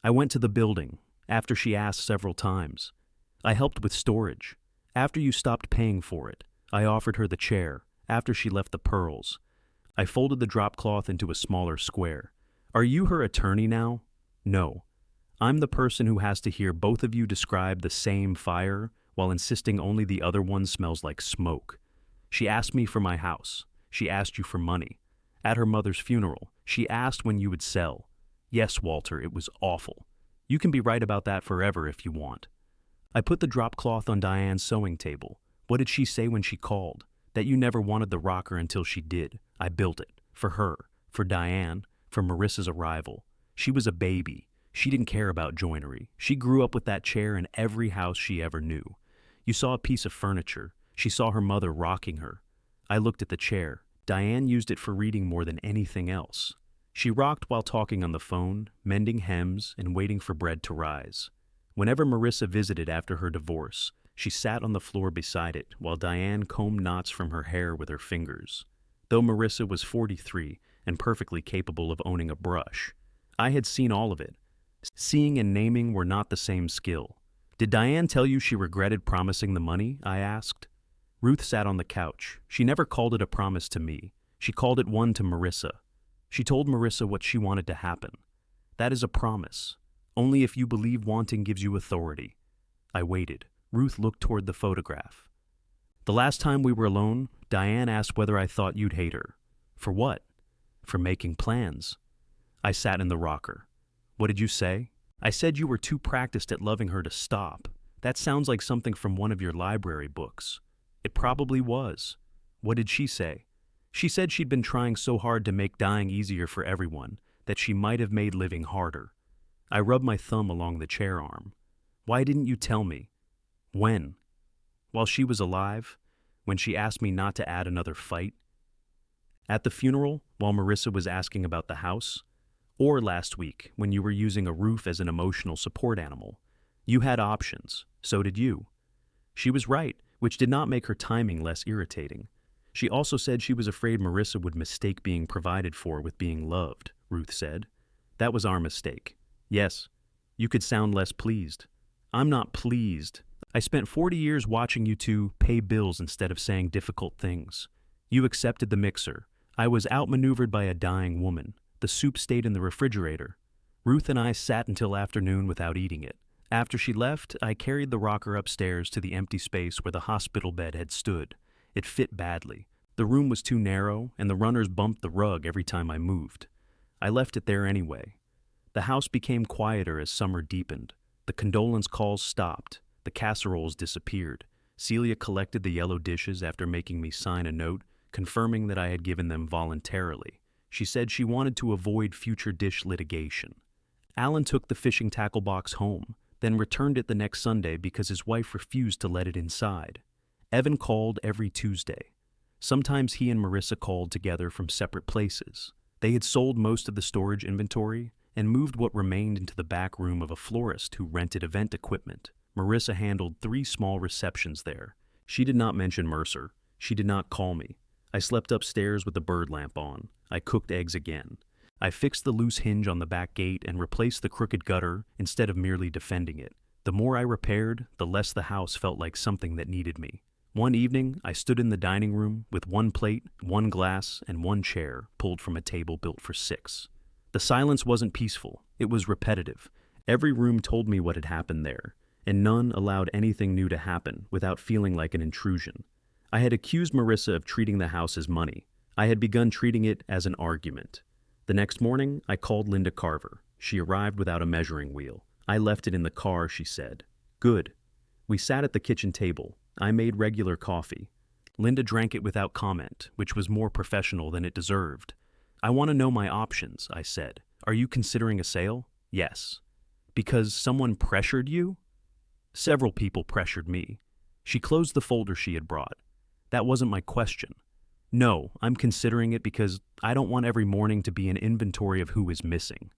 I went to the building, after she asked several times. I helped with storage. After you stopped paying for it, I offered her the chair, after she left the pearls. I folded the drop cloth into a smaller square. Are you her attorney now? No. I'm the person who has to hear both of you describe the same fire while insisting only the other one smells like smoke. She asked me for my house. She asked you for money. At her mother's funeral, she asked when you would sell. Yes, Walter, it was awful. You can be right about that forever if you want. I put the drop cloth on Diane's sewing table. What did she say when she called? That you never wanted the rocker until she did. I built it. For her. For Diane. For Marissa's arrival. She was a baby. She didn't care about joinery. She grew up with that chair in every house she ever knew. You saw a piece of furniture. She saw her mother rocking her. I looked at the chair. Diane used it for reading more than anything else. She rocked while talking on the phone, mending hems, and waiting for bread to rise. Whenever Marissa visited after her divorce, she sat on the floor beside it while Diane combed knots from her hair with her fingers. Though Marissa was 43 and perfectly capable of owning a brush, I had seen all of it. Seeing and naming were not the same skill. Did Diane tell you she regretted promising the money? I asked. Ruth sat on the couch. She never called it a promise to me. She called it one to Marissa. She told Marissa what she wanted to happen. That is a promise. Only if you believe wanting gives you authority. I waited. Ruth looked toward the photograph. The last time we were alone, Diane asked whether I thought you'd hate her. For what? For making plans. I sat in the rocker. What did you say? I said you were too practiced at loving her to stop. That sounds like something from one of your library books. It probably was. What did she say? She said she'd been trying so hard to make dying easier for everyone that she might have made living harder. I rubbed my thumb along the chair arm. Why didn't you tell me? When? While she was alive? When she asked me not to add another fight? At the funeral, while Marissa was asking about the house? Or last week, when you were using a roof as an emotional support animal? You had options. So did you. She was right, which did not make her timing less irritating. She also said she was afraid Marissa would mistake being provided for with being loved, Ruth said. That was our mistake. Yes, you could sound less pleased. I'm not pleased. I spent 40 years watching you two pay bills instead of saying difficult things. You accepted the mixer. I was outmaneuvered by a dying woman. The soup stayed in the refrigerator. Ruth and I sat until afternoon without eating it. After she left, I carried the rocker upstairs to the empty space where the hospital bed had stood. It fit badly. The room was too narrow, and the runners bumped the rug every time I moved. I left it there anyway. The house became quieter as summer deepened. The condolence calls stopped. The casseroles disappeared. Celia collected the yellow dishes after making me sign a note, confirming that I had given them voluntarily. She said she wanted to avoid future dish litigation. Alan took the fishing tackle box home, then returned it the next Sunday because his wife refused to let it inside. Evan called every Tuesday. Sometimes he and Marissa called together from separate places. They had sold most of the storage inventory and moved what remained into the back room of a florist who rented event equipment. Marissa handled 3 small receptions there. She did not mention Mercer. She did not call me. I slept upstairs with the bird lamp on. I cooked eggs again. I fixed the loose hinge on the back gate and replaced the crooked gutter instead of merely defending it. The more I repaired, the less the house felt like something that needed me. One evening, I stood in the dining room with 1 plate, 1 glass, and 1 chair pulled from a table built for 6. The silence wasn't peaceful. It was repetitive. Every room told me what had happened there, and none allowed anything new to happen without feeling like an intrusion. I had accused Marissa of treating the house as money. I had begun treating it as an argument. The next morning, I called Linda Carver. She arrived without a measuring wheel. I left it in the car, she said. Good. We sat at the kitchen table. I made regular coffee. Linda drank it without comment, which was more professional than it deserved. I want to know my options, I said. Are you considering a sale? Yes. Because someone pressured you? Several people pressured me. She closed the folder she had brought. That wasn't my question. No, I'm considering it because I don't want every morning to be an inventory of who is missing.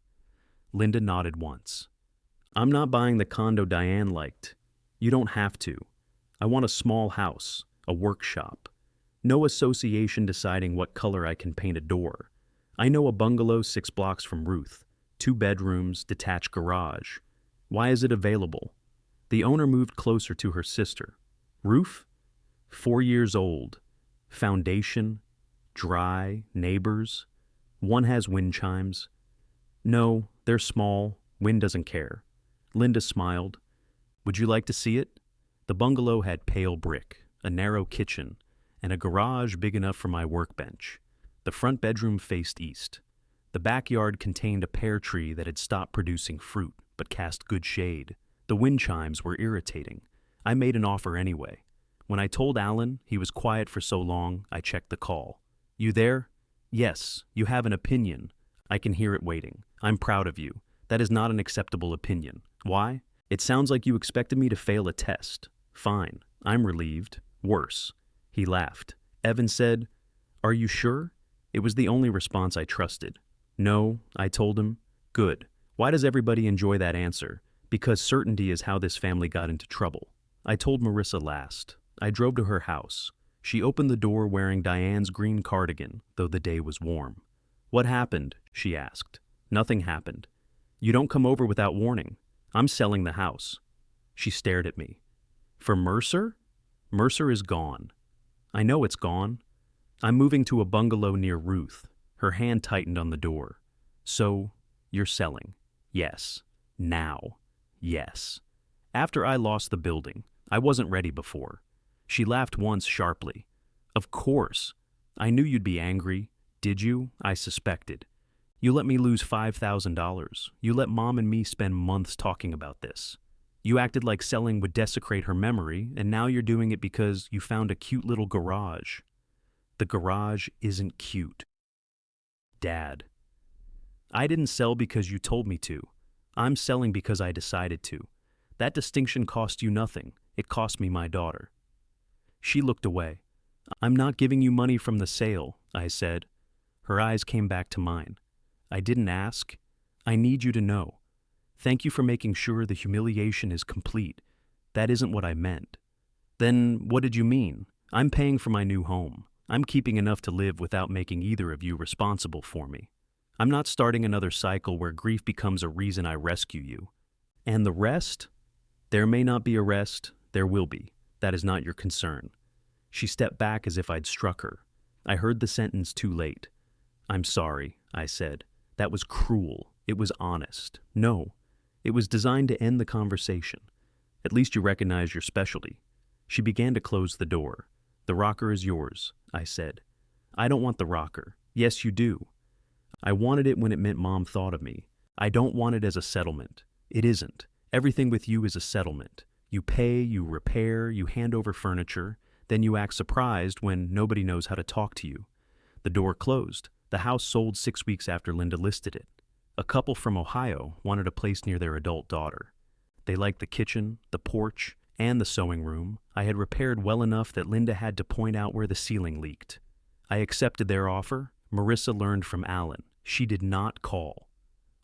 Linda nodded once. I'm not buying the condo Diane liked. You don't have to. I want a small house, a workshop. No association deciding what color I can paint a door. I know a bungalow 6 blocks from Ruth. 2 bedrooms, detached garage. Why is it available? The owner moved closer to her sister. Roof? 4 years old. Foundation? Dry. Neighbors? One has wind chimes. No, they're small. Wind doesn't care. Linda smiled. Would you like to see it? The bungalow had pale brick, a narrow kitchen, and a garage big enough for my workbench. The front bedroom faced east. The backyard contained a pear tree that had stopped producing fruit, but cast good shade. The wind chimes were irritating. I made an offer anyway. When I told Alan, he was quiet for so long, I checked the call. You there? Yes, you have an opinion. I can hear it waiting. I'm proud of you. That is not an acceptable opinion. Why? It sounds like you expected me to fail a test. Fine. I'm relieved. Worse. He laughed. Evan said, Are you sure? It was the only response I trusted. No, I told him. Good. Why does everybody enjoy that answer? Because certainty is how this family got into trouble. I told Marissa last. I drove to her house. She opened the door wearing Diane's green cardigan, though the day was warm. What happened? She asked. Nothing happened. You don't come over without warning. I'm selling the house. She stared at me. For Mercer? Mercer is gone. I know it's gone. I'm moving to a bungalow near Ruth. Her hand tightened on the door. So, you're selling? Yes. Now? Yes. After I lost the building, I wasn't ready before. She laughed once sharply. Of course. I knew you'd be angry. Did you? I suspected. You let me lose $5,000. You let Mom and me spend months talking about this. You acted like selling would desecrate her memory, and now you're doing it because you found a cute little garage. The garage isn't cute. Dad. I didn't sell because you told me to. I'm selling because I decided to. That distinction cost you nothing. It cost me my daughter. She looked away. I'm not giving you money from the sale, I said. Her eyes came back to mine. I didn't ask. I need you to know. Thank you for making sure the humiliation is complete. That isn't what I meant. Then what did you mean? I'm paying for my new home. I'm keeping enough to live without making either of you responsible for me. I'm not starting another cycle where grief becomes a reason I rescue you. And the rest? There may not be a rest. There will be. That is not your concern. She stepped back as if I'd struck her. I heard the sentence too late. I'm sorry, I said. That was cruel. It was honest. No. It was designed to end the conversation. At least you recognize your specialty. She began to close the door. The rocker is yours, I said. I don't want the rocker. Yes, you do. I wanted it when it meant Mom thought of me. I don't want it as a settlement. It isn't. Everything with you is a settlement. You pay, you repair, you hand over furniture, then you act surprised when nobody knows how to talk to you. The door closed. The house sold 6 weeks after Linda listed it. A couple from Ohio wanted a place near their adult daughter. They liked the kitchen, the porch, and the sewing room I had repaired well enough that Linda had to point out where the ceiling leaked. I accepted their offer. Marissa learned from Alan. She did not call.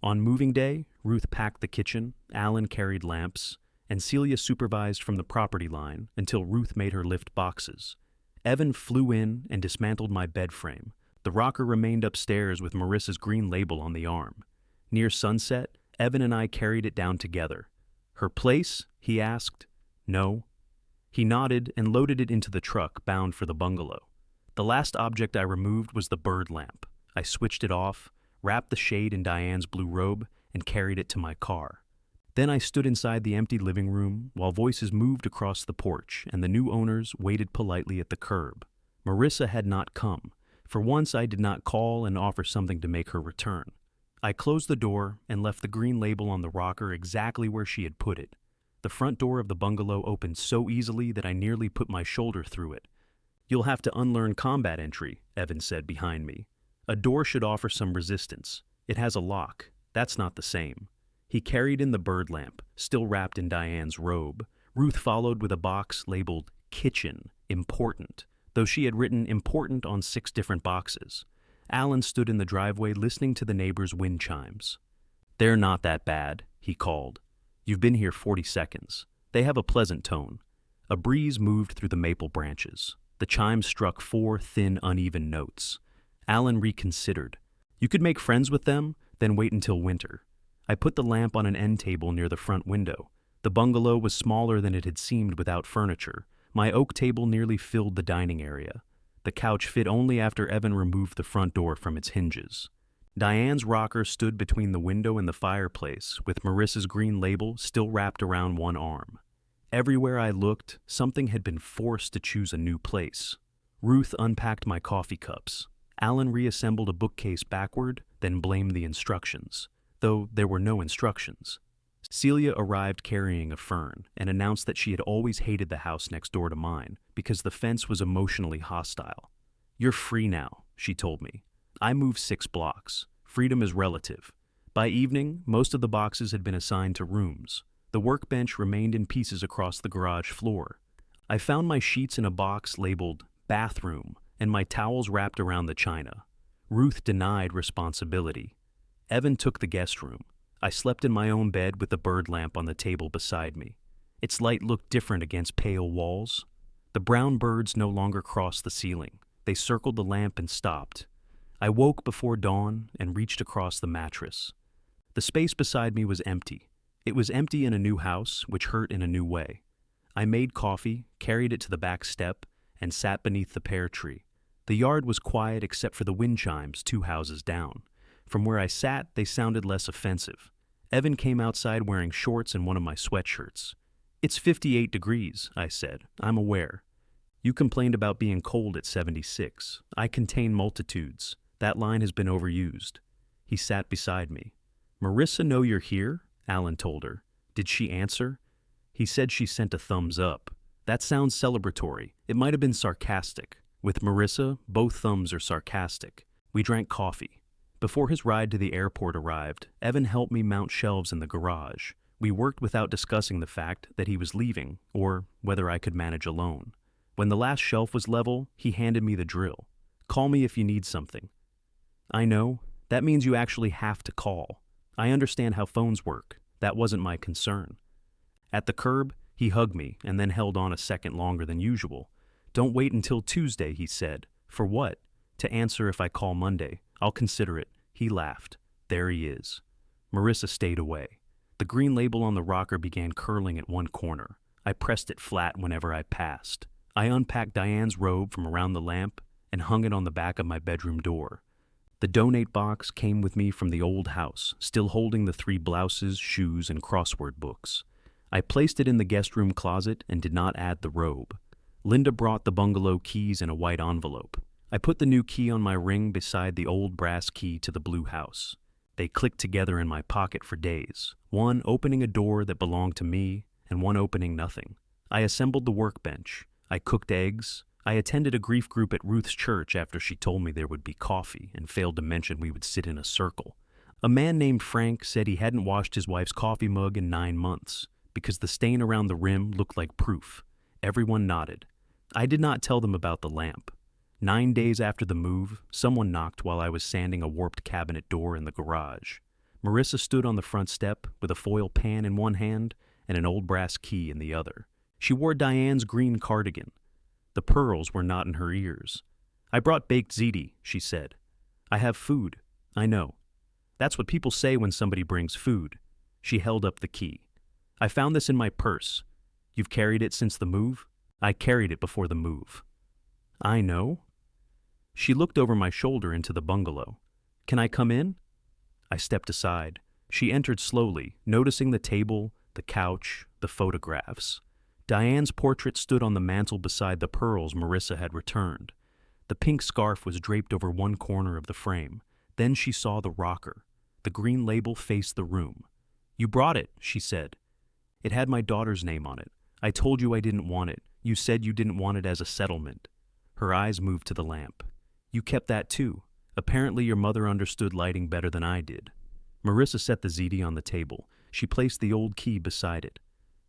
On moving day, Ruth packed the kitchen, Alan carried lamps, and Celia supervised from the property line until Ruth made her lift boxes. Evan flew in and dismantled my bed frame. The rocker remained upstairs with Marissa's green label on the arm. Near sunset, Evan and I carried it down together. Her place? He asked. No. He nodded and loaded it into the truck bound for the bungalow. The last object I removed was the bird lamp. I switched it off, wrapped the shade in Diane's blue robe, and carried it to my car. Then I stood inside the empty living room while voices moved across the porch and the new owners waited politely at the curb. Marissa had not come. For once I did not call and offer something to make her return. I closed the door and left the green label on the rocker exactly where she had put it. The front door of the bungalow opened so easily that I nearly put my shoulder through it. You'll have to unlearn combat entry, Evan said behind me. A door should offer some resistance. It has a lock. That's not the same. He carried in the bird lamp, still wrapped in Diane's robe. Ruth followed with a box labeled Kitchen, Important, though she had written important on 6 different boxes. Alan stood in the driveway listening to the neighbors' wind chimes. They're not that bad, he called. You've been here 40 seconds. They have a pleasant tone. A breeze moved through the maple branches. The chimes struck 4 thin, uneven notes. Alan reconsidered. You could make friends with them, then wait until winter. I put the lamp on an end table near the front window. The bungalow was smaller than it had seemed without furniture. My oak table nearly filled the dining area. The couch fit only after Evan removed the front door from its hinges. Diane's rocker stood between the window and the fireplace, with Marissa's green label still wrapped around one arm. Everywhere I looked, something had been forced to choose a new place. Ruth unpacked my coffee cups. Alan reassembled a bookcase backward, then blamed the instructions, though there were no instructions. Celia arrived carrying a fern and announced that she had always hated the house next door to mine because the fence was emotionally hostile. "You're free now," she told me. "I moved 6 blocks. Freedom is relative." By evening, most of the boxes had been assigned to rooms. The workbench remained in pieces across the garage floor. I found my sheets in a box labeled bathroom and my towels wrapped around the china. Ruth denied responsibility. Evan took the guest room. I slept in my own bed with the bird lamp on the table beside me. Its light looked different against pale walls. The brown birds no longer crossed the ceiling. They circled the lamp and stopped. I woke before dawn and reached across the mattress. The space beside me was empty. It was empty in a new house, which hurt in a new way. I made coffee, carried it to the back step, and sat beneath the pear tree. The yard was quiet except for the wind chimes 2 houses down. From where I sat, they sounded less offensive. Evan came outside wearing shorts and one of my sweatshirts. "It's 58 degrees, I said. "I'm aware. You complained about being cold at 76. I contain multitudes. That line has been overused." He sat beside me. "Marissa know you're here?" Alan told her. "Did she answer?" He said she sent a thumbs up. That sounds celebratory. It might have been sarcastic. With Marissa, both thumbs are sarcastic. We drank coffee. Before his ride to the airport arrived, Evan helped me mount shelves in the garage. We worked without discussing the fact that he was leaving, or whether I could manage alone. When the last shelf was level, he handed me the drill. "Call me if you need something." "I know. That means you actually have to call. I understand how phones work. That wasn't my concern." At the curb, he hugged me and then held on a second longer than usual. "Don't wait until Tuesday," he said. "For what?" "To answer if I call Monday. I'll consider it." He laughed. "There he is." Marissa stayed away. The green label on the rocker began curling at one corner. I pressed it flat whenever I passed. I unpacked Diane's robe from around the lamp and hung it on the back of my bedroom door. The donate box came with me from the old house, still holding the 3 blouses, shoes, and crossword books. I placed it in the guest room closet and did not add the robe. Linda brought the bungalow keys in a white envelope. I put the new key on my ring beside the old brass key to the blue house. They clicked together in my pocket for days, one opening a door that belonged to me and one opening nothing. I assembled the workbench. I cooked eggs. I attended a grief group at Ruth's church after she told me there would be coffee and failed to mention we would sit in a circle. A man named Frank said he hadn't washed his wife's coffee mug in 9 months because the stain around the rim looked like proof. Everyone nodded. I did not tell them about the lamp. 9 days after the move, someone knocked while I was sanding a warped cabinet door in the garage. Marissa stood on the front step with a foil pan in one hand and an old brass key in the other. She wore Diane's green cardigan. The pearls were not in her ears. "I brought baked ziti," she said. "I have food." "I know. That's what people say when somebody brings food." She held up the key. "I found this in my purse. You've carried it since the move?" "I carried it before the move." "I know." She looked over my shoulder into the bungalow. "Can I come in?" I stepped aside. She entered slowly, noticing the table, the couch, the photographs. Diane's portrait stood on the mantel beside the pearls Marissa had returned. The pink scarf was draped over one corner of the frame. Then she saw the rocker. The green label faced the room. "You brought it," she said. "It had my daughter's name on it. I told you I didn't want it. You said you didn't want it as a settlement." Her eyes moved to the lamp. "You kept that too. Apparently your mother understood lighting better than I did." Marissa set the ziti on the table. She placed the old key beside it.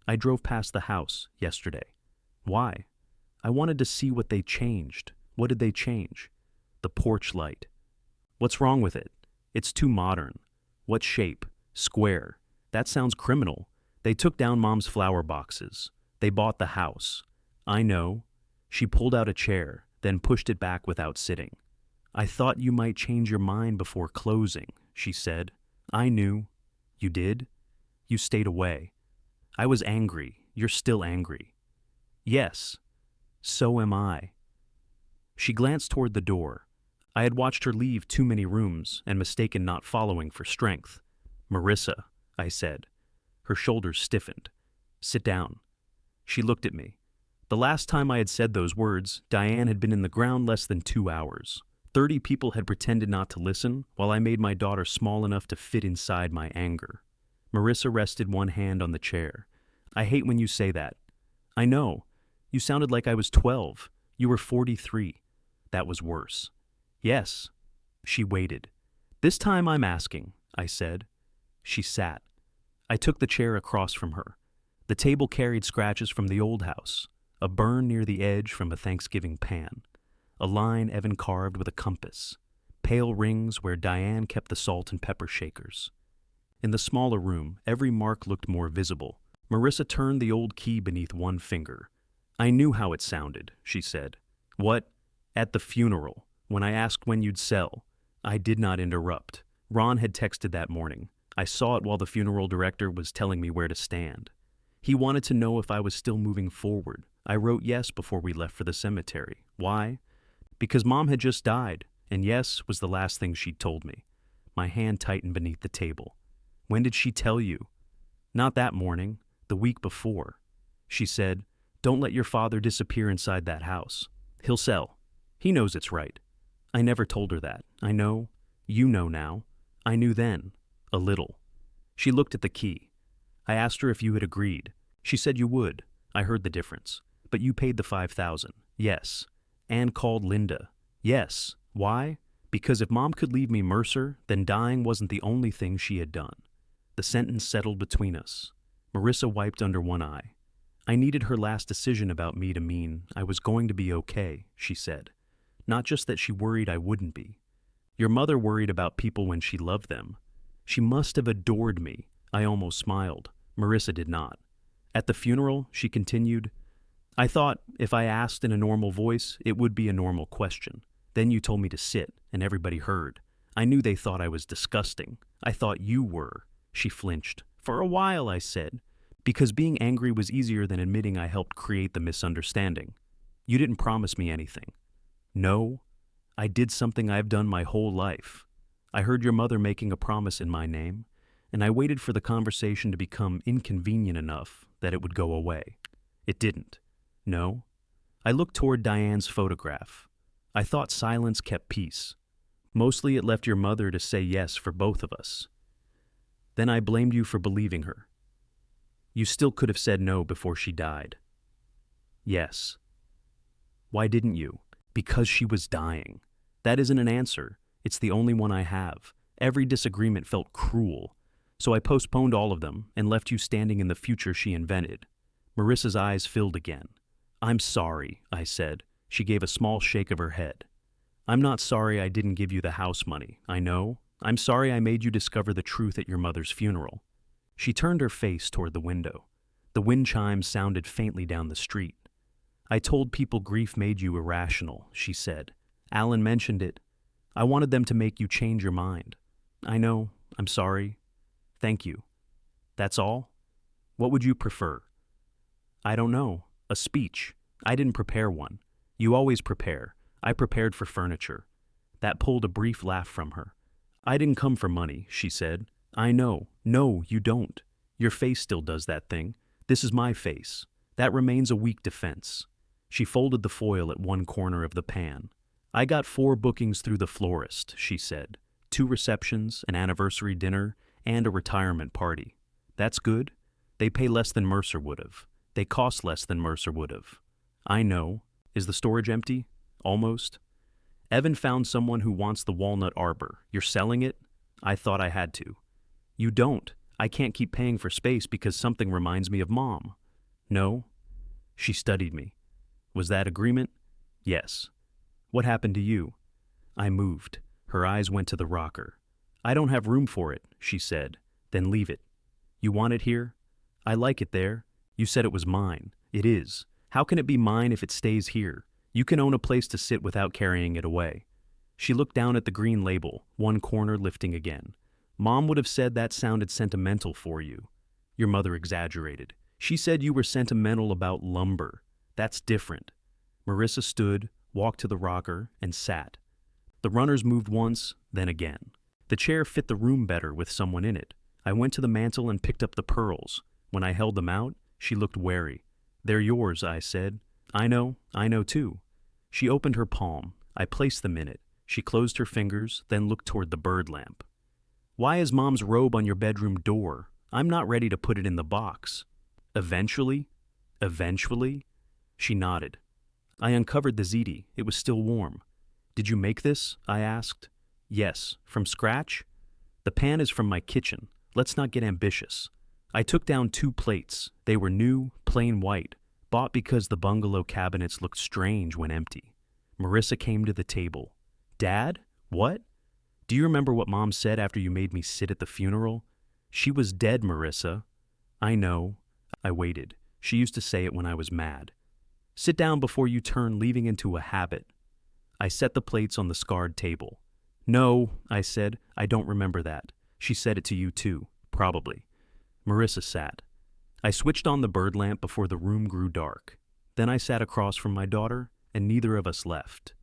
"I drove past the house yesterday." "Why?" "I wanted to see what they changed." "What did they change?" "The porch light." "What's wrong with it?" "It's too modern." "What shape?" "Square." "That sounds criminal." "They took down Mom's flower boxes. They bought the house." "I know." She pulled out a chair, then pushed it back without sitting. "I thought you might change your mind before closing," she said. "I knew." You did? You stayed away. I was angry. You're still angry. Yes. So am I. She glanced toward the door. I had watched her leave too many rooms and mistaken not following for strength. Marissa, I said. Her shoulders stiffened. Sit down. She looked at me. The last time I had said those words, Diane had been in the ground less than 2 hours. 30 people had pretended not to listen, while I made my daughter small enough to fit inside my anger. Marissa rested one hand on the chair. I hate when you say that. I know. You sounded like I was 12. You were 43. That was worse. Yes. She waited. This time I'm asking, I said. She sat. I took the chair across from her. The table carried scratches from the old house, a burn near the edge from a Thanksgiving pan, a line Evan carved with a compass, pale rings where Diane kept the salt and pepper shakers. In the smaller room, every mark looked more visible. Marissa turned the old key beneath one finger. I knew how it sounded, she said. What? At the funeral, when I asked when you'd sell. I did not interrupt. Ron had texted that morning. I saw it while the funeral director was telling me where to stand. He wanted to know if I was still moving forward. I wrote yes before we left for the cemetery. Why? Because Mom had just died, and yes was the last thing she'd told me. My hand tightened beneath the table. When did she tell you? Not that morning, the week before. She said, don't let your father disappear inside that house. He'll sell. He knows it's right. I never told her that. I know. You know now. I knew then. A little. She looked at the key. I asked her if you had agreed. She said you would. I heard the difference. But you paid the $5,000. Yes. And called Linda. Yes. Why? Because if Mom could leave me Mercer, then dying wasn't the only thing she had done. The sentence settled between us. Marissa wiped under one eye. I needed her last decision about me to mean I was going to be okay, she said. Not just that she worried I wouldn't be. Your mother worried about people when she loved them. She must have adored me. I almost smiled. Marissa did not. At the funeral, she continued, I thought if I asked in a normal voice, it would be a normal question. Then you told me to sit, and everybody heard. I knew they thought I was disgusting. I thought you were. She flinched. For a while, I said, because being angry was easier than admitting I helped create the misunderstanding. You didn't promise me anything. No, I did something I've done my whole life. I heard your mother making a promise in my name, and I waited for the conversation to become inconvenient enough that it would go away. It didn't. No. I looked toward Diane's photograph. I thought silence kept peace. Mostly it left your mother to say yes for both of us. Then I blamed you for believing her. You still could have said no before she died. Yes. Why didn't you? Because she was dying. That isn't an answer. It's the only one I have. Every disagreement felt cruel. So I postponed all of them and left you standing in the future she invented. Marissa's eyes filled again. I'm sorry, I said. She gave a small shake of her head. I'm not sorry I didn't give you the house money, I know. I'm sorry I made you discover the truth at your mother's funeral. She turned her face toward the window. The wind chimes sounded faintly down the street. I told people grief made you irrational, she said. Alan mentioned it. I wanted them to make you change your mind. I know. I'm sorry. Thank you. That's all? What would you prefer? I don't know. A speech. I didn't prepare one. You always prepare. I prepared for furniture. That pulled a brief laugh from her. I didn't come for money, she said. I know. No, you don't. Your face still does that thing. This is my face. That remains a weak defense. She folded the foil at one corner of the pan. I got 4 bookings through the florist, she said. 2 receptions, an anniversary dinner, and a retirement party. That's good. They pay less than Mercer would have. They cost less than Mercer would have. I know. Is the storage empty? Almost. Evan found someone who wants the walnut arbor. You're selling it? I thought I had to. You don't. I can't keep paying for space because something reminds me of Mom. No. She studied me. Was that agreement? Yes. What happened to you? I moved. Her eyes went to the rocker. I don't have room for it, she said. Then leave it. You want it here? I like it there. You said it was mine. It is. How can it be mine if it stays here? You can own a place to sit without carrying it away. She looked down at the green label, one corner lifting again. Mom would have said that sounded sentimental for you. Your mother exaggerated. She said you were sentimental about lumber. That's different. Marissa stood, walked to the rocker, and sat. The runners moved once, then again. The chair fit the room better with someone in it. I went to the mantel and picked up the pearls. When I held them out, she looked wary. They're yours, I said. I know too. She opened her palm. I placed them in it. She closed her fingers, then looked toward the bird lamp. Why is Mom's robe on your bedroom door? I'm not ready to put it in the box. Eventually? She nodded. I uncovered the ziti. It was still warm. Did you make this? I asked. Yes. From scratch? The pan is from my kitchen. Let's not get ambitious. I took down 2 plates. They were new, plain white, bought because the bungalow cabinets looked strange when empty. Marissa came to the table. Dad? What? Do you remember what Mom said after you made me sit at the funeral? She was dead, Marissa. I know. I waited. She used to say it when I was mad. Sit down before you turn leaving into a habit. I set the plates on the scarred table. No, I said, I don't remember that. She said it to you too, probably. Marissa sat. I switched on the bird lamp before the room grew dark. Then I sat across from my daughter, and neither of us left.